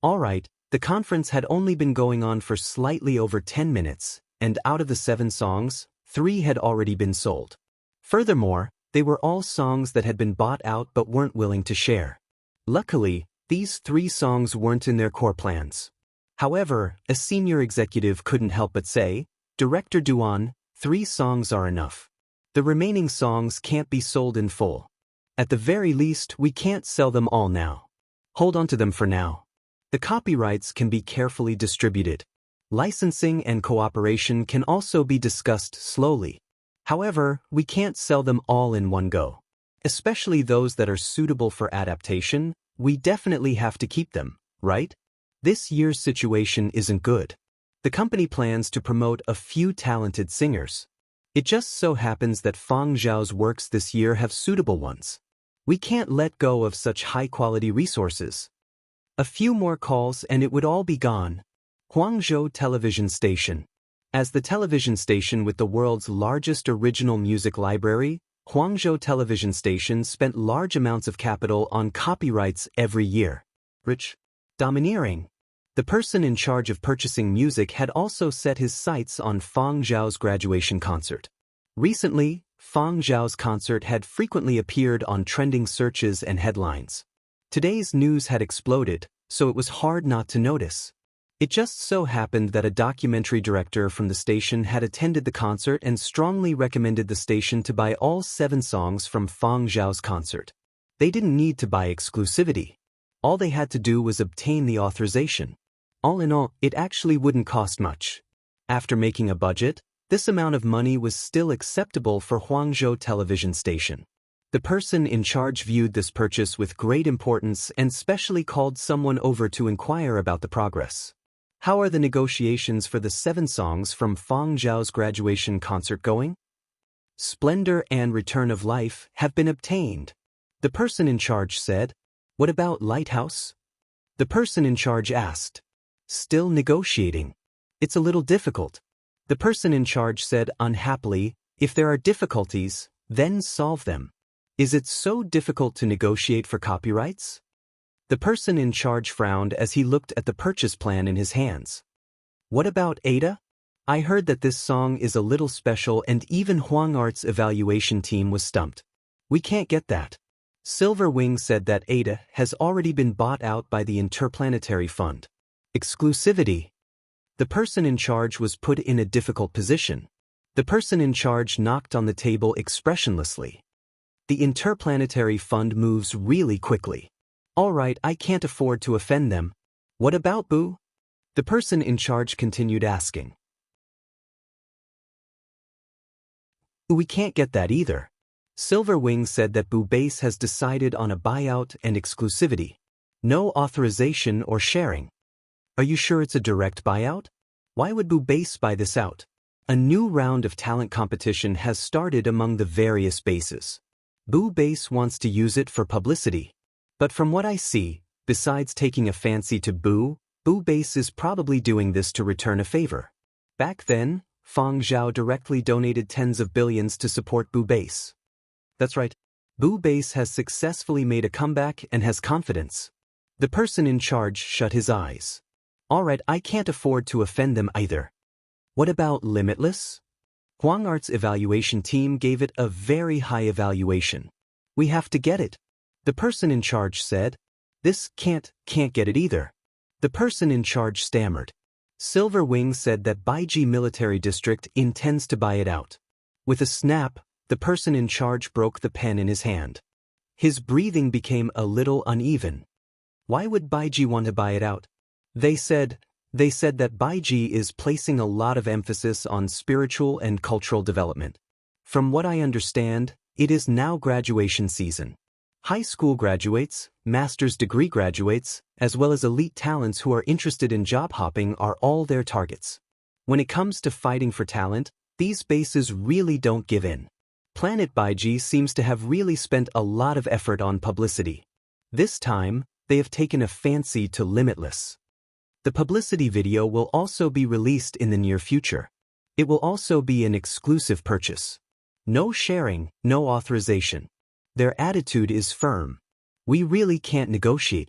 Alright, the conference had only been going on for slightly over 10 minutes, and out of the 7 songs, 3 had already been sold. Furthermore, they were all songs that had been bought out but weren't willing to share. Luckily, these 3 songs weren't in their core plans. However, a senior executive couldn't help but say, Director Duan, 3 songs are enough. The remaining songs can't be sold in full. At the very least, we can't sell them all now. Hold on to them for now. The copyrights can be carefully distributed. Licensing and cooperation can also be discussed slowly. However, we can't sell them all in one go. Especially those that are suitable for adaptation, we definitely have to keep them, right? This year's situation isn't good. The company plans to promote a few talented singers. It just so happens that Fang Zhao's works this year have suitable ones. We can't let go of such high-quality resources. A few more calls and it would all be gone. Guangzhou Television Station. As the television station with the world's largest original music library, Guangzhou Television Station spent large amounts of capital on copyrights every year. Rich, domineering. The person in charge of purchasing music had also set his sights on Fang Zhao's graduation concert. Recently, Fang Zhao's concert had frequently appeared on trending searches and headlines. Today's news had exploded, so it was hard not to notice. It just so happened that a documentary director from the station had attended the concert and strongly recommended the station to buy all 7 songs from Fang Zhao's concert. They didn't need to buy exclusivity. All they had to do was obtain the authorization. All in all, it actually wouldn't cost much. After making a budget, this amount of money was still acceptable for Guangzhou Television Station. The person in charge viewed this purchase with great importance and specially called someone over to inquire about the progress. How are the negotiations for the 7 songs from Fang Zhao's graduation concert going? Splendor and return of life have been obtained. The person in charge said, "What about Lighthouse?" The person in charge asked. "Still negotiating. It's a little difficult." The person in charge said unhappily, "If there are difficulties, then solve them. Is it so difficult to negotiate for copyrights?" The person in charge frowned as he looked at the purchase plan in his hands. "What about Ada? I heard that this song is a little special and even Huang Art's evaluation team was stumped. We can't get that." Silver Wing said that Ada has already been bought out by the Interplanetary Fund. Exclusivity. The person in charge was put in a difficult position. The person in charge knocked on the table expressionlessly. The Interplanetary Fund moves really quickly. "All right, I can't afford to offend them. What about Boo?" The person in charge continued asking. "We can't get that either." Silver Wing said that Boo Base has decided on a buyout and exclusivity. No authorization or sharing. "Are you sure it's a direct buyout? Why would Boo Base buy this out?" A new round of talent competition has started among the various bases. Boo Base wants to use it for publicity. But from what I see, besides taking a fancy to Boo, Boo Base is probably doing this to return a favor. Back then, Fang Zhao directly donated tens of billions to support Boo Base. That's right. Boo Base has successfully made a comeback and has confidence. The person in charge shut his eyes. "All right, I can't afford to offend them either. What about Limitless?" Huang Art's evaluation team gave it a very high evaluation. "We have to get it." The person in charge said. "This can't get it either." The person in charge stammered. Silver Wing said that Baiji Military District intends to buy it out. With a snap, the person in charge broke the pen in his hand. His breathing became a little uneven. Why would Baiji want to buy it out? They said that Baiji is placing a lot of emphasis on spiritual and cultural development. From what I understand, it is now graduation season. High school graduates, master's degree graduates, as well as elite talents who are interested in job hopping are all their targets. When it comes to fighting for talent, these bases really don't give in. Planet Baiji seems to have really spent a lot of effort on publicity. This time, they have taken a fancy to Limitless. The publicity video will also be released in the near future. It will also be an exclusive purchase. No sharing, no authorization. Their attitude is firm. We really can't negotiate.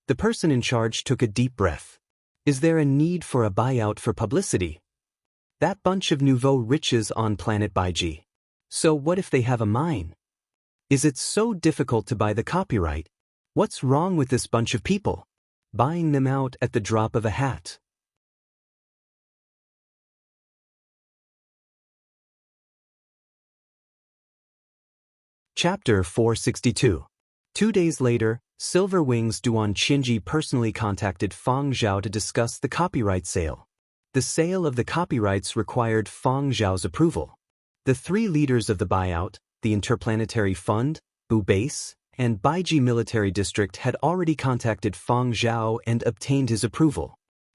The person in charge took a deep breath. Is there a need for a buyout for publicity? That bunch of nouveau riches on Planet Baiji. So what if they have a mine? Is it so difficult to buy the copyright? What's wrong with this bunch of people? Buying them out at the drop of a hat. Chapter 462. 2 days later, Silver Wing's Duan Qinji personally contacted Fang Zhao to discuss the copyright sale. The sale of the copyrights required Fang Zhao's approval. The three leaders of the buyout, the Interplanetary Fund, Boo Base, and Baiji Military District had already contacted Fang Zhao and obtained his approval.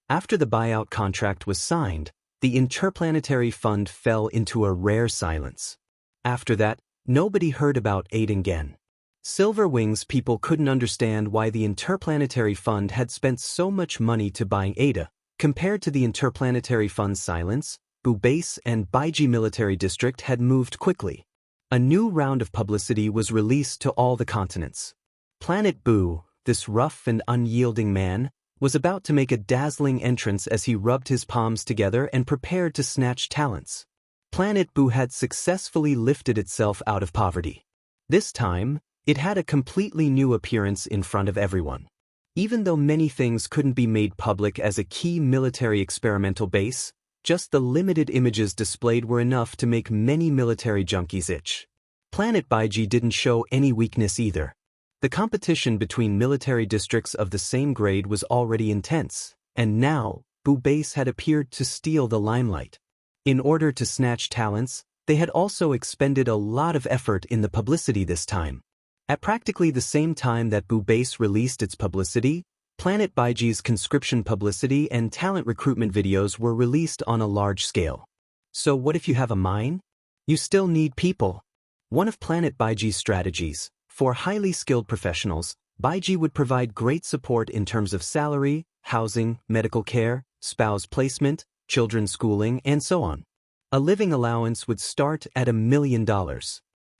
After the buyout contract was signed, the Interplanetary Fund fell into a rare silence. After that, nobody heard about Ada again. Silver Wing's people couldn't understand why the Interplanetary Fund had spent so much money to buying Ada. Compared to the Interplanetary Fund's silence, Boo Base and Baiji Military District had moved quickly. A new round of publicity was released to all the continents. Planet Boo, this rough and unyielding man, was about to make a dazzling entrance as he rubbed his palms together and prepared to snatch talents. Planet Boo had successfully lifted itself out of poverty. This time, it had a completely new appearance in front of everyone. Even though many things couldn't be made public as a key military experimental base, just the limited images displayed were enough to make many military junkies itch. Planet Baiji didn't show any weakness either. The competition between military districts of the same grade was already intense, and now, Boo Base had appeared to steal the limelight. In order to snatch talents, they had also expended a lot of effort in the publicity this time. At practically the same time that Boo Base released its publicity, Planet Baiji's conscription publicity and talent recruitment videos were released on a large scale. So what if you have a mine? You still need people. One of Planet Baiji's strategies, for highly skilled professionals, Baiji would provide great support in terms of salary, housing, medical care, spouse placement, children's schooling, and so on. A living allowance would start at $1 million.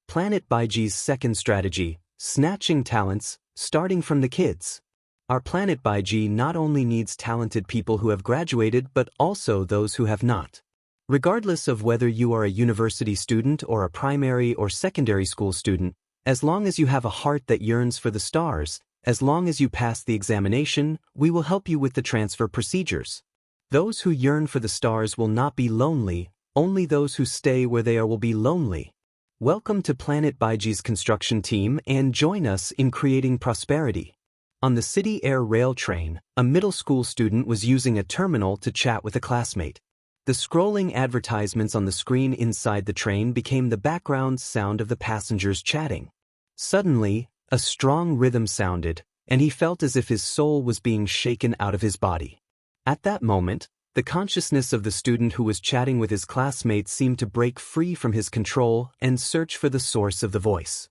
Planet Baiji's second strategy, snatching talents, starting from the kids. Our Planet Baiji not only needs talented people who have graduated but also those who have not. Regardless of whether you are a university student or a primary or secondary school student, as long as you have a heart that yearns for the stars, as long as you pass the examination, we will help you with the transfer procedures. Those who yearn for the stars will not be lonely, only those who stay where they are will be lonely. Welcome to Planet Baiji's construction team and join us in creating prosperity. On the City Air Rail train, a middle school student was using a terminal to chat with a classmate. The scrolling advertisements on the screen inside the train became the background sound of the passengers chatting. Suddenly, a strong rhythm sounded, and he felt as if his soul was being shaken out of his body. At that moment, the consciousness of the student who was chatting with his classmates seemed to break free from his control and search for the source of the voice.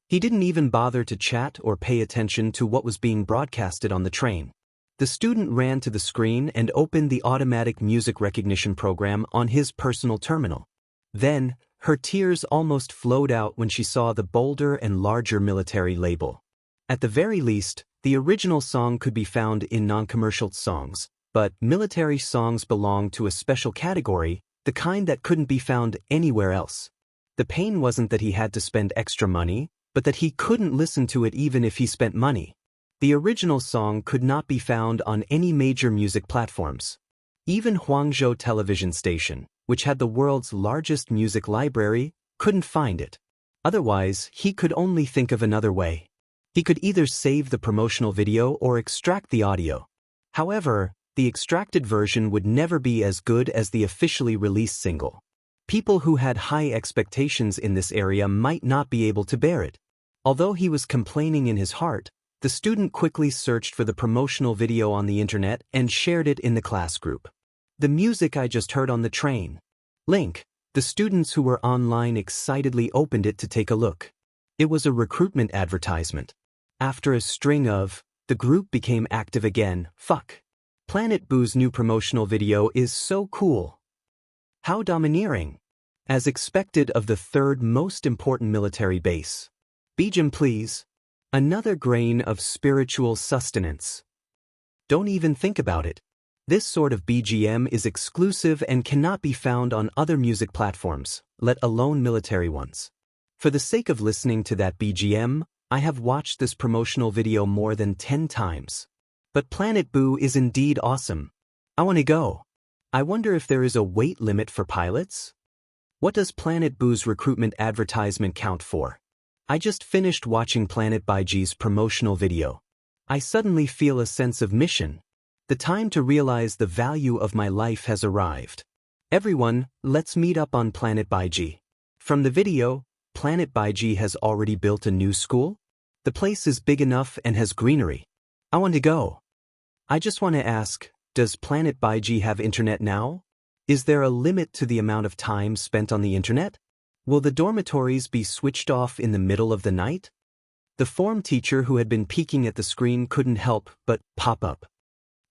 He didn't even bother to chat or pay attention to what was being broadcasted on the train. The student ran to the screen and opened the automatic music recognition program on his personal terminal. Then, her tears almost flowed out when she saw the bolder and larger military label. At the very least, the original song could be found in non-commercial songs, but military songs belong to a special category, the kind that couldn't be found anywhere else. The pain wasn't that he had to spend extra money, but that he couldn't listen to it even if he spent money. The original song could not be found on any major music platforms. Even Huangzhou television station, which had the world's largest music library, couldn't find it. Otherwise, he could only think of another way. He could either save the promotional video or extract the audio. However, the extracted version would never be as good as the officially released single. People who had high expectations in this area might not be able to bear it. Although he was complaining in his heart, the student quickly searched for the promotional video on the internet and shared it in the class group. The music I just heard on the train. Link. The students who were online excitedly opened it to take a look. It was a recruitment advertisement. After a string of, the group became active again. Fuck. Planet Boo's new promotional video is so cool. How domineering. As expected of the third most important military base. BGM please. Another grain of spiritual sustenance. Don't even think about it. This sort of BGM is exclusive and cannot be found on other music platforms, let alone military ones. For the sake of listening to that BGM, I have watched this promotional video more than 10 times. But Planet Boo is indeed awesome. I want to go. I wonder if there is a weight limit for pilots? What does Planet Boo's recruitment advertisement count for? I just finished watching Planet Baiji's promotional video. I suddenly feel a sense of mission. The time to realize the value of my life has arrived. Everyone, let's meet up on Planet Baiji. From the video, Planet Baiji has already built a new school? The place is big enough and has greenery. I want to go. I just want to ask, does Planet Baiji have internet now? Is there a limit to the amount of time spent on the internet? Will the dormitories be switched off in the middle of the night? The form teacher who had been peeking at the screen couldn't help but pop up.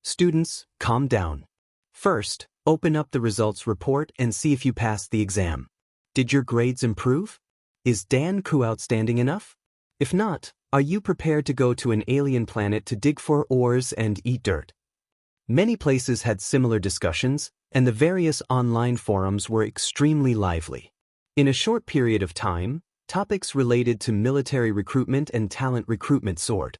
Students, calm down. First, open up the results report and see if you passed the exam. Did your grades improve? Is Dan Ku outstanding enough? If not, are you prepared to go to an alien planet to dig for ores and eat dirt? Many places had similar discussions, and the various online forums were extremely lively. In a short period of time, topics related to military recruitment and talent recruitment soared.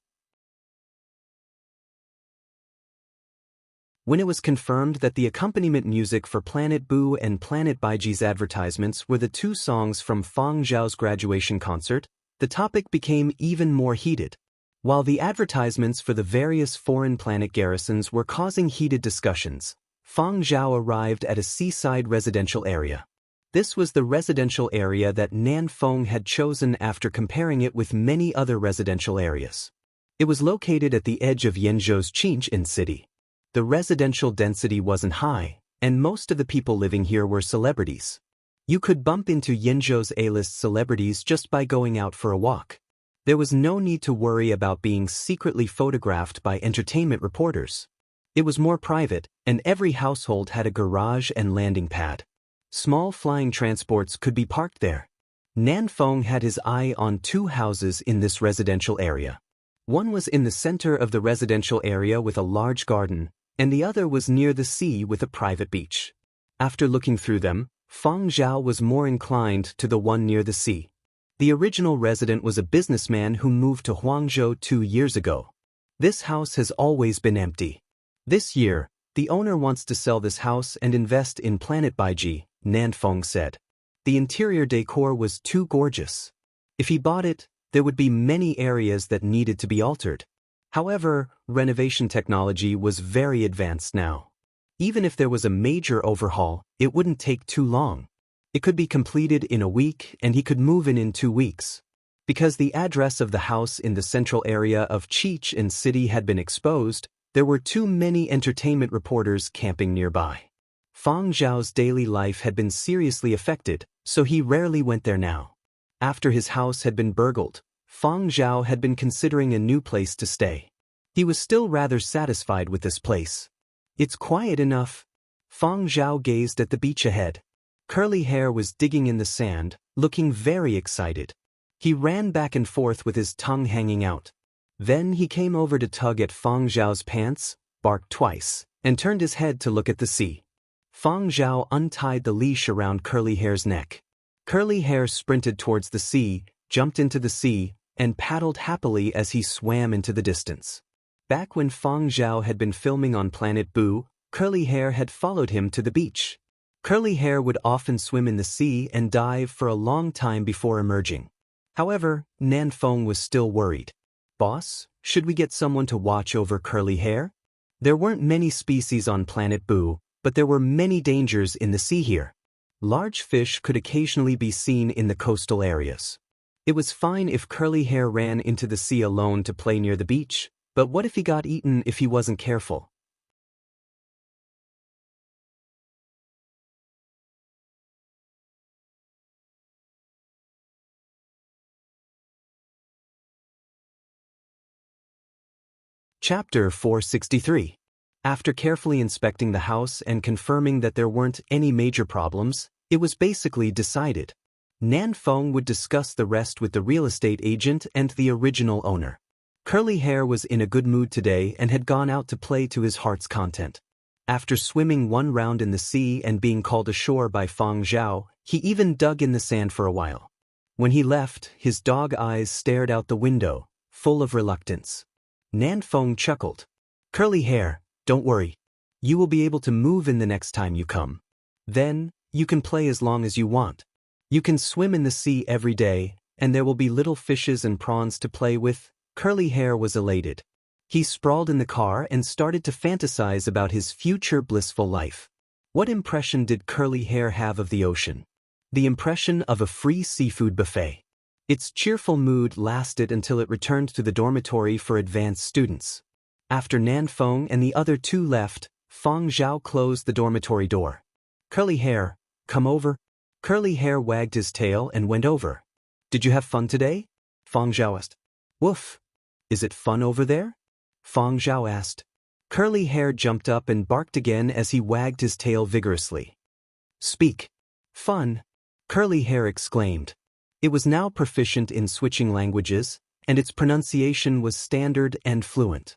When it was confirmed that the accompaniment music for Planet Boo and Planet Baiji's advertisements were the two songs from Fang Zhao's graduation concert, the topic became even more heated. While the advertisements for the various foreign planet garrisons were causing heated discussions, Fang Zhao arrived at a seaside residential area. This was the residential area that Nan Feng had chosen after comparing it with many other residential areas. It was located at the edge of Yenzhou's Qinchen city. The residential density wasn't high, and most of the people living here were celebrities. You could bump into Yinzhou's A-list celebrities just by going out for a walk. There was no need to worry about being secretly photographed by entertainment reporters. It was more private, and every household had a garage and landing pad. Small flying transports could be parked there. Nanfeng had his eye on two houses in this residential area. One was in the center of the residential area with a large garden, and the other was near the sea with a private beach. After looking through them, Fang Zhao was more inclined to the one near the sea. The original resident was a businessman who moved to Huangzhou 2 years ago. This house has always been empty. This year, the owner wants to sell this house and invest in Planet Baiji, Nanfeng said. The interior decor was too gorgeous. If he bought it, there would be many areas that needed to be altered. However, renovation technology was very advanced now. Even if there was a major overhaul, it wouldn't take too long. It could be completed in a week and he could move in 2 weeks. Because the address of the house in the central area of Chechen City had been exposed, there were too many entertainment reporters camping nearby. Fang Zhao's daily life had been seriously affected, so he rarely went there now. After his house had been burgled, Fang Zhao had been considering a new place to stay. He was still rather satisfied with this place. It's quiet enough. Fang Zhao gazed at the beach ahead. Curly Hair was digging in the sand, looking very excited. He ran back and forth with his tongue hanging out. Then he came over to tug at Fang Zhao's pants, barked twice, and turned his head to look at the sea. Fang Zhao untied the leash around Curly Hair's neck. Curly Hair sprinted towards the sea, jumped into the sea, and paddled happily as he swam into the distance. Back when Fang Zhao had been filming on Planet Boo, Curly Hair had followed him to the beach. Curly Hair would often swim in the sea and dive for a long time before emerging. However, Nanfeng was still worried. Boss, should we get someone to watch over Curly Hair? There weren't many species on Planet Boo, but there were many dangers in the sea here. Large fish could occasionally be seen in the coastal areas. It was fine if Curly Hair ran into the sea alone to play near the beach, but what if he got eaten if he wasn't careful? Chapter 463. After carefully inspecting the house and confirming that there weren't any major problems, it was basically decided. Nanfeng would discuss the rest with the real estate agent and the original owner. Curly Hair was in a good mood today and had gone out to play to his heart's content. After swimming one round in the sea and being called ashore by Fang Zhao, he even dug in the sand for a while. When he left, his dog eyes stared out the window, full of reluctance. Nanfeng chuckled. Curly Hair, don't worry. You will be able to move in the next time you come. Then, you can play as long as you want. You can swim in the sea every day, and there will be little fishes and prawns to play with. Curly Hair was elated. He sprawled in the car and started to fantasize about his future blissful life. What impression did Curly Hair have of the ocean? The impression of a free seafood buffet. Its cheerful mood lasted until it returned to the dormitory for advanced students. After Nanfeng and the other two left, Fang Zhao closed the dormitory door. Curly Hair, come over. Curly Hair wagged his tail and went over. Did you have fun today? Fang Zhao asked. Woof. Is it fun over there? Fang Zhao asked. Curly Hair jumped up and barked again as he wagged his tail vigorously. Speak. Fun. Curly Hair exclaimed. It was now proficient in switching languages, and its pronunciation was standard and fluent.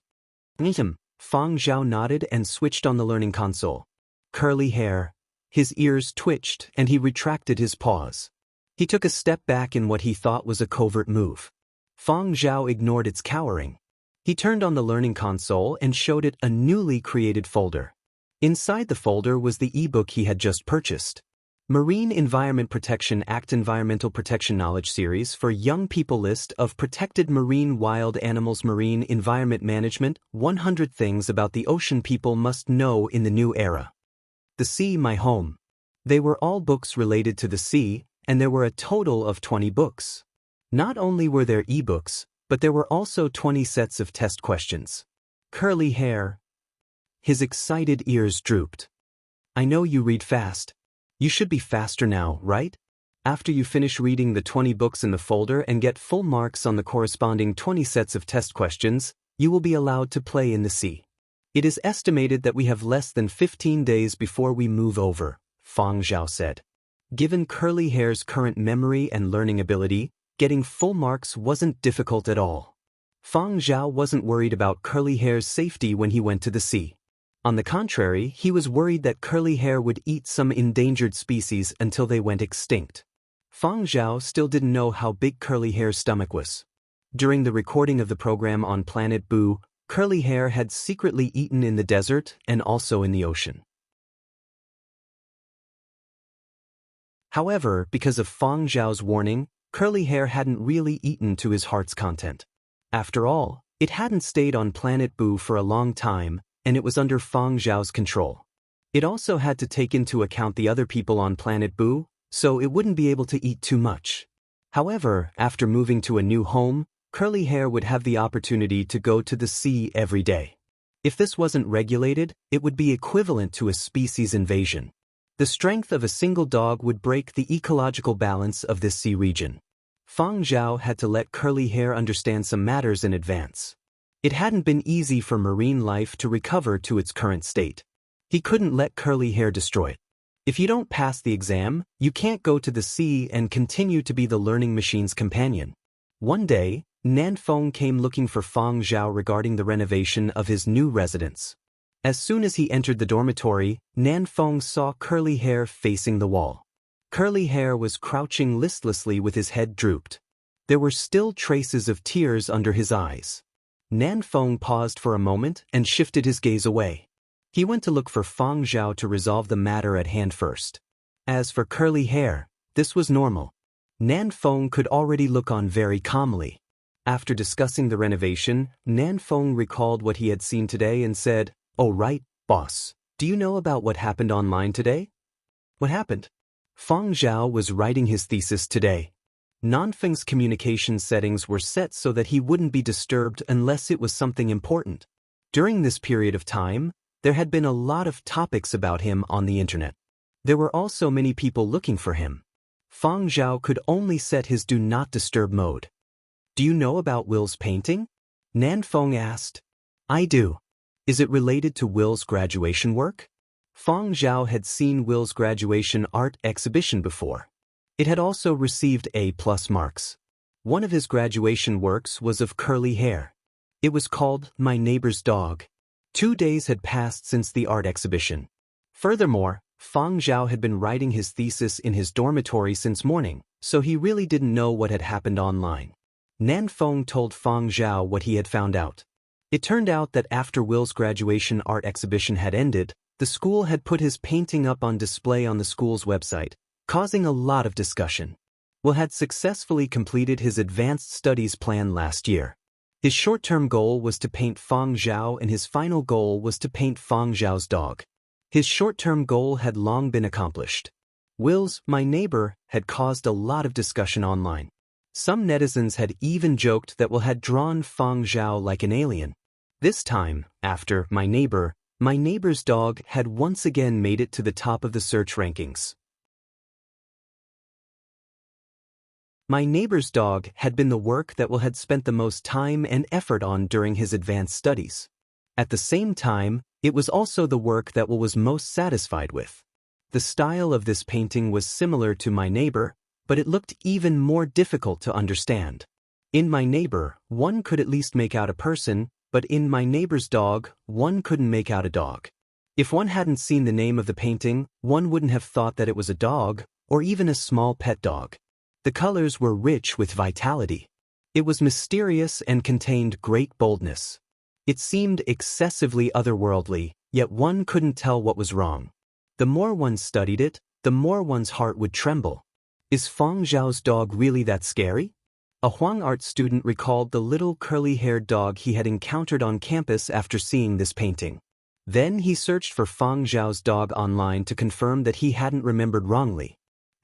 Fang Zhao nodded and switched on the learning console. Curly Hair. His ears twitched and he retracted his paws. He took a step back in what he thought was a covert move. Fang Zhao ignored its cowering. He turned on the learning console and showed it a newly created folder. Inside the folder was the ebook he had just purchased. Marine Environment Protection Act Environmental Protection Knowledge Series for Young People List of Protected Marine Wild Animals Marine Environment Management 100 Things About the Ocean People Must Know in the New Era. The Sea, My Home. They were all books related to the sea, and there were a total of 20 books. Not only were there ebooks, but there were also 20 sets of test questions. Curly Hair. His excited ears drooped. I know you read fast. You should be faster now, right? After you finish reading the 20 books in the folder and get full marks on the corresponding 20 sets of test questions, you will be allowed to play in the sea. It is estimated that we have less than 15 days before we move over, Fang Zhao said. Given Curly Hair's current memory and learning ability, getting full marks wasn't difficult at all. Fang Zhao wasn't worried about Curly Hair's safety when he went to the sea. On the contrary, he was worried that Curly Hair would eat some endangered species until they went extinct. Fang Zhao still didn't know how big Curly Hair's stomach was. During the recording of the program on Planet Boo, Curly Hair had secretly eaten in the desert and also in the ocean. However, because of Fang Zhao's warning, Curly Hair hadn't really eaten to his heart's content. After all, it hadn't stayed on Planet Boo for a long time, and it was under Fang Zhao's control. It also had to take into account the other people on Planet Boo, so it wouldn't be able to eat too much. However, after moving to a new home, Curly Hair would have the opportunity to go to the sea every day. If this wasn't regulated, it would be equivalent to a species invasion. The strength of a single dog would break the ecological balance of this sea region. Fang Zhao had to let Curly Hair understand some matters in advance. It hadn't been easy for marine life to recover to its current state. He couldn't let Curly Hair destroy it. If you don't pass the exam, you can't go to the sea and continue to be the learning machine's companion. One day, Nanfeng came looking for Fang Zhao regarding the renovation of his new residence. As soon as he entered the dormitory, Nanfeng saw Curly Hair facing the wall. Curly Hair was crouching listlessly with his head drooped. There were still traces of tears under his eyes. Nanfeng paused for a moment and shifted his gaze away. He went to look for Fang Zhao to resolve the matter at hand first. As for Curly Hair, this was normal. Nanfeng could already look on very calmly. After discussing the renovation, Nanfeng recalled what he had seen today and said, "Oh right, boss. Do you know about what happened online today?" "What happened?" Fang Zhao was writing his thesis today. Nanfeng's communication settings were set so that he wouldn't be disturbed unless it was something important. During this period of time, there had been a lot of topics about him on the internet. There were also many people looking for him. Fang Zhao could only set his Do Not Disturb mode. "Do you know about Will's painting?" Nanfeng asked. "I do. Is it related to Will's graduation work?" Fang Zhao had seen Will's graduation art exhibition before. It had also received A+ marks. One of his graduation works was of Curly Hair. It was called My Neighbor's Dog. 2 days had passed since the art exhibition. Furthermore, Fang Zhao had been writing his thesis in his dormitory since morning, so he really didn't know what had happened online. Nanfeng told Fang Zhao what he had found out. It turned out that after Will's graduation art exhibition had ended, the school had put his painting up on display on the school's website, causing a lot of discussion. Will had successfully completed his advanced studies plan last year. His short-term goal was to paint Fang Zhao and his final goal was to paint Fang Zhao's dog. His short-term goal had long been accomplished. Will's My Neighbor had caused a lot of discussion online. Some netizens had even joked that Will had drawn Fang Zhao like an alien. This time, after My Neighbor's Dog had once again made it to the top of the search rankings. My Neighbor's Dog had been the work that Will had spent the most time and effort on during his advanced studies. At the same time, it was also the work that Will was most satisfied with. The style of this painting was similar to My Neighbor, but it looked even more difficult to understand. In My Neighbor, one could at least make out a person, but in My Neighbor's Dog, one couldn't make out a dog. If one hadn't seen the name of the painting, one wouldn't have thought that it was a dog, or even a small pet dog. The colors were rich with vitality. It was mysterious and contained great boldness. It seemed excessively otherworldly, yet one couldn't tell what was wrong. The more one studied it, the more one's heart would tremble. Is Fang Zhao's dog really that scary? A Huang art student recalled the little curly-haired dog he had encountered on campus after seeing this painting. Then he searched for Fang Zhao's dog online to confirm that he hadn't remembered wrongly.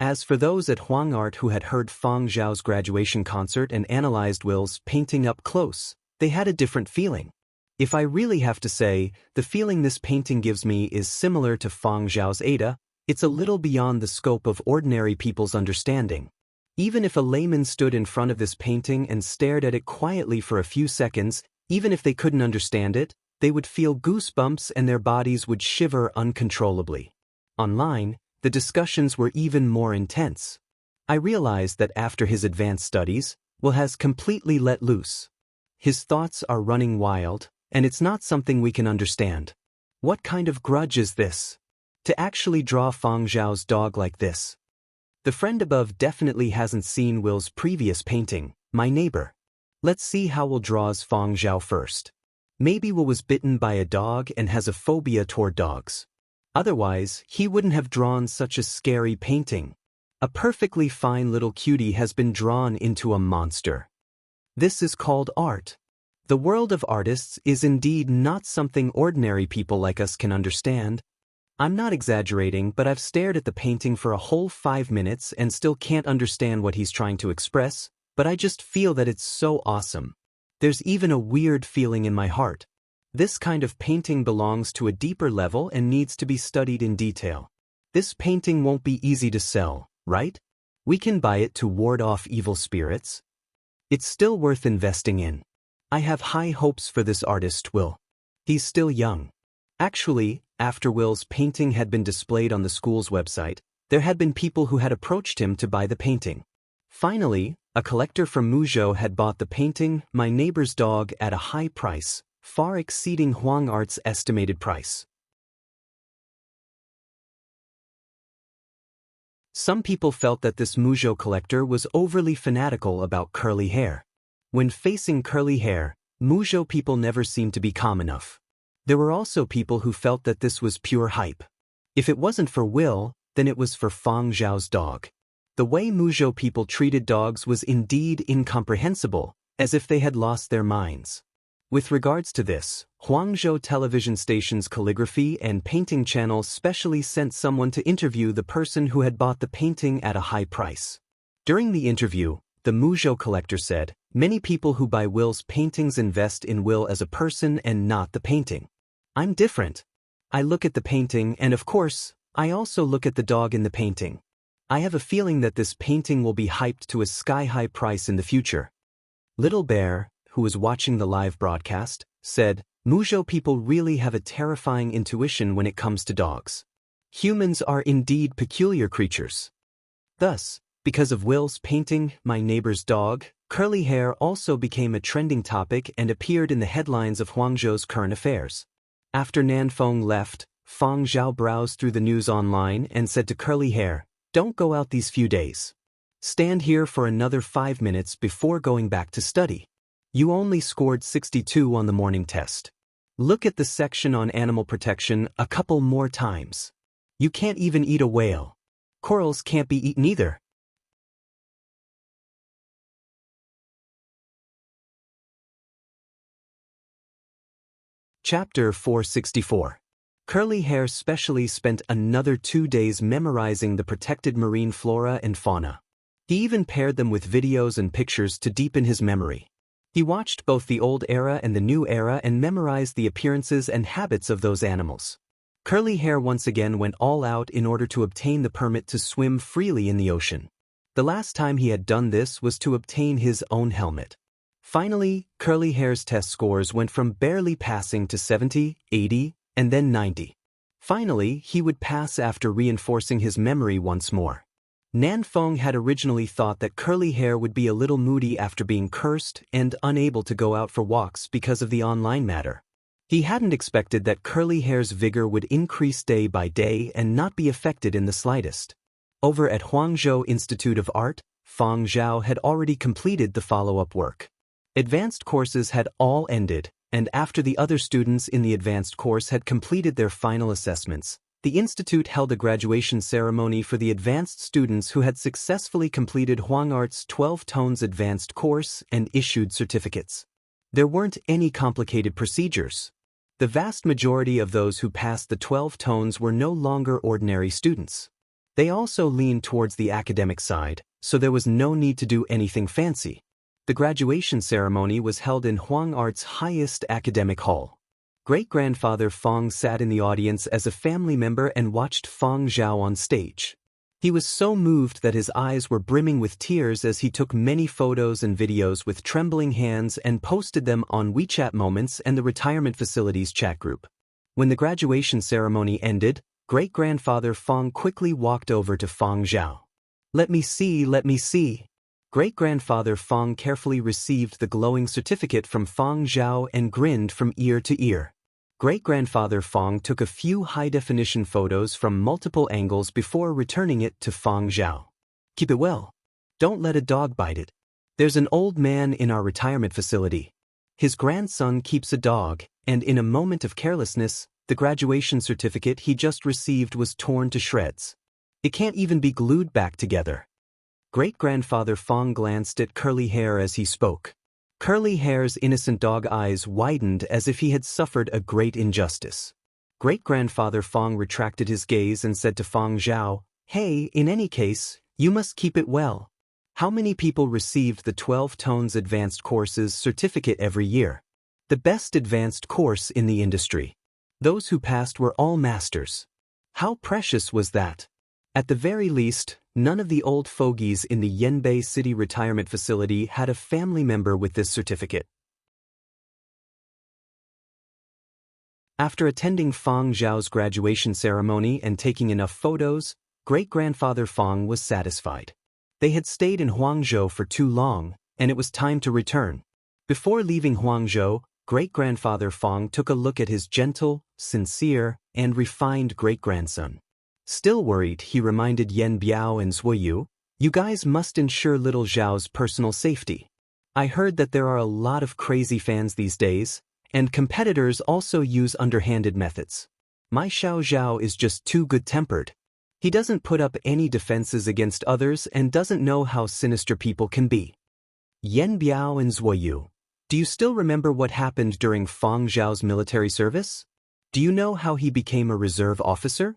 As for those at Huang Art who had heard Fang Zhao's graduation concert and analyzed Will's painting up close, they had a different feeling. If I really have to say, the feeling this painting gives me is similar to Fang Zhao's Ada. It's a little beyond the scope of ordinary people's understanding. Even if a layman stood in front of this painting and stared at it quietly for a few seconds, even if they couldn't understand it, they would feel goosebumps and their bodies would shiver uncontrollably. Online, the discussions were even more intense. I realized that after his advanced studies, Will has completely let loose. His thoughts are running wild, and it's not something we can understand. What kind of grudge is this? To actually draw Fang Zhao's dog like this. The friend above definitely hasn't seen Will's previous painting, My Neighbor. Let's see how Will draws Fang Zhao first. Maybe Will was bitten by a dog and has a phobia toward dogs. Otherwise, he wouldn't have drawn such a scary painting. A perfectly fine little cutie has been drawn into a monster. This is called art. The world of artists is indeed not something ordinary people like us can understand. I'm not exaggerating, but I've stared at the painting for a whole 5 minutes and still can't understand what he's trying to express, but I just feel that it's so awesome. There's even a weird feeling in my heart. This kind of painting belongs to a deeper level and needs to be studied in detail. This painting won't be easy to sell, right? We can buy it to ward off evil spirits. It's still worth investing in. I have high hopes for this artist, Will. He's still young. Actually, after Will's painting had been displayed on the school's website, there had been people who had approached him to buy the painting. Finally, a collector from Muzhou had bought the painting, My Neighbor's Dog, at a high price, far exceeding Huang Art's estimated price. Some people felt that this Muzhou collector was overly fanatical about curly hair. When facing curly hair, Muzhou people never seemed to be calm enough. There were also people who felt that this was pure hype. If it wasn't for Will, then it was for Fang Zhao's dog. The way Muzhou people treated dogs was indeed incomprehensible, as if they had lost their minds. With regards to this, Huangzhou television station's calligraphy and painting channel specially sent someone to interview the person who had bought the painting at a high price. During the interview, the Muzhou collector said, "Many people who buy Will's paintings invest in Will as a person and not the painting. I'm different. I look at the painting and of course, I also look at the dog in the painting. I have a feeling that this painting will be hyped to a sky-high price in the future." Little Bear, who was watching the live broadcast, said, "Muzhou people really have a terrifying intuition when it comes to dogs. Humans are indeed peculiar creatures." Thus, because of Will's painting, My Neighbor's Dog, curly hair also became a trending topic and appeared in the headlines of Huangzhou's current affairs. After Nanfeng left, Fang Zhao browsed through the news online and said to curly hair, "Don't go out these few days. Stand here for another 5 minutes before going back to study. You only scored 62 on the morning test. Look at the section on animal protection a couple more times. You can't even eat a whale. Corals can't be eaten either." Chapter 464. Curly Hair specially spent another 2 days memorizing the protected marine flora and fauna. He even paired them with videos and pictures to deepen his memory. He watched both the old era and the new era and memorized the appearances and habits of those animals. Curly Hair once again went all out in order to obtain the permit to swim freely in the ocean. The last time he had done this was to obtain his own helmet. Finally, Curly Hair's test scores went from barely passing to 70, 80, and then 90. Finally, he would pass after reinforcing his memory once more. Nanfeng had originally thought that Curly Hair would be a little moody after being cursed and unable to go out for walks because of the online matter. He hadn't expected that Curly Hair's vigor would increase day by day and not be affected in the slightest. Over at Huangzhou Institute of Art, Fang Zhao had already completed the follow-up work. Advanced courses had all ended, and after the other students in the advanced course had completed their final assessments, the institute held a graduation ceremony for the advanced students who had successfully completed Huang Art's 12 Tones advanced course and issued certificates. There weren't any complicated procedures. The vast majority of those who passed the 12 Tones were no longer ordinary students. They also leaned towards the academic side, so there was no need to do anything fancy. The graduation ceremony was held in Huang Art's highest academic hall. Great-grandfather Fong sat in the audience as a family member and watched Fong Zhao on stage. He was so moved that his eyes were brimming with tears as he took many photos and videos with trembling hands and posted them on WeChat Moments and the retirement facilities chat group. When the graduation ceremony ended, great-grandfather Fong quickly walked over to Fong Zhao. Let me see, let me see. Great-grandfather Fong carefully received the glowing certificate from Fong Zhao and grinned from ear to ear. Great-grandfather Fong took a few high-definition photos from multiple angles before returning it to Fong Zhao. Keep it well. Don't let a dog bite it. There's an old man in our retirement facility. His grandson keeps a dog, and in a moment of carelessness, the graduation certificate he just received was torn to shreds. It can't even be glued back together. Great-grandfather Fong glanced at Curly Hair as he spoke. Curly Hair's innocent dog eyes widened as if he had suffered a great injustice. Great-grandfather Fong retracted his gaze and said to Fong Zhao, "Hey, in any case, you must keep it well. How many people received the 12 Tones Advanced Courses certificate every year? The best advanced course in the industry. Those who passed were all masters. How precious was that? At the very least, none of the old fogies in the Yenbei City Retirement Facility had a family member with this certificate." After attending Fong Zhao's graduation ceremony and taking enough photos, great-grandfather Fong was satisfied. They had stayed in Huangzhou for too long, and it was time to return. Before leaving Huangzhou, great-grandfather Fong took a look at his gentle, sincere, and refined great-grandson. Still worried, he reminded Yan Biao and Zuoyu, "You guys must ensure little Zhao's personal safety. I heard that there are a lot of crazy fans these days, and competitors also use underhanded methods. My Xiao Zhao is just too good-tempered. He doesn't put up any defenses against others and doesn't know how sinister people can be." Yan Biao and Zuoyu, do you still remember what happened during Fong Zhao's military service? Do you know how he became a reserve officer?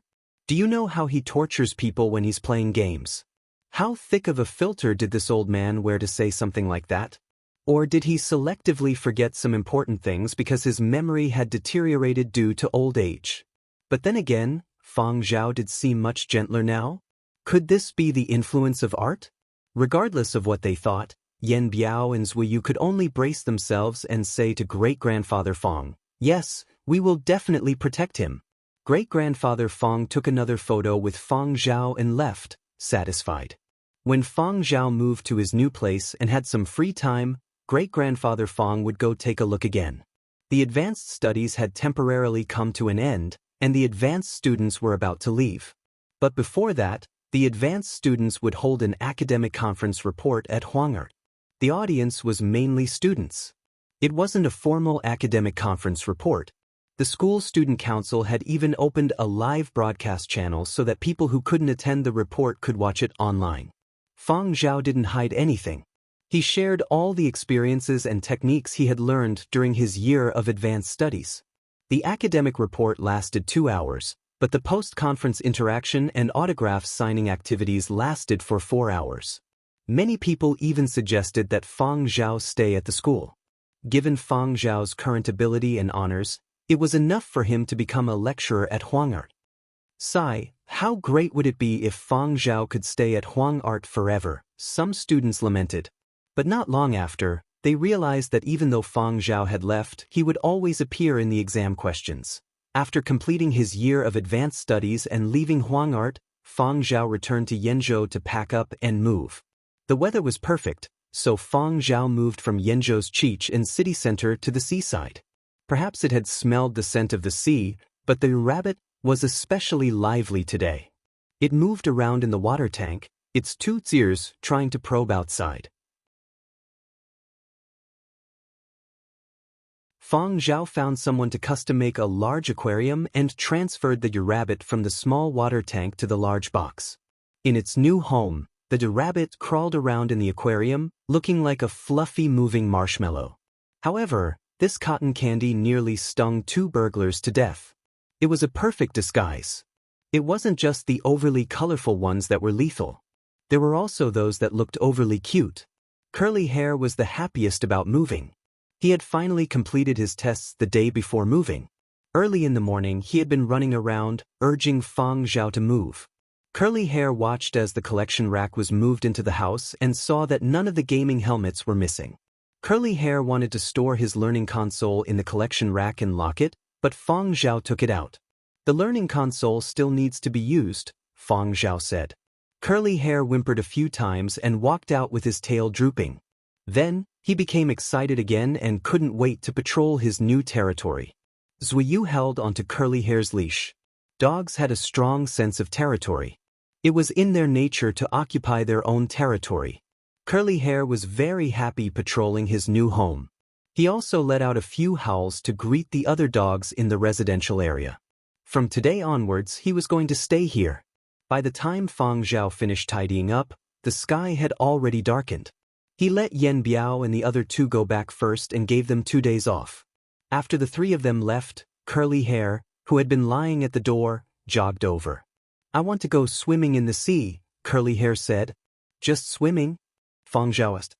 Do you know how he tortures people when he's playing games? How thick of a filter did this old man wear to say something like that? Or did he selectively forget some important things because his memory had deteriorated due to old age? But then again, Fong Zhao did seem much gentler now. Could this be the influence of art? Regardless of what they thought, Yan Biao and Zuoyu could only brace themselves and say to great-grandfather Fong, "Yes, we will definitely protect him." Great-grandfather Fong took another photo with Fong Zhao and left, satisfied. When Fong Zhao moved to his new place and had some free time, great-grandfather Fong would go take a look again. The advanced studies had temporarily come to an end, and the advanced students were about to leave. But before that, the advanced students would hold an academic conference report at Huang'er. The audience was mainly students. It wasn't a formal academic conference report. The school student council had even opened a live broadcast channel so that people who couldn't attend the report could watch it online. Fong Zhao didn't hide anything. He shared all the experiences and techniques he had learned during his year of advanced studies. The academic report lasted 2 hours, but the post-conference interaction and autograph signing activities lasted for 4 hours. Many people even suggested that Fong Zhao stay at the school. Given Fong Zhao's current ability and honors, it was enough for him to become a lecturer at Huang'er. Sigh, how great would it be if Fong Zhao could stay at Huang'er forever, some students lamented. But not long after, they realized that even though Fong Zhao had left, he would always appear in the exam questions. After completing his year of advanced studies and leaving Huang'er, Fong Zhao returned to Yenzhou to pack up and move. The weather was perfect, so Fong Zhao moved from Yenzhou's Cheech and city center to the seaside. Perhaps it had smelled the scent of the sea, but the rabbit was especially lively today. It moved around in the water tank, its 2 ears trying to probe outside. Fong Zhao found someone to custom-make a large aquarium and transferred the rabbit from the small water tank to the large box. In its new home, the rabbit crawled around in the aquarium, looking like a fluffy moving marshmallow. However, this cotton candy nearly stung 2 burglars to death. It was a perfect disguise. It wasn't just the overly colorful ones that were lethal. There were also those that looked overly cute. Curly Hair was the happiest about moving. He had finally completed his tests the day before moving. Early in the morning, he had been running around, urging Fang Zhao to move. Curly Hair watched as the collection rack was moved into the house and saw that none of the gaming helmets were missing. Curly Hair wanted to store his learning console in the collection rack and lock it, but Fang Zhao took it out. "The learning console still needs to be used," Fang Zhao said. Curly Hair whimpered a few times and walked out with his tail drooping. Then, he became excited again and couldn't wait to patrol his new territory. Zuiyu held onto Curly Hair's leash. Dogs had a strong sense of territory. It was in their nature to occupy their own territory. Curly Hair was very happy patrolling his new home. He also let out a few howls to greet the other dogs in the residential area. From today onwards, he was going to stay here. By the time Fang Zhao finished tidying up, the sky had already darkened. He let Yen Biao and the other two go back first and gave them 2 days off. After the 3 of them left, Curly Hair, who had been lying at the door, jogged over. "I want to go swimming in the sea," Curly Hair said. "Just swimming?" Fang Zhao asked.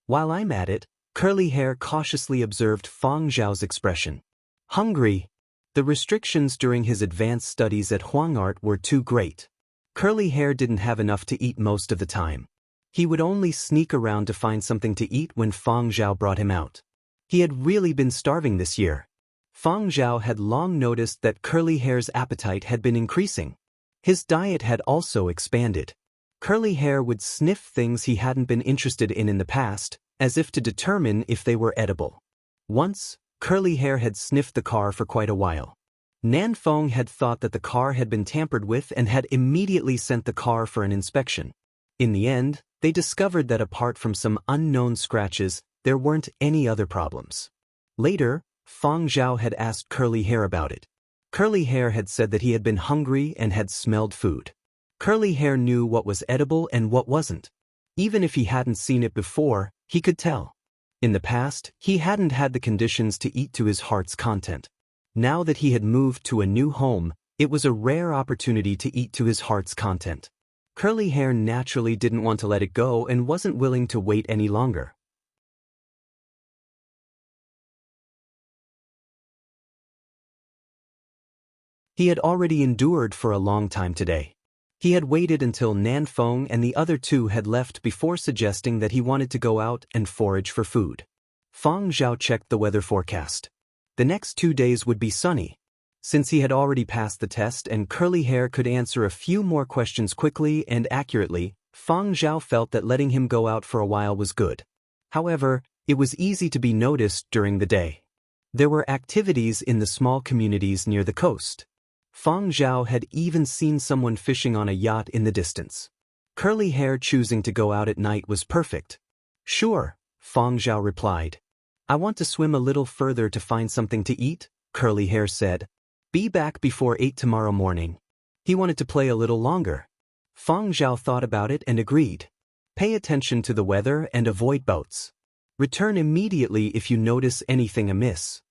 "While I'm at it," Curly Hair cautiously observed Fang Zhao's expression. "Hungry." The restrictions during his advanced studies at Huangart were too great. Curly Hair didn't have enough to eat most of the time. He would only sneak around to find something to eat when Fang Zhao brought him out. He had really been starving this year. Fang Zhao had long noticed that Curly Hair's appetite had been increasing. His diet had also expanded. Curly Hair would sniff things he hadn't been interested in the past, as if to determine if they were edible. Once, Curly Hair had sniffed the car for quite a while. Nanfeng had thought that the car had been tampered with and had immediately sent the car for an inspection. In the end, they discovered that apart from some unknown scratches, there weren't any other problems. Later, Fang Zhao had asked Curly Hair about it. Curly Hair had said that he had been hungry and had smelled food. Curly Hair knew what was edible and what wasn't. Even if he hadn't seen it before, he could tell. In the past, he hadn't had the conditions to eat to his heart's content. Now that he had moved to a new home, it was a rare opportunity to eat to his heart's content. Curly Hair naturally didn't want to let it go and wasn't willing to wait any longer. He had already endured for a long time today. He had waited until Nanfeng and the other 2 had left before suggesting that he wanted to go out and forage for food. Fang Zhao checked the weather forecast. The next 2 days would be sunny. Since he had already passed the test and Curly Hair could answer a few more questions quickly and accurately, Fang Zhao felt that letting him go out for a while was good. However, it was easy to be noticed during the day. There were activities in the small communities near the coast. Fang Zhao had even seen someone fishing on a yacht in the distance. Curly Hair choosing to go out at night was perfect. "Sure," Fang Zhao replied. "I want to swim a little further to find something to eat," Curly Hair said. "Be back before 8 tomorrow morning." He wanted to play a little longer. Fang Zhao thought about it and agreed. "Pay attention to the weather and avoid boats. Return immediately if you notice anything amiss.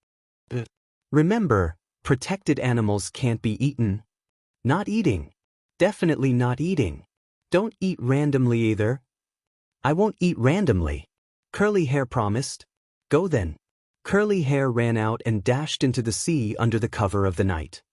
Remember, protected animals can't be eaten." "Not eating. Definitely not eating. Don't eat randomly either." "I won't eat randomly," Curly Hair promised. "Go then." Curly Hair ran out and dashed into the sea under the cover of the night.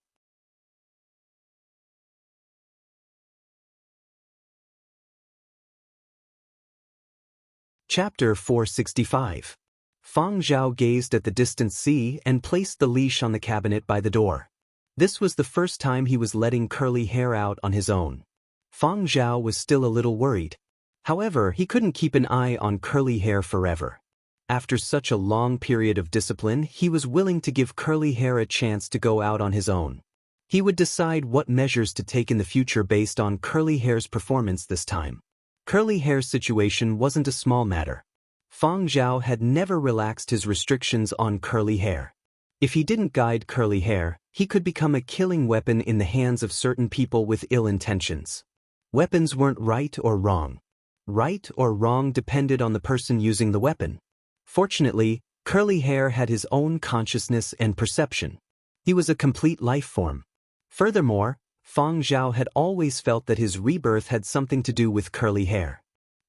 Chapter 465. Fang Zhao gazed at the distant sea and placed the leash on the cabinet by the door. This was the first time he was letting Curly Hair out on his own. Fang Zhao was still a little worried. However, he couldn't keep an eye on Curly Hair forever. After such a long period of discipline, he was willing to give Curly Hair a chance to go out on his own. He would decide what measures to take in the future based on Curly Hair's performance this time. Curly Hair's situation wasn't a small matter. Fang Zhao had never relaxed his restrictions on Curly Hair. If he didn't guide Curly Hair, he could become a killing weapon in the hands of certain people with ill intentions. Weapons weren't right or wrong. Right or wrong depended on the person using the weapon. Fortunately, Curly Hair had his own consciousness and perception. He was a complete life form. Furthermore, Fang Zhao had always felt that his rebirth had something to do with Curly Hair.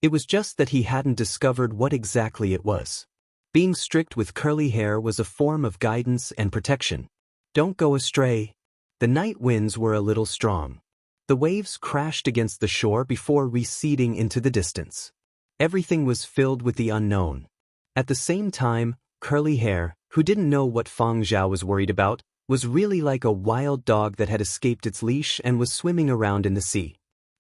It was just that he hadn't discovered what exactly it was. Being strict with curly hair was a form of guidance and protection. Don't go astray. The night winds were a little strong. The waves crashed against the shore before receding into the distance. Everything was filled with the unknown. At the same time, Curly Hair, who didn't know what Fang Zhao was worried about, was really like a wild dog that had escaped its leash and was swimming around in the sea.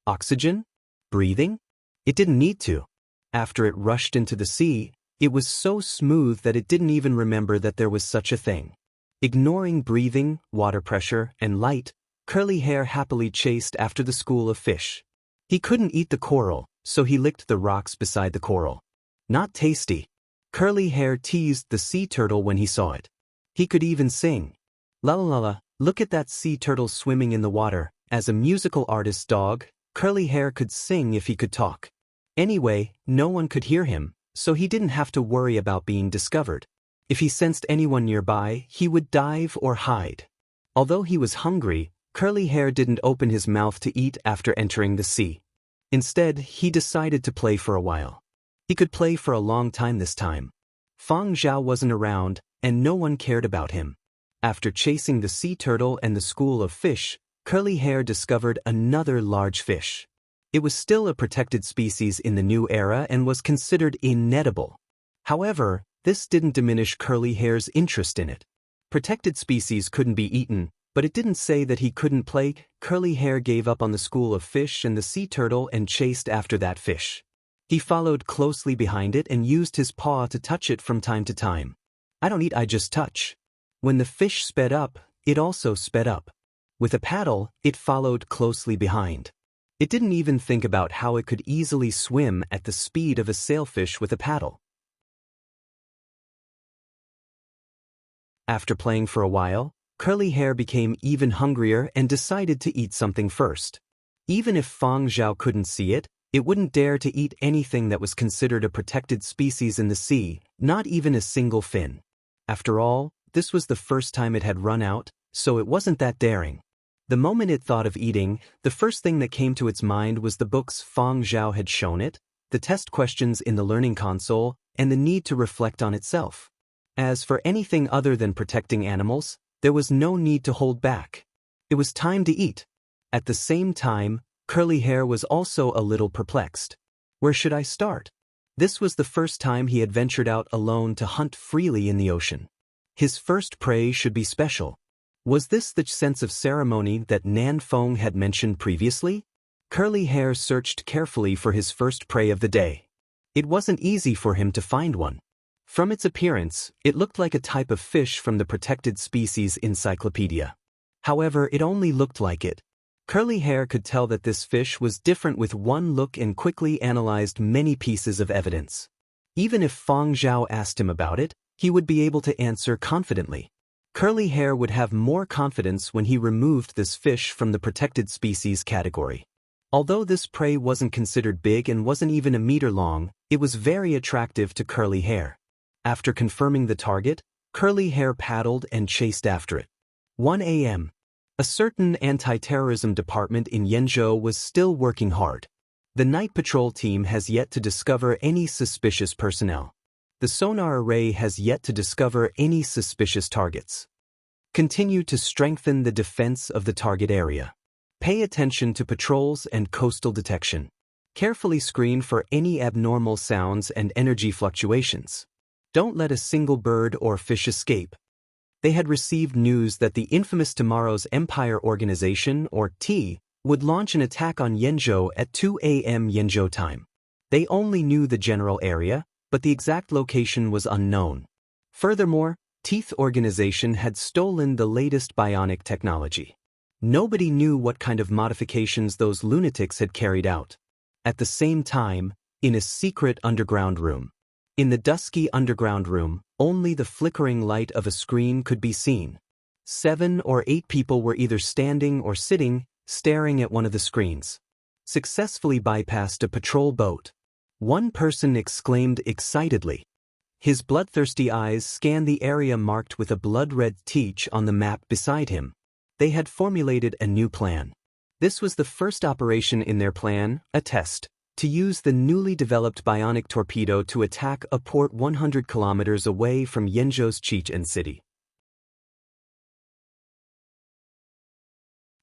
Oxygen? Breathing? It didn't need to. After it rushed into the sea, it was so smooth that it didn't even remember that there was such a thing. Ignoring breathing, water pressure, and light, Curly Hair happily chased after the school of fish. He couldn't eat the coral, so he licked the rocks beside the coral. Not tasty. Curly Hair teased the sea turtle when he saw it. He could even sing. La la la la, look at that sea turtle swimming in the water. As a musical artist's dog, Curly Hair could sing if he could talk. Anyway, no one could hear him, so he didn't have to worry about being discovered. If he sensed anyone nearby, he would dive or hide. Although he was hungry, Curly Hair didn't open his mouth to eat after entering the sea. Instead, he decided to play for a while. He could play for a long time this time. Fang Zhao wasn't around, and no one cared about him. After chasing the sea turtle and the school of fish, Curly Hair discovered another large fish. It was still a protected species in the new era and was considered inedible. However, this didn't diminish Curly Hair's interest in it. Protected species couldn't be eaten, but it didn't say that he couldn't play. Curly Hair gave up on the school of fish and the sea turtle and chased after that fish. He followed closely behind it and used his paw to touch it from time to time. I don't eat, I just touch. When the fish sped up, it also sped up. With a paddle, it followed closely behind. It didn't even think about how it could easily swim at the speed of a sailfish with a paddle. After playing for a while, Curly Hair became even hungrier and decided to eat something first. Even if Fang Zhao couldn't see it, it wouldn't dare to eat anything that was considered a protected species in the sea, not even a single fin. After all, this was the first time it had run out, so it wasn't that daring. The moment it thought of eating, the first thing that came to its mind was the books Fang Zhao had shown it, the test questions in the learning console, and the need to reflect on itself. As for anything other than protecting animals, there was no need to hold back. It was time to eat. At the same time, Curly Hair was also a little perplexed. Where should I start? This was the first time he had ventured out alone to hunt freely in the ocean. His first prey should be special. Was this the sense of ceremony that Nan Feng had mentioned previously? Curly Hair searched carefully for his first prey of the day. It wasn't easy for him to find one. From its appearance, it looked like a type of fish from the Protected Species Encyclopedia. However, it only looked like it. Curly Hair could tell that this fish was different with one look and quickly analyzed many pieces of evidence. Even if Fang Zhao asked him about it, he would be able to answer confidently. Curly Hair would have more confidence when he removed this fish from the Protected Species category. Although this prey wasn't considered big and wasn't even a meter long, it was very attractive to Curly Hair. After confirming the target, Curly Hair paddled and chased after it. 1 a.m. A certain anti-terrorism department in Yenzhou was still working hard. The night patrol team has yet to discover any suspicious personnel. The sonar array has yet to discover any suspicious targets. Continue to strengthen the defense of the target area. Pay attention to patrols and coastal detection. Carefully screen for any abnormal sounds and energy fluctuations. Don't let a single bird or fish escape. They had received news that the infamous Tomorrow's Empire Organization, or T, would launch an attack on Yenzhou at 2 a.m. Yenzhou time. They only knew the general area, but the exact location was unknown. Furthermore, Teeth Organization had stolen the latest bionic technology. Nobody knew what kind of modifications those lunatics had carried out. At the same time, in a secret underground room. In the dusky underground room, only the flickering light of a screen could be seen. 7 or 8 people were either standing or sitting, staring at one of the screens. Successfully bypassed a patrol boat. One person exclaimed excitedly. His bloodthirsty eyes scanned the area marked with a blood-red Teach on the map beside him. They had formulated a new plan. This was the first operation in their plan, a test. to use the newly developed bionic torpedo to attack a port 100 kilometers away from Yenzhou's Chichen city.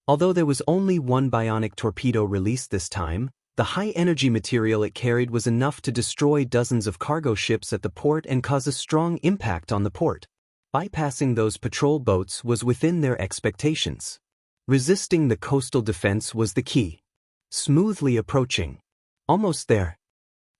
Although there was only one bionic torpedo released this time, the high-energy material it carried was enough to destroy dozens of cargo ships at the port and cause a strong impact on the port. Bypassing those patrol boats was within their expectations. Resisting the coastal defense was the key. Smoothly approaching. Almost there.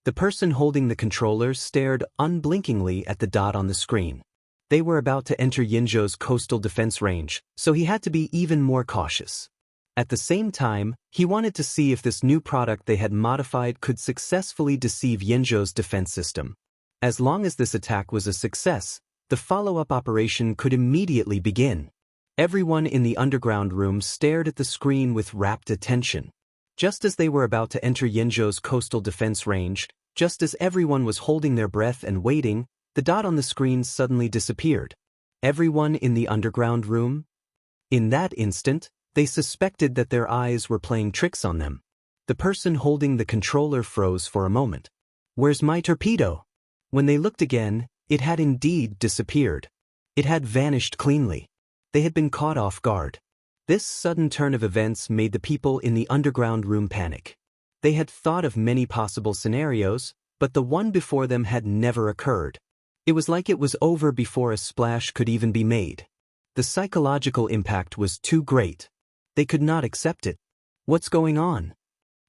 The person holding the controller stared unblinkingly at the dot on the screen. They were about to enter Yenzhou's coastal defense range, so he had to be even more cautious. At the same time, he wanted to see if this new product they had modified could successfully deceive Yenzhou's defense system. As long as this attack was a success, the follow-up operation could immediately begin. Everyone in the underground room stared at the screen with rapt attention. Just as they were about to enter Yenzhou's coastal defense range, just as everyone was holding their breath and waiting, the dot on the screen suddenly disappeared. Everyone in the underground room? In that instant, they suspected that their eyes were playing tricks on them. The person holding the controller froze for a moment. "Where's my torpedo?" When they looked again, it had indeed disappeared. It had vanished cleanly. They had been caught off guard. This sudden turn of events made the people in the underground room panic. They had thought of many possible scenarios, but the one before them had never occurred. It was like it was over before a splash could even be made. The psychological impact was too great. They could not accept it. What's going on?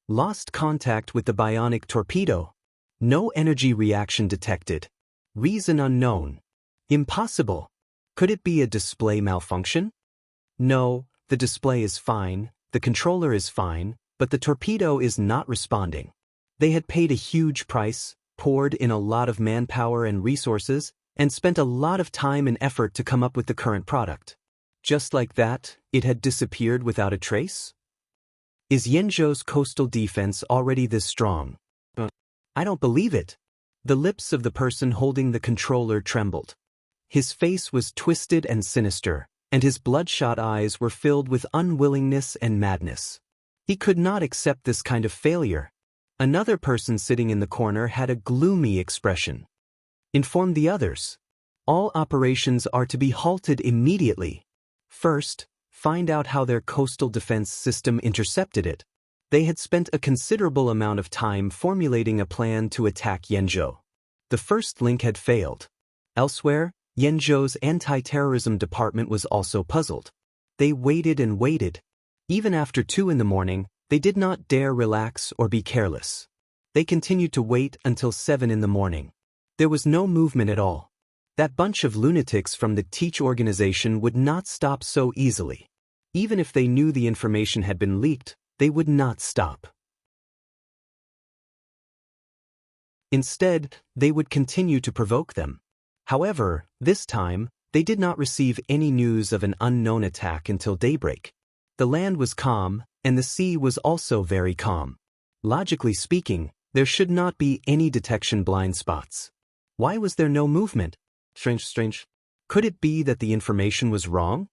Lost contact with the bionic torpedo. No energy reaction detected. Reason unknown. Impossible. Could it be a display malfunction? No, the display is fine, the controller is fine, but the torpedo is not responding. They had paid a huge price, poured in a lot of manpower and resources, and spent a lot of time and effort to come up with the current product. Just like that, it had disappeared without a trace? Is Yenzhou's coastal defense already this strong? I don't believe it. The lips of the person holding the controller trembled. His face was twisted and sinister, and his bloodshot eyes were filled with unwillingness and madness. He could not accept this kind of failure. Another person sitting in the corner had a gloomy expression. Inform the others. All operations are to be halted immediately. First, find out how their coastal defense system intercepted it. They had spent a considerable amount of time formulating a plan to attack Yenzhou. The first link had failed. Elsewhere, Yenzhou's anti-terrorism department was also puzzled. They waited and waited. Even after 2 in the morning, they did not dare relax or be careless. They continued to wait until 7 in the morning. There was no movement at all. That bunch of lunatics from the Teach organization would not stop so easily. Even if they knew the information had been leaked, they would not stop. Instead, they would continue to provoke them. However, this time, they did not receive any news of an unknown attack until daybreak. The land was calm, and the sea was also very calm. Logically speaking, there should not be any detection blind spots. Why was there no movement? Strange. Could it be that the information was wrong?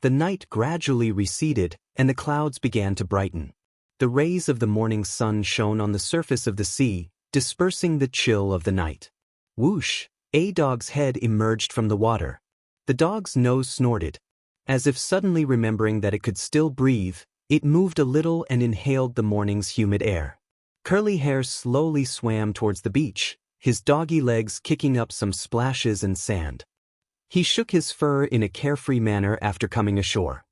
The night gradually receded, and the clouds began to brighten. The rays of the morning sun shone on the surface of the sea, dispersing the chill of the night. Whoosh! A dog's head emerged from the water. The dog's nose snorted. As if suddenly remembering that it could still breathe, it moved a little and inhaled the morning's humid air. Curly Hair slowly swam towards the beach, his doggy legs kicking up some splashes and sand. He shook his fur in a carefree manner after coming ashore.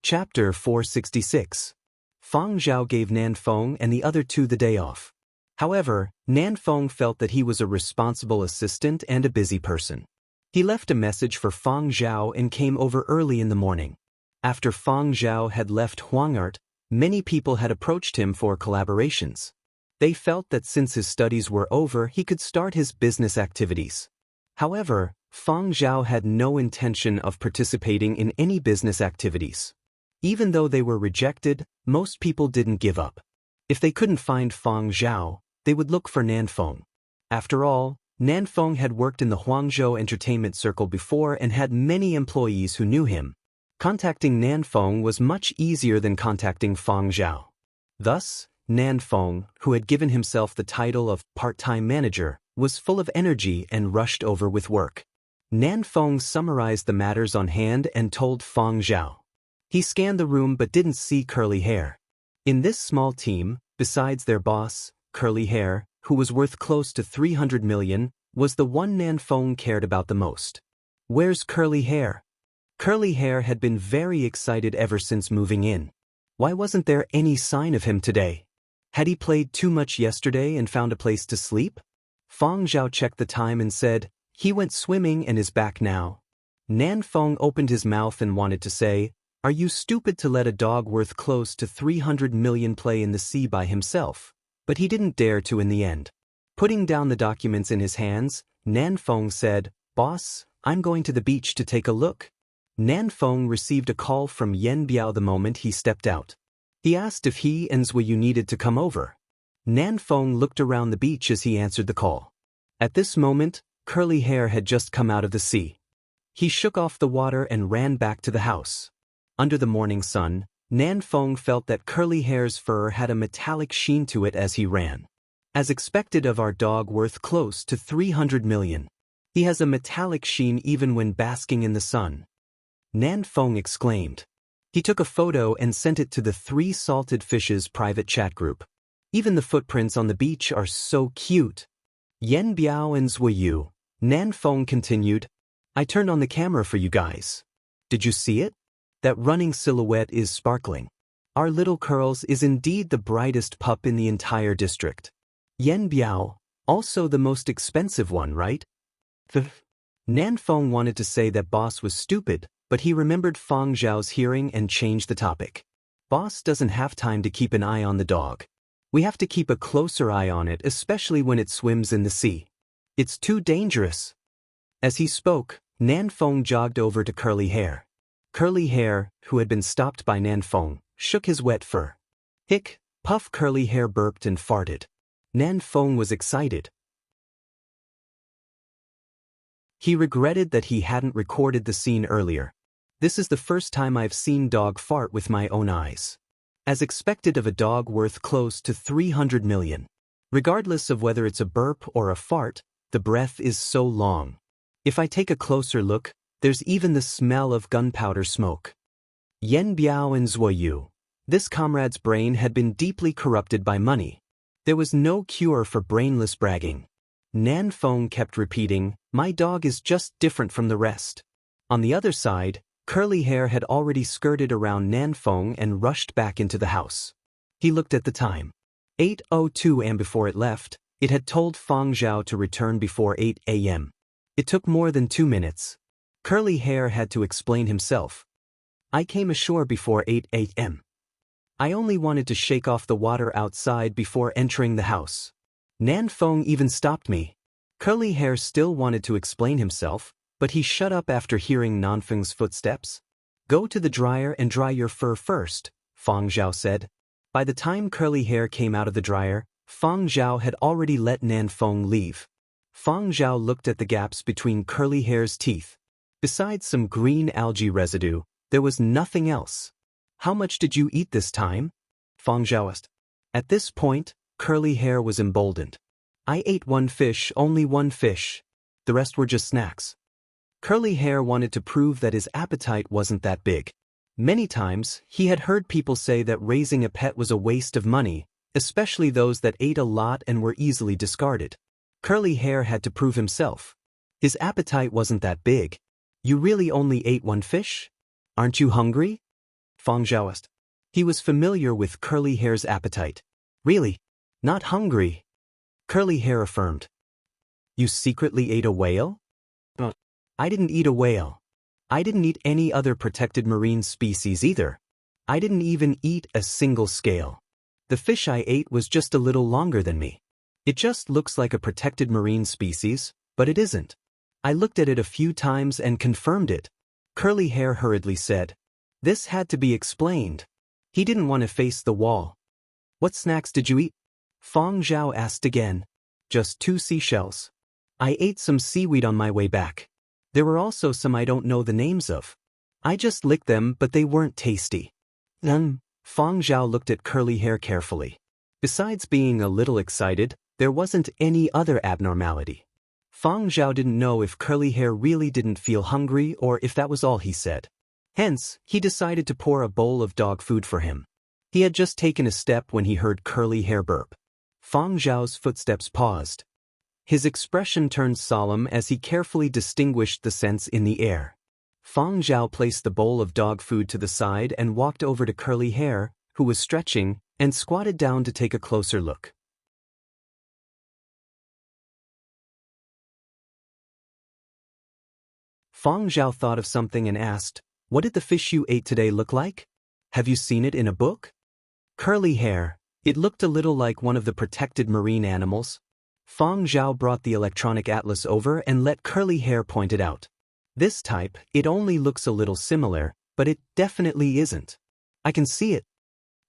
Chapter 466. Fang Zhao gave Nanfeng and the other 2 the day off. However, Nanfeng felt that he was a responsible assistant and a busy person. He left a message for Fang Zhao and came over early in the morning. After Fang Zhao had left Huangart, many people had approached him for collaborations. They felt that since his studies were over, he could start his business activities. However, Fang Zhao had no intention of participating in any business activities. Even though they were rejected, most people didn't give up. If they couldn't find Fang Zhao, they would look for Nanfeng. After all, Nanfeng had worked in the Huangzhou entertainment circle before and had many employees who knew him. Contacting Nanfeng was much easier than contacting Fang Zhao. Thus, Nanfeng, who had given himself the title of part-time manager, was full of energy and rushed over with work. Nanfeng summarized the matters on hand and told Fang Zhao. He scanned the room but didn't see Curly Hair. In this small team, besides their boss, Curly Hair, who was worth close to 300 million, was the one Nanfeng cared about the most. Where's Curly Hair? Curly Hair had been very excited ever since moving in. Why wasn't there any sign of him today? Had he played too much yesterday and found a place to sleep? Fang Zhao checked the time and said, he went swimming and is back now. Nanfeng opened his mouth and wanted to say, are you stupid to let a dog worth close to 300 million play in the sea by himself? But he didn't dare to in the end. Putting down the documents in his hands, Nanfeng said, boss, I'm going to the beach to take a look. Nanfeng received a call from Yan Biao the moment he stepped out. He asked if he and Zhuyu needed to come over. Nanfeng looked around the beach as he answered the call. At this moment, Curly Hair had just come out of the sea. He shook off the water and ran back to the house. Under the morning sun, Nanfeng felt that Curly Hair's fur had a metallic sheen to it as he ran. As expected of our dog worth close to 300 million. He has a metallic sheen even when basking in the sun. Nanfeng exclaimed. He took a photo and sent it to the Three Salted Fishes private chat group. Even the footprints on the beach are so cute. Yan Biao and Zhuyu. Nanfeng continued. I turned on the camera for you guys. Did you see it? That running silhouette is sparkling. Our little Curls is indeed the brightest pup in the entire district. Yan Biao, also the most expensive one, right? Nanfeng wanted to say that boss was stupid, but he remembered Fang Zhao's hearing and changed the topic. Boss doesn't have time to keep an eye on the dog. We have to keep a closer eye on it, especially when it swims in the sea. It's too dangerous. As he spoke, Nanfeng jogged over to Curly Hair. Curly Hair, who had been stopped by Nanfeng, shook his wet fur. Hick, puff. Curly Hair burped and farted. Nanfeng was excited. He regretted that he hadn't recorded the scene earlier. This is the first time I've seen dog fart with my own eyes. As expected of a dog worth close to 300 million. Regardless of whether it's a burp or a fart, the breath is so long. If I take a closer look, there's even the smell of gunpowder smoke. Yan Biao and Zhuyu. This comrade's brain had been deeply corrupted by money. There was no cure for brainless bragging. Nanfeng kept repeating, my dog is just different from the rest. On the other side, Curly Hair had already skirted around Nanfeng and rushed back into the house. He looked at the time. 8:02 am. Before it left, it had told Fang Zhao to return before 8 a.m. It took more than 2 minutes. Curly Hair had to explain himself. I came ashore before 8 a.m. I only wanted to shake off the water outside before entering the house. Nanfeng even stopped me. Curly Hair still wanted to explain himself, but he shut up after hearing Nanfeng's footsteps. Go to the dryer and dry your fur first, Fang Zhao said. By the time Curly Hair came out of the dryer, Fang Zhao had already let Nanfeng leave. Fang Zhao looked at the gaps between Curly Hair's teeth. Besides some green algae residue, there was nothing else. How much did you eat this time? Fang Zhao asked. At this point, Curly Hair was emboldened. I ate one fish, only one fish. The rest were just snacks. Curly Hair wanted to prove that his appetite wasn't that big. Many times, he had heard people say that raising a pet was a waste of money, especially those that ate a lot and were easily discarded. Curly Hair had to prove himself. His appetite wasn't that big. You really only ate one fish? Aren't you hungry? Fang Zhao asked. He was familiar with Curly Hair's appetite. Really? Not hungry? Curly Hair affirmed. You secretly ate a whale? I didn't eat a whale. I didn't eat any other protected marine species either. I didn't even eat a single scale. The fish I ate was just a little longer than me. It just looks like a protected marine species, but it isn't. I looked at it a few times and confirmed it. Curly Hair hurriedly said. This had to be explained. He didn't want to face the wall. What snacks did you eat? Fang Zhao asked again. Just 2 seashells. I ate some seaweed on my way back. There were also some I don't know the names of. I just licked them, but they weren't tasty. Fang Zhao looked at Curly Hair carefully. Besides being a little excited, there wasn't any other abnormality. Fang Zhao didn't know if Curly Hair really didn't feel hungry or if that was all he said. Hence, he decided to pour a bowl of dog food for him. He had just taken a step when he heard Curly Hair burp. Fang Zhao's footsteps paused. His expression turned solemn as he carefully distinguished the scents in the air. Fang Zhao placed the bowl of dog food to the side and walked over to Curly Hair, who was stretching, and squatted down to take a closer look. Fang Zhao thought of something and asked, "What did the fish you ate today look like? Have you seen it in a book?" Curly Hair. It looked a little like one of the protected marine animals. Fang Zhao brought the electronic atlas over and let Curly Hair point it out. This type, it only looks a little similar, but it definitely isn't. I can see it.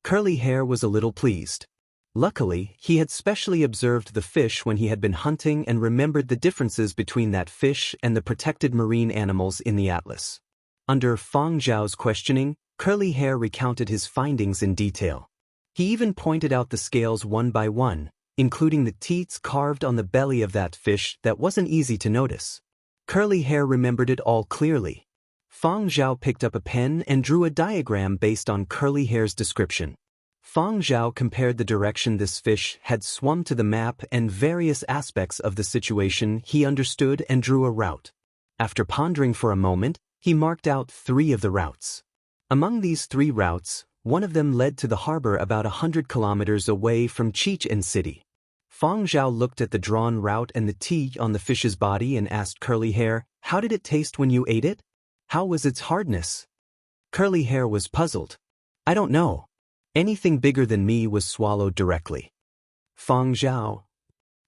Curly Hair was a little pleased. Luckily, he had specially observed the fish when he had been hunting and remembered the differences between that fish and the protected marine animals in the atlas. Under Fang Zhao's questioning, Curly Hair recounted his findings in detail. He even pointed out the scales one by one, including the teats carved on the belly of that fish that wasn't easy to notice. Curly Hair remembered it all clearly. Fang Zhao picked up a pen and drew a diagram based on Curly Hair's description. Fang Zhao compared the direction this fish had swum to the map and various aspects of the situation he understood and drew a route. After pondering for a moment, he marked out 3 of the routes. Among these 3 routes, one of them led to the harbor about 100 kilometers away from Chichen City. Fang Zhao looked at the drawn route and the T on the fish's body and asked Curly Hair, "How did it taste when you ate it? How was its hardness?" Curly Hair was puzzled. "I don't know. Anything bigger than me was swallowed directly." Fang Zhao.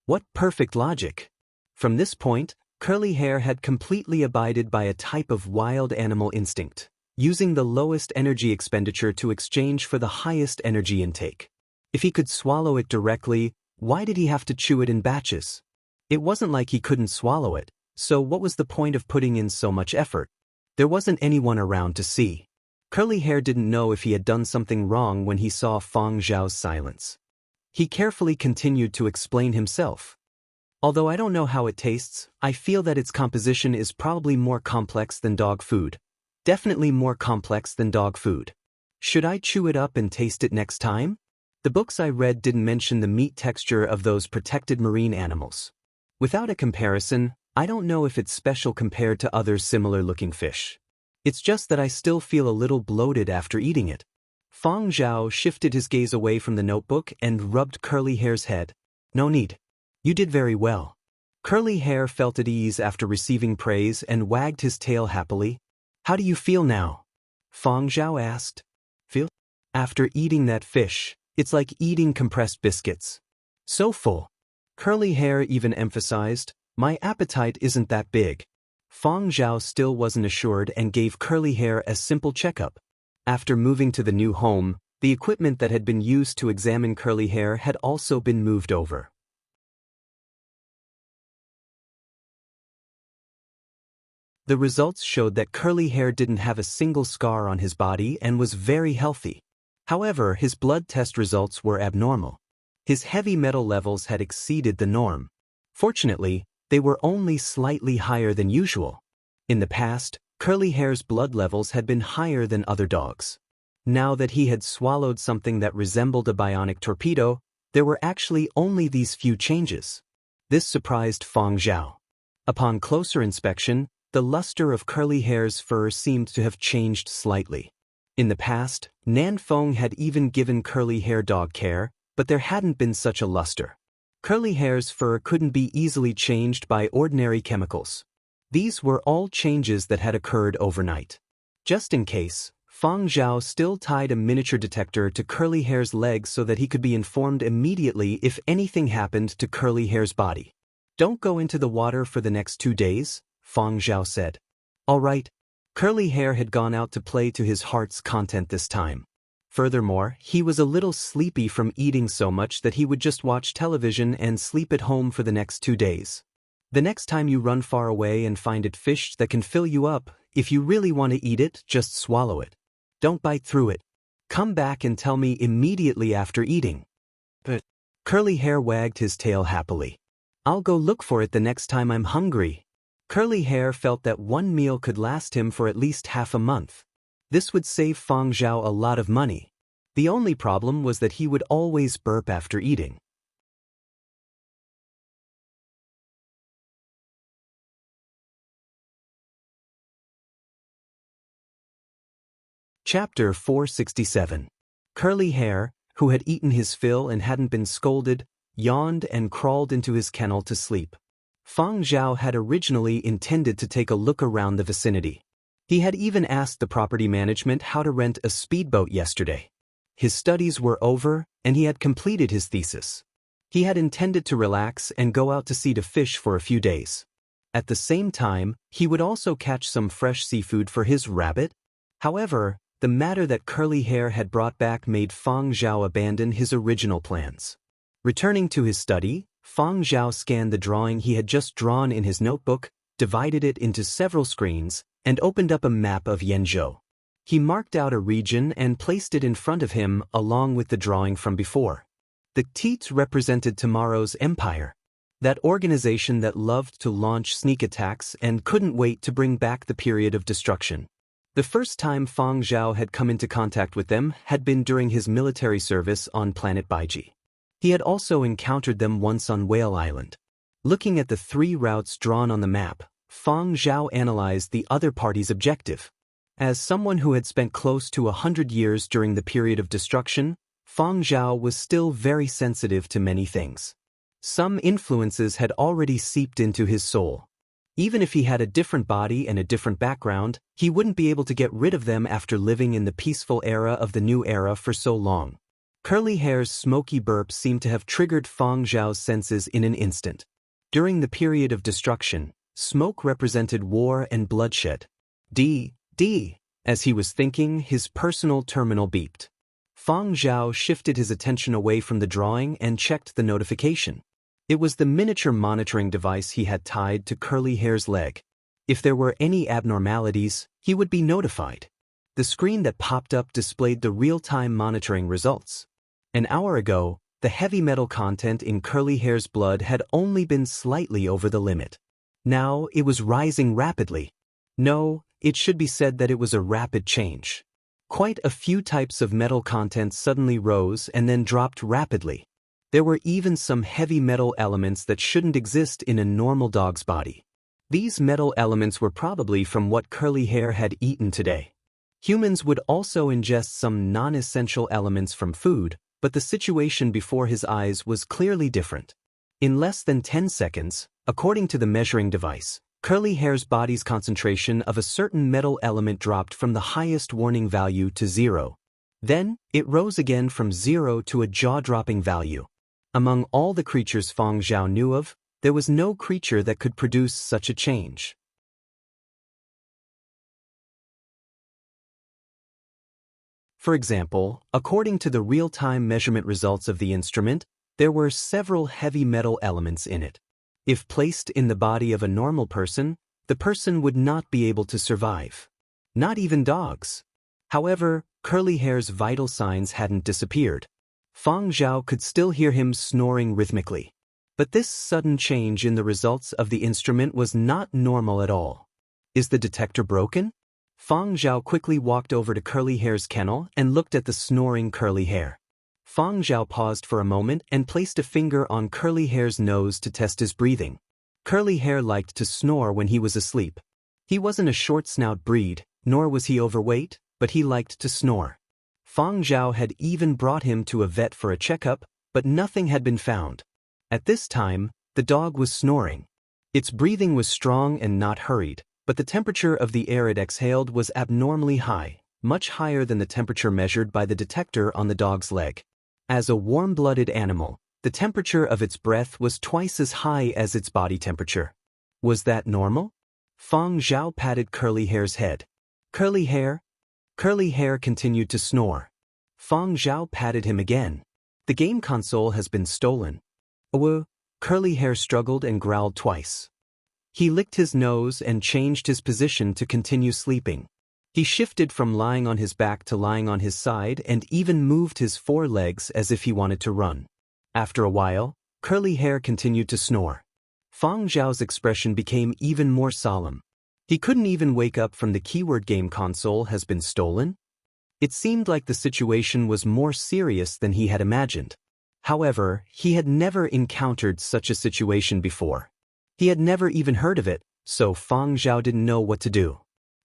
What perfect logic! From this point, Curly Hair had completely abided by a type of wild animal instinct, using the lowest energy expenditure to exchange for the highest energy intake. If he could swallow it directly, why did he have to chew it in batches? It wasn't like he couldn't swallow it, so what was the point of putting in so much effort? There wasn't anyone around to see. Curly Hair didn't know if he had done something wrong when he saw Fang Zhao's silence. He carefully continued to explain himself. "Although I don't know how it tastes, I feel that its composition is probably more complex than dog food. Definitely more complex than dog food. Should I chew it up and taste it next time? The books I read didn't mention the meat texture of those protected marine animals. Without a comparison, I don't know if it's special compared to other similar-looking fish. It's just that I still feel a little bloated after eating it." Fang Zhao shifted his gaze away from the notebook and rubbed Curly Hair's head. "No need. You did very well." Curly Hair felt at ease after receiving praise and wagged his tail happily. "How do you feel now?" Fang Zhao asked. "Feel? After eating that fish, it's like eating compressed biscuits. So full." Curly Hair even emphasized, "My appetite isn't that big." Fang Zhao still wasn't assured and gave Curly Hair a simple checkup. After moving to the new home, the equipment that had been used to examine Curly Hair had also been moved over. The results showed that Curly Hair didn't have a single scar on his body and was very healthy. However, his blood test results were abnormal. His heavy metal levels had exceeded the norm. Fortunately, they were only slightly higher than usual. In the past, Curly Hair's blood levels had been higher than other dogs. Now that he had swallowed something that resembled a bionic torpedo, there were actually only these few changes. This surprised Fang Zhao. Upon closer inspection, the luster of Curly Hair's fur seemed to have changed slightly. In the past, Nan Feng had even given Curly Hair dog care, but there hadn't been such a luster. Curly Hair's fur couldn't be easily changed by ordinary chemicals. These were all changes that had occurred overnight. Just in case, Fang Zhao still tied a miniature detector to Curly Hair's leg so that he could be informed immediately if anything happened to Curly Hair's body. "Don't go into the water for the next 2 days, Fang Zhao said. "All right." Curly Hair had gone out to play to his heart's content this time. Furthermore, he was a little sleepy from eating so much that he would just watch television and sleep at home for the next 2 days. The next time you run far away and find it fish that can fill you up, if you really want to eat it, just swallow it. Don't bite through it. Come back and tell me immediately after eating. But Curly Hair wagged his tail happily. I'll go look for it the next time I'm hungry. Curly Hair felt that one meal could last him for at least half a month. This would save Fang Zhao a lot of money. The only problem was that he would always burp after eating. Chapter 467. Curly Hair, who had eaten his fill and hadn't been scolded, yawned and crawled into his kennel to sleep. Fang Zhao had originally intended to take a look around the vicinity. He had even asked the property management how to rent a speedboat yesterday. His studies were over, and he had completed his thesis. He had intended to relax and go out to sea to fish for a few days. At the same time, he would also catch some fresh seafood for his rabbit. However, the matter that Curly Hair had brought back made Fang Zhao abandon his original plans. Returning to his study, Fang Zhao scanned the drawing he had just drawn in his notebook, divided it into several screens, and opened up a map of Yenzhou. He marked out a region and placed it in front of him along with the drawing from before. The teats represented tomorrow's empire, that organization that loved to launch sneak attacks and couldn't wait to bring back the period of destruction. The first time Fang Zhao had come into contact with them had been during his military service on planet Baiji. He had also encountered them once on Whale Island. Looking at the 3 routes drawn on the map, Fang Zhao analyzed the other party's objective. As someone who had spent close to 100 years during the period of destruction, Fang Zhao was still very sensitive to many things. Some influences had already seeped into his soul. Even if he had a different body and a different background, he wouldn't be able to get rid of them after living in the peaceful era of the new era for so long. Curly Hair's smoky burp seemed to have triggered Fang Zhao's senses in an instant. During the period of destruction, smoke represented war and bloodshed. As he was thinking, his personal terminal beeped. Fang Zhao shifted his attention away from the drawing and checked the notification. It was the miniature monitoring device he had tied to Curly Hair's leg. If there were any abnormalities, he would be notified. The screen that popped up displayed the real-time monitoring results. An hour ago, the heavy metal content in Curly Hair's blood had only been slightly over the limit. Now it was rising rapidly. No, it should be said that it was a rapid change. Quite a few types of metal content suddenly rose and then dropped rapidly. There were even some heavy metal elements that shouldn't exist in a normal dog's body. These metal elements were probably from what Curly Hair had eaten today. Humans would also ingest some non-essential elements from food, but the situation before his eyes was clearly different. In less than 10 seconds, according to the measuring device, Curly Hair's body's concentration of a certain metal element dropped from the highest warning value to 0. Then, it rose again from 0 to a jaw-dropping value. Among all the creatures Fang Zhao knew of, there was no creature that could produce such a change. For example, according to the real-time measurement results of the instrument, there were several heavy metal elements in it. If placed in the body of a normal person, the person would not be able to survive. Not even dogs. However, Curly Hair's vital signs hadn't disappeared. Fang Zhao could still hear him snoring rhythmically. But this sudden change in the results of the instrument was not normal at all. Is the detector broken? Fang Zhao quickly walked over to Curly Hair's kennel and looked at the snoring Curly Hair. Fang Zhao paused for a moment and placed a finger on Curly Hair's nose to test his breathing. Curly Hair liked to snore when he was asleep. He wasn't a short-snout breed, nor was he overweight, but he liked to snore. Fang Zhao had even brought him to a vet for a checkup, but nothing had been found. At this time, the dog was snoring. Its breathing was strong and not hurried, but the temperature of the air it exhaled was abnormally high, much higher than the temperature measured by the detector on the dog's leg. As a warm-blooded animal, the temperature of its breath was twice as high as its body temperature. Was that normal? Fang Zhao patted Curly Hair's head. Curly Hair? Curly Hair continued to snore. Fang Zhao patted him again. The game console has been stolen. Curly Hair struggled and growled twice. He licked his nose and changed his position to continue sleeping. He shifted from lying on his back to lying on his side and even moved his forelegs as if he wanted to run. After a while, Curly Hair continued to snore. Fang Zhao's expression became even more solemn. He couldn't even wake up from the keyword game console has been stolen? It seemed like the situation was more serious than he had imagined. However, he had never encountered such a situation before. He had never even heard of it, so Fang Zhao didn't know what to do.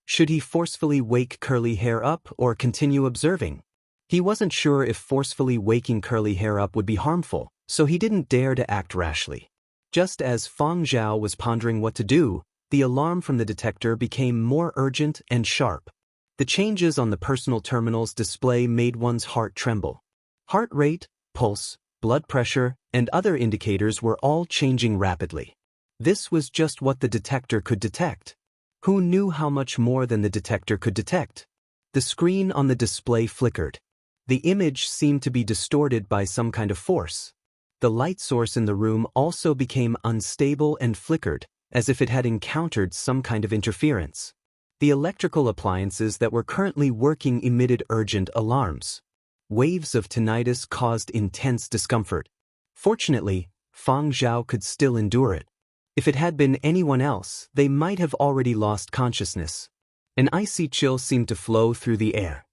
Should he forcefully wake Curly Hair up or continue observing? He wasn't sure if forcefully waking Curly Hair up would be harmful, so he didn't dare to act rashly. Just as Fang Zhao was pondering what to do, the alarm from the detector became more urgent and sharp. The changes on the personal terminal's display made one's heart tremble. Heart rate, pulse, blood pressure, and other indicators were all changing rapidly. This was just what the detector could detect. Who knew how much more than the detector could detect? The screen on the display flickered. The image seemed to be distorted by some kind of force. The light source in the room also became unstable and flickered, as if it had encountered some kind of interference. The electrical appliances that were currently working emitted urgent alarms. Waves of tinnitus caused intense discomfort. Fortunately, Fang Zhao could still endure it. If it had been anyone else, they might have already lost consciousness. An icy chill seemed to flow through the air.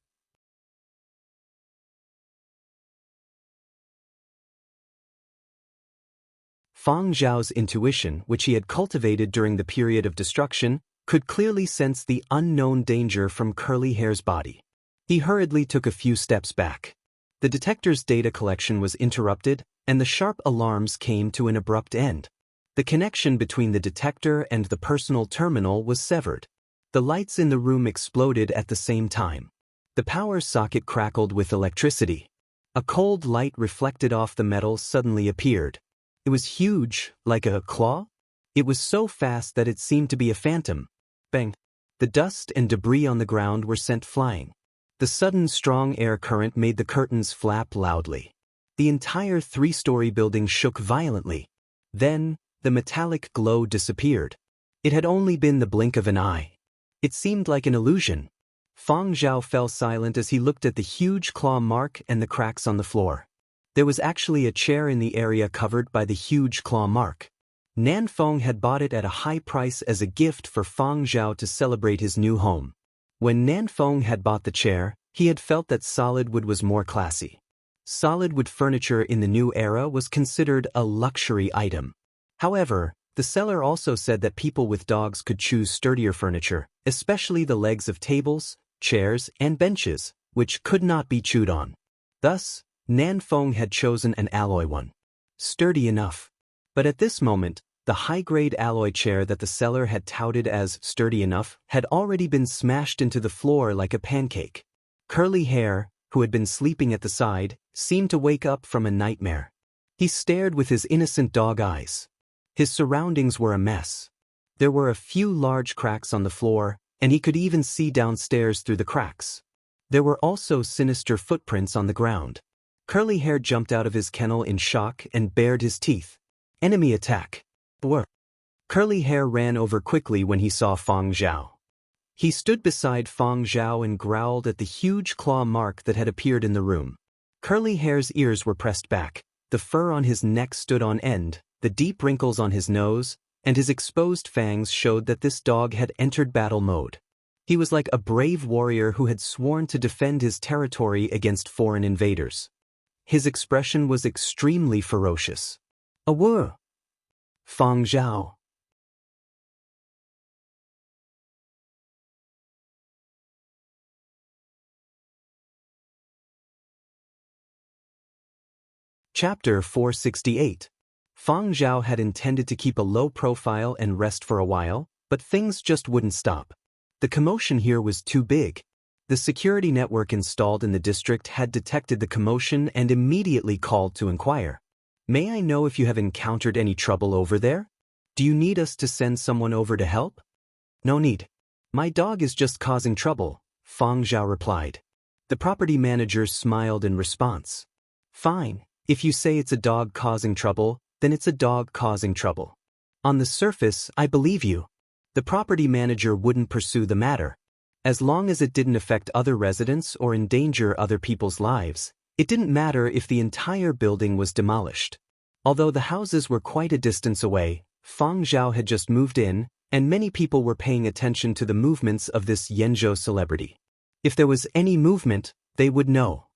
Fang Zhao's intuition, which he had cultivated during the period of destruction, could clearly sense the unknown danger from Curly Hair's body. He hurriedly took a few steps back. The detector's data collection was interrupted, and the sharp alarms came to an abrupt end. The connection between the detector and the personal terminal was severed. The lights in the room exploded at the same time. The power socket crackled with electricity. A cold light reflected off the metal suddenly appeared. It was huge, like a claw. It was so fast that it seemed to be a phantom. Bang! The dust and debris on the ground were sent flying. The sudden strong air current made the curtains flap loudly. The entire three-story building shook violently. Then, the metallic glow disappeared. It had only been the blink of an eye. It seemed like an illusion. Fang Zhao fell silent as he looked at the huge claw mark and the cracks on the floor. There was actually a chair in the area covered by the huge claw mark. Nanfeng had bought it at a high price as a gift for Fang Zhao to celebrate his new home. When Nanfeng had bought the chair, he had felt that solid wood was more classy. Solid wood furniture in the new era was considered a luxury item. However, the seller also said that people with dogs could choose sturdier furniture, especially the legs of tables, chairs, and benches, which could not be chewed on. Thus, Nanfeng had chosen an alloy one. Sturdy enough. But at this moment, the high-grade alloy chair that the seller had touted as sturdy enough had already been smashed into the floor like a pancake. Curly Hair, who had been sleeping at the side, seemed to wake up from a nightmare. He stared with his innocent dog eyes. His surroundings were a mess. There were a few large cracks on the floor, and he could even see downstairs through the cracks. There were also sinister footprints on the ground. Curly Hair jumped out of his kennel in shock and bared his teeth. Enemy attack. Brr. Curly Hair ran over quickly when he saw Fang Zhao. He stood beside Fang Zhao and growled at the huge claw mark that had appeared in the room. Curly Hair's ears were pressed back, the fur on his neck stood on end, the deep wrinkles on his nose, and his exposed fangs showed that this dog had entered battle mode. He was like a brave warrior who had sworn to defend his territory against foreign invaders. His expression was extremely ferocious. Awoo! Fang Zhao. Chapter 468. Fang Zhao had intended to keep a low profile and rest for a while, but things just wouldn't stop. The commotion here was too big. The security network installed in the district had detected the commotion and immediately called to inquire. May I know if you have encountered any trouble over there? Do you need us to send someone over to help? No need. My dog is just causing trouble, Fang Zhao replied. The property manager smiled in response. Fine, if you say it's a dog causing trouble, then it's a dog causing trouble. On the surface, I believe you. The property manager wouldn't pursue the matter. As long as it didn't affect other residents or endanger other people's lives, it didn't matter if the entire building was demolished. Although the houses were quite a distance away, Fang Zhao had just moved in, and many people were paying attention to the movements of this Yenzhou celebrity. If there was any movement, they would know.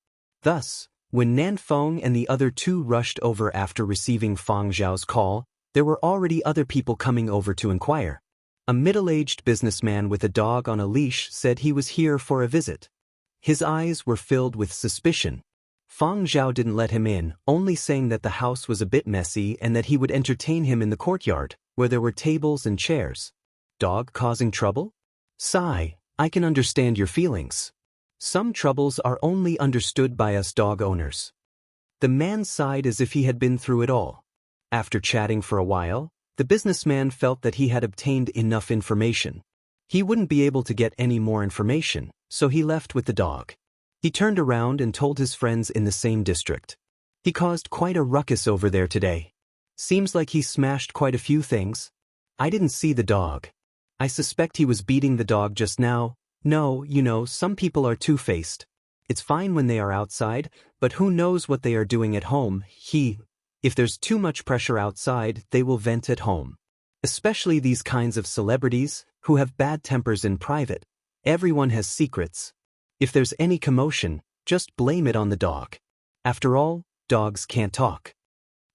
Thus, when Nanfeng and the other two rushed over after receiving Fang Zhao's call, there were already other people coming over to inquire. A middle-aged businessman with a dog on a leash said he was here for a visit. His eyes were filled with suspicion. Fang Zhao didn't let him in, only saying that the house was a bit messy and that he would entertain him in the courtyard, where there were tables and chairs. Dog causing trouble? Sigh, I can understand your feelings. Some troubles are only understood by us dog owners. The man sighed as if he had been through it all. After chatting for a while, the businessman felt that he had obtained enough information. He wouldn't be able to get any more information, so he left with the dog. He turned around and told his friends in the same district. He caused quite a ruckus over there today. Seems like he smashed quite a few things. I didn't see the dog. I suspect he was beating the dog just now. No, some people are two-faced. It's fine when they are outside, but who knows what they are doing at home. If there's too much pressure outside, they will vent at home. Especially these kinds of celebrities, who have bad tempers in private. Everyone has secrets. If there's any commotion, just blame it on the dog. After all, dogs can't talk.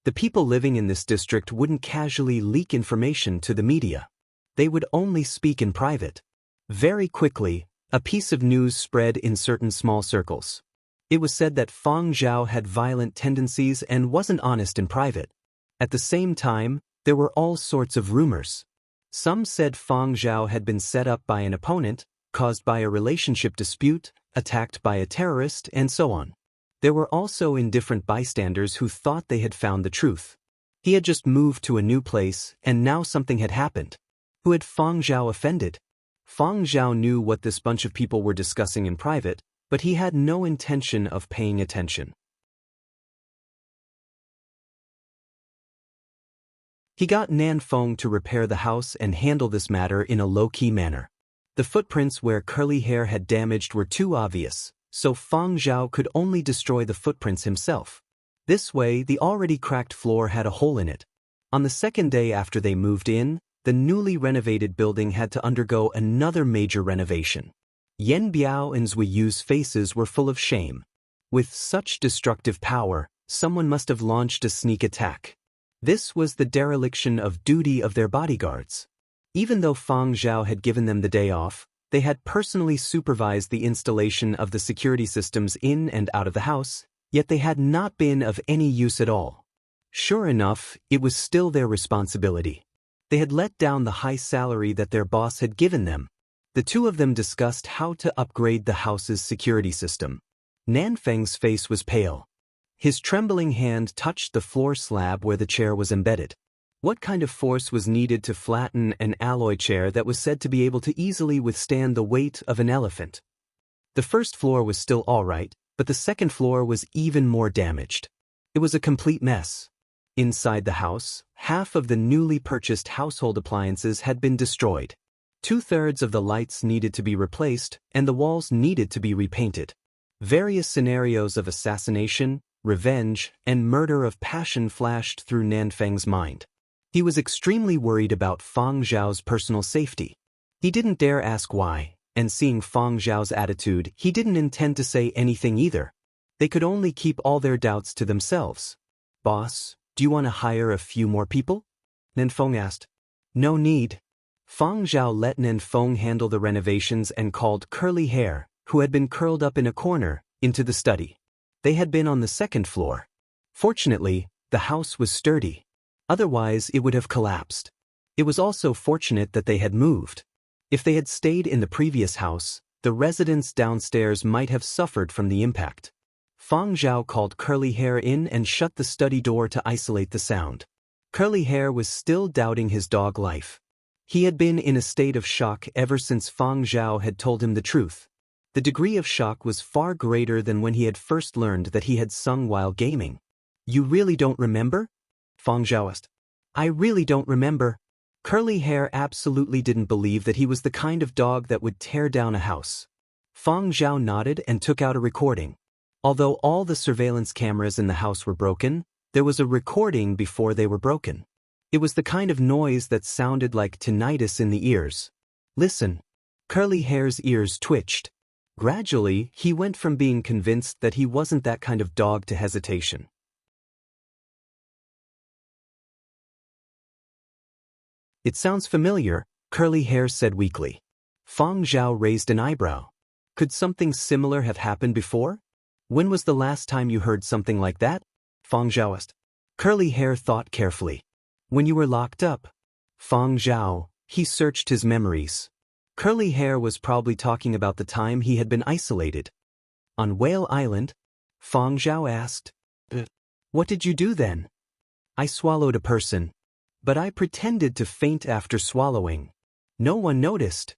The people living in this district wouldn't casually leak information to the media. They would only speak in private. Very quickly, a piece of news spread in certain small circles. It was said that Fang Zhao had violent tendencies and wasn't honest in private. At the same time, there were all sorts of rumors. Some said Fang Zhao had been set up by an opponent, caused by a relationship dispute, attacked by a terrorist, and so on. There were also indifferent bystanders who thought they had found the truth. He had just moved to a new place, and now something had happened. Who had Fang Zhao offended? Fang Zhao knew what this bunch of people were discussing in private, but he had no intention of paying attention. He got Nanfeng to repair the house and handle this matter in a low-key manner. The footprints where curly hair had damaged were too obvious, so Fang Zhao could only destroy the footprints himself. This way, the already cracked floor had a hole in it. On the second day after they moved in, the newly renovated building had to undergo another major renovation. Yan Biao and Zui Yu's faces were full of shame. With such destructive power, someone must have launched a sneak attack. This was the dereliction of duty of their bodyguards. Even though Fang Zhao had given them the day off, they had personally supervised the installation of the security systems in and out of the house, yet they had not been of any use at all. Sure enough, it was still their responsibility. They had let down the high salary that their boss had given them. The two of them discussed how to upgrade the house's security system. Nanfeng's face was pale. His trembling hand touched the floor slab where the chair was embedded. What kind of force was needed to flatten an alloy chair that was said to be able to easily withstand the weight of an elephant? The first floor was still all right, but the second floor was even more damaged. It was a complete mess. Inside the house, half of the newly purchased household appliances had been destroyed. 2/3 of the lights needed to be replaced, and the walls needed to be repainted. Various scenarios of assassination, revenge, and murder of passion flashed through Nanfeng's mind. He was extremely worried about Fang Zhao's personal safety. He didn't dare ask why, and seeing Fang Zhao's attitude, he didn't intend to say anything either. They could only keep all their doubts to themselves. "Boss, do you want to hire a few more people?" Nanfeng asked. "No need." Fang Zhao let Nanfeng handle the renovations and called Curly Hair, who had been curled up in a corner, into the study. They had been on the second floor. Fortunately, the house was sturdy. Otherwise, it would have collapsed. It was also fortunate that they had moved. If they had stayed in the previous house, the residents downstairs might have suffered from the impact. Fang Zhao called Curly Hair in and shut the study door to isolate the sound. Curly Hair was still doubting his dog life. He had been in a state of shock ever since Fang Zhao had told him the truth. The degree of shock was far greater than when he had first learned that he had sung while gaming. "You really don't remember?" Fang Zhao asked. "I really don't remember." Curly Hair absolutely didn't believe that he was the kind of dog that would tear down a house. Feng Zhao nodded and took out a recording. Although all the surveillance cameras in the house were broken, there was a recording before they were broken. It was the kind of noise that sounded like tinnitus in the ears. Listen. Curly Hair's ears twitched. Gradually, he went from being convinced that he wasn't that kind of dog to hesitation. It sounds familiar, Curly Hair said weakly. Feng Zhao raised an eyebrow. Could something similar have happened before? When was the last time you heard something like that? Feng Zhao asked. Curly Hair thought carefully. When you were locked up. Feng Zhao, he searched his memories. Curly Hair was probably talking about the time he had been isolated. On Whale Island? Feng Zhao asked. What did you do then? I swallowed a person. But I pretended to faint after swallowing. No one noticed.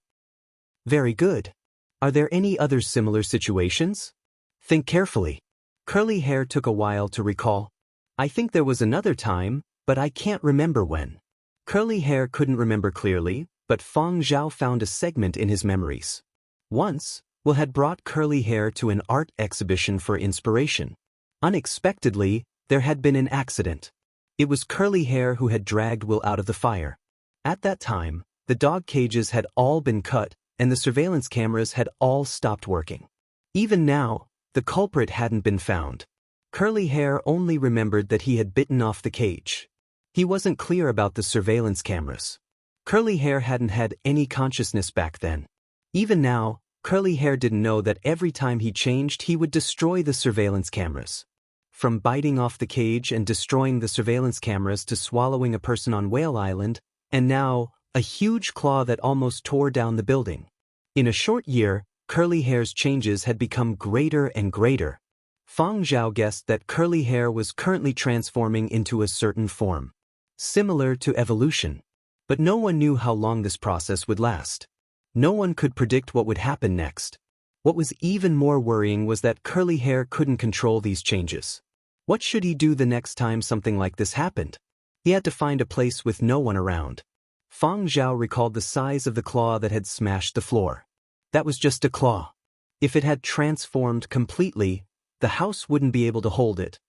Very good. Are there any other similar situations? Think carefully. Curly Hair took a while to recall. I think there was another time, but I can't remember when. Curly Hair couldn't remember clearly, but Feng Zhao found a segment in his memories. Once, Will had brought Curly Hair to an art exhibition for inspiration. Unexpectedly, there had been an accident. It was Curly Hair who had dragged Will out of the fire. At that time, the dog cages had all been cut, and the surveillance cameras had all stopped working. Even now, the culprit hadn't been found. Curly Hair only remembered that he had bitten off the cage. He wasn't clear about the surveillance cameras. Curly Hair hadn't had any consciousness back then. Even now, Curly Hair didn't know that every time he changed he would destroy the surveillance cameras. From biting off the cage and destroying the surveillance cameras to swallowing a person on Whale Island, and now, a huge claw that almost tore down the building. In a short year, Curly Hair's changes had become greater and greater. Feng Zhao guessed that Curly Hair was currently transforming into a certain form, similar to evolution. But no one knew how long this process would last. No one could predict what would happen next. What was even more worrying was that Curly Hair couldn't control these changes. What should he do the next time something like this happened? He had to find a place with no one around. Feng Zhao recalled the size of the claw that had smashed the floor. That was just a claw. If it had transformed completely, the house wouldn't be able to hold it.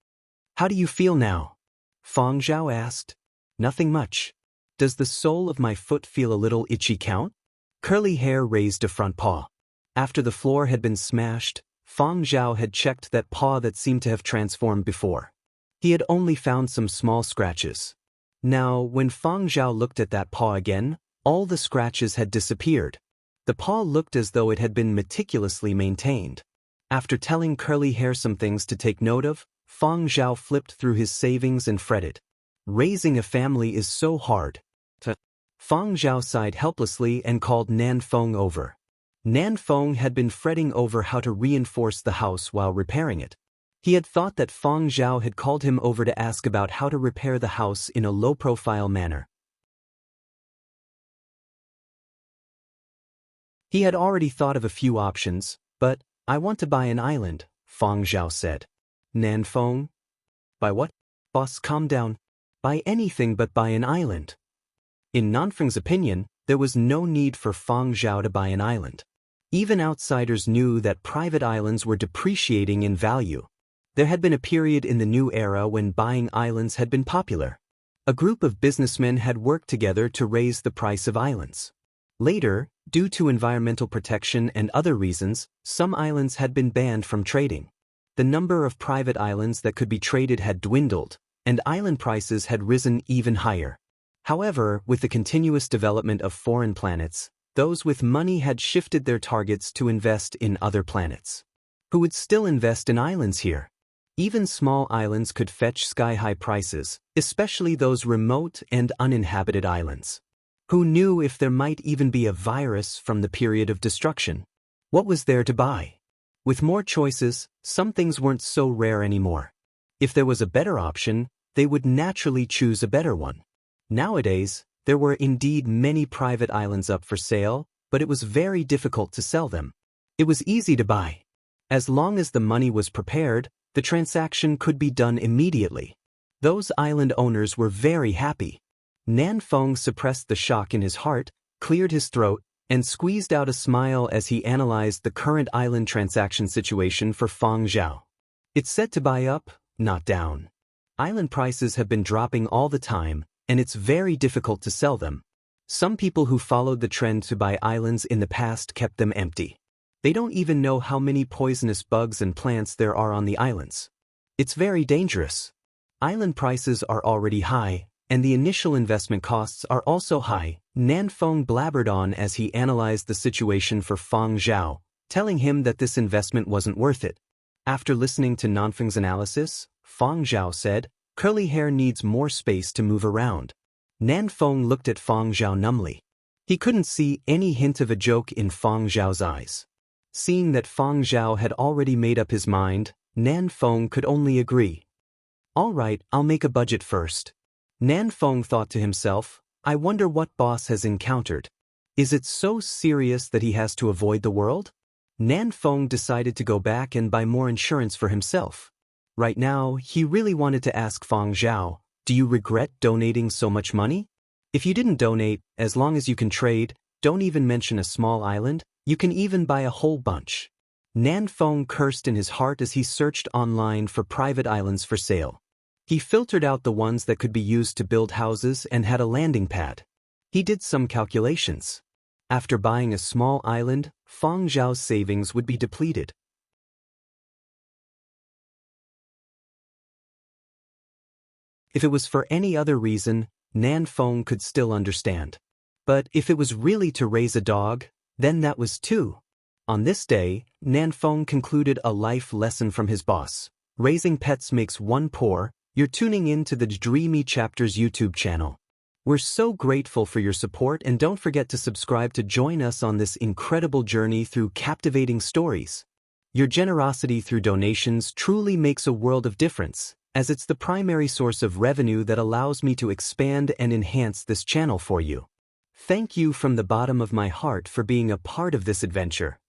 How do you feel now? Feng Zhao asked. Nothing much. Does the sole of my foot feel a little itchy count? Curly Hair raised a front paw. After the floor had been smashed, Feng Zhao had checked that paw that seemed to have transformed before. He had only found some small scratches. Now, when Feng Zhao looked at that paw again, all the scratches had disappeared. The paw looked as though it had been meticulously maintained. After telling Curly Hair some things to take note of, Feng Zhao flipped through his savings and fretted. Raising a family is so hard. Feng Zhao sighed helplessly and called Nan Feng over. Nan Feng had been fretting over how to reinforce the house while repairing it. He had thought that Feng Zhao had called him over to ask about how to repair the house in a low-profile manner. He had already thought of a few options, but, I want to buy an island, Feng Zhao said. Nan Feng? Buy what? Boss, calm down. Buy anything but buy an island. In Nanfeng's opinion, there was no need for Feng Zhao to buy an island. Even outsiders knew that private islands were depreciating in value. There had been a period in the new era when buying islands had been popular. A group of businessmen had worked together to raise the price of islands. Later, due to environmental protection and other reasons, some islands had been banned from trading. The number of private islands that could be traded had dwindled, and island prices had risen even higher. However, with the continuous development of foreign planets, those with money had shifted their targets to invest in other planets. Who would still invest in islands here? Even small islands could fetch sky-high prices, especially those remote and uninhabited islands. Who knew if there might even be a virus from the period of destruction? What was there to buy? With more choices, some things weren't so rare anymore. If there was a better option, they would naturally choose a better one. Nowadays, there were indeed many private islands up for sale, but it was very difficult to sell them. It was easy to buy. As long as the money was prepared, the transaction could be done immediately. Those island owners were very happy. Nan Feng suppressed the shock in his heart, cleared his throat, and squeezed out a smile as he analyzed the current island transaction situation for Fang Zhao. It's set to buy up, not down. Island prices have been dropping all the time, and it's very difficult to sell them. Some people who followed the trend to buy islands in the past kept them empty. They don't even know how many poisonous bugs and plants there are on the islands. It's very dangerous. Island prices are already high, and the initial investment costs are also high, Nan Feng blabbered on as he analyzed the situation for Fang Zhao, telling him that this investment wasn't worth it. After listening to Nan Feng's analysis, Fang Zhao said, "Curly hair needs more space to move around." Nan Feng looked at Fang Zhao numbly. He couldn't see any hint of a joke in Fang Zhao's eyes. Seeing that Fang Zhao had already made up his mind, Nan Feng could only agree. "All right, I'll make a budget first." Nan Feng thought to himself, "I wonder what boss has encountered. Is it so serious that he has to avoid the world?" Nan Feng decided to go back and buy more insurance for himself. Right now, he really wanted to ask Fang Zhao, "Do you regret donating so much money? If you didn't donate, as long as you can trade, don't even mention a small island, you can even buy a whole bunch." Nan Feng cursed in his heart as he searched online for private islands for sale. He filtered out the ones that could be used to build houses and had a landing pad. He did some calculations. After buying a small island, Fang Zhao's savings would be depleted. If it was for any other reason, Nan Feng could still understand. But if it was really to raise a dog, then that was too. On this day, Nan Feng concluded a life lesson from his boss. Raising pets makes one poor. You're tuning in to the Dreamy Chapters YouTube channel. We're so grateful for your support, and don't forget to subscribe to join us on this incredible journey through captivating stories. Your generosity through donations truly makes a world of difference, as it's the primary source of revenue that allows me to expand and enhance this channel for you. Thank you from the bottom of my heart for being a part of this adventure.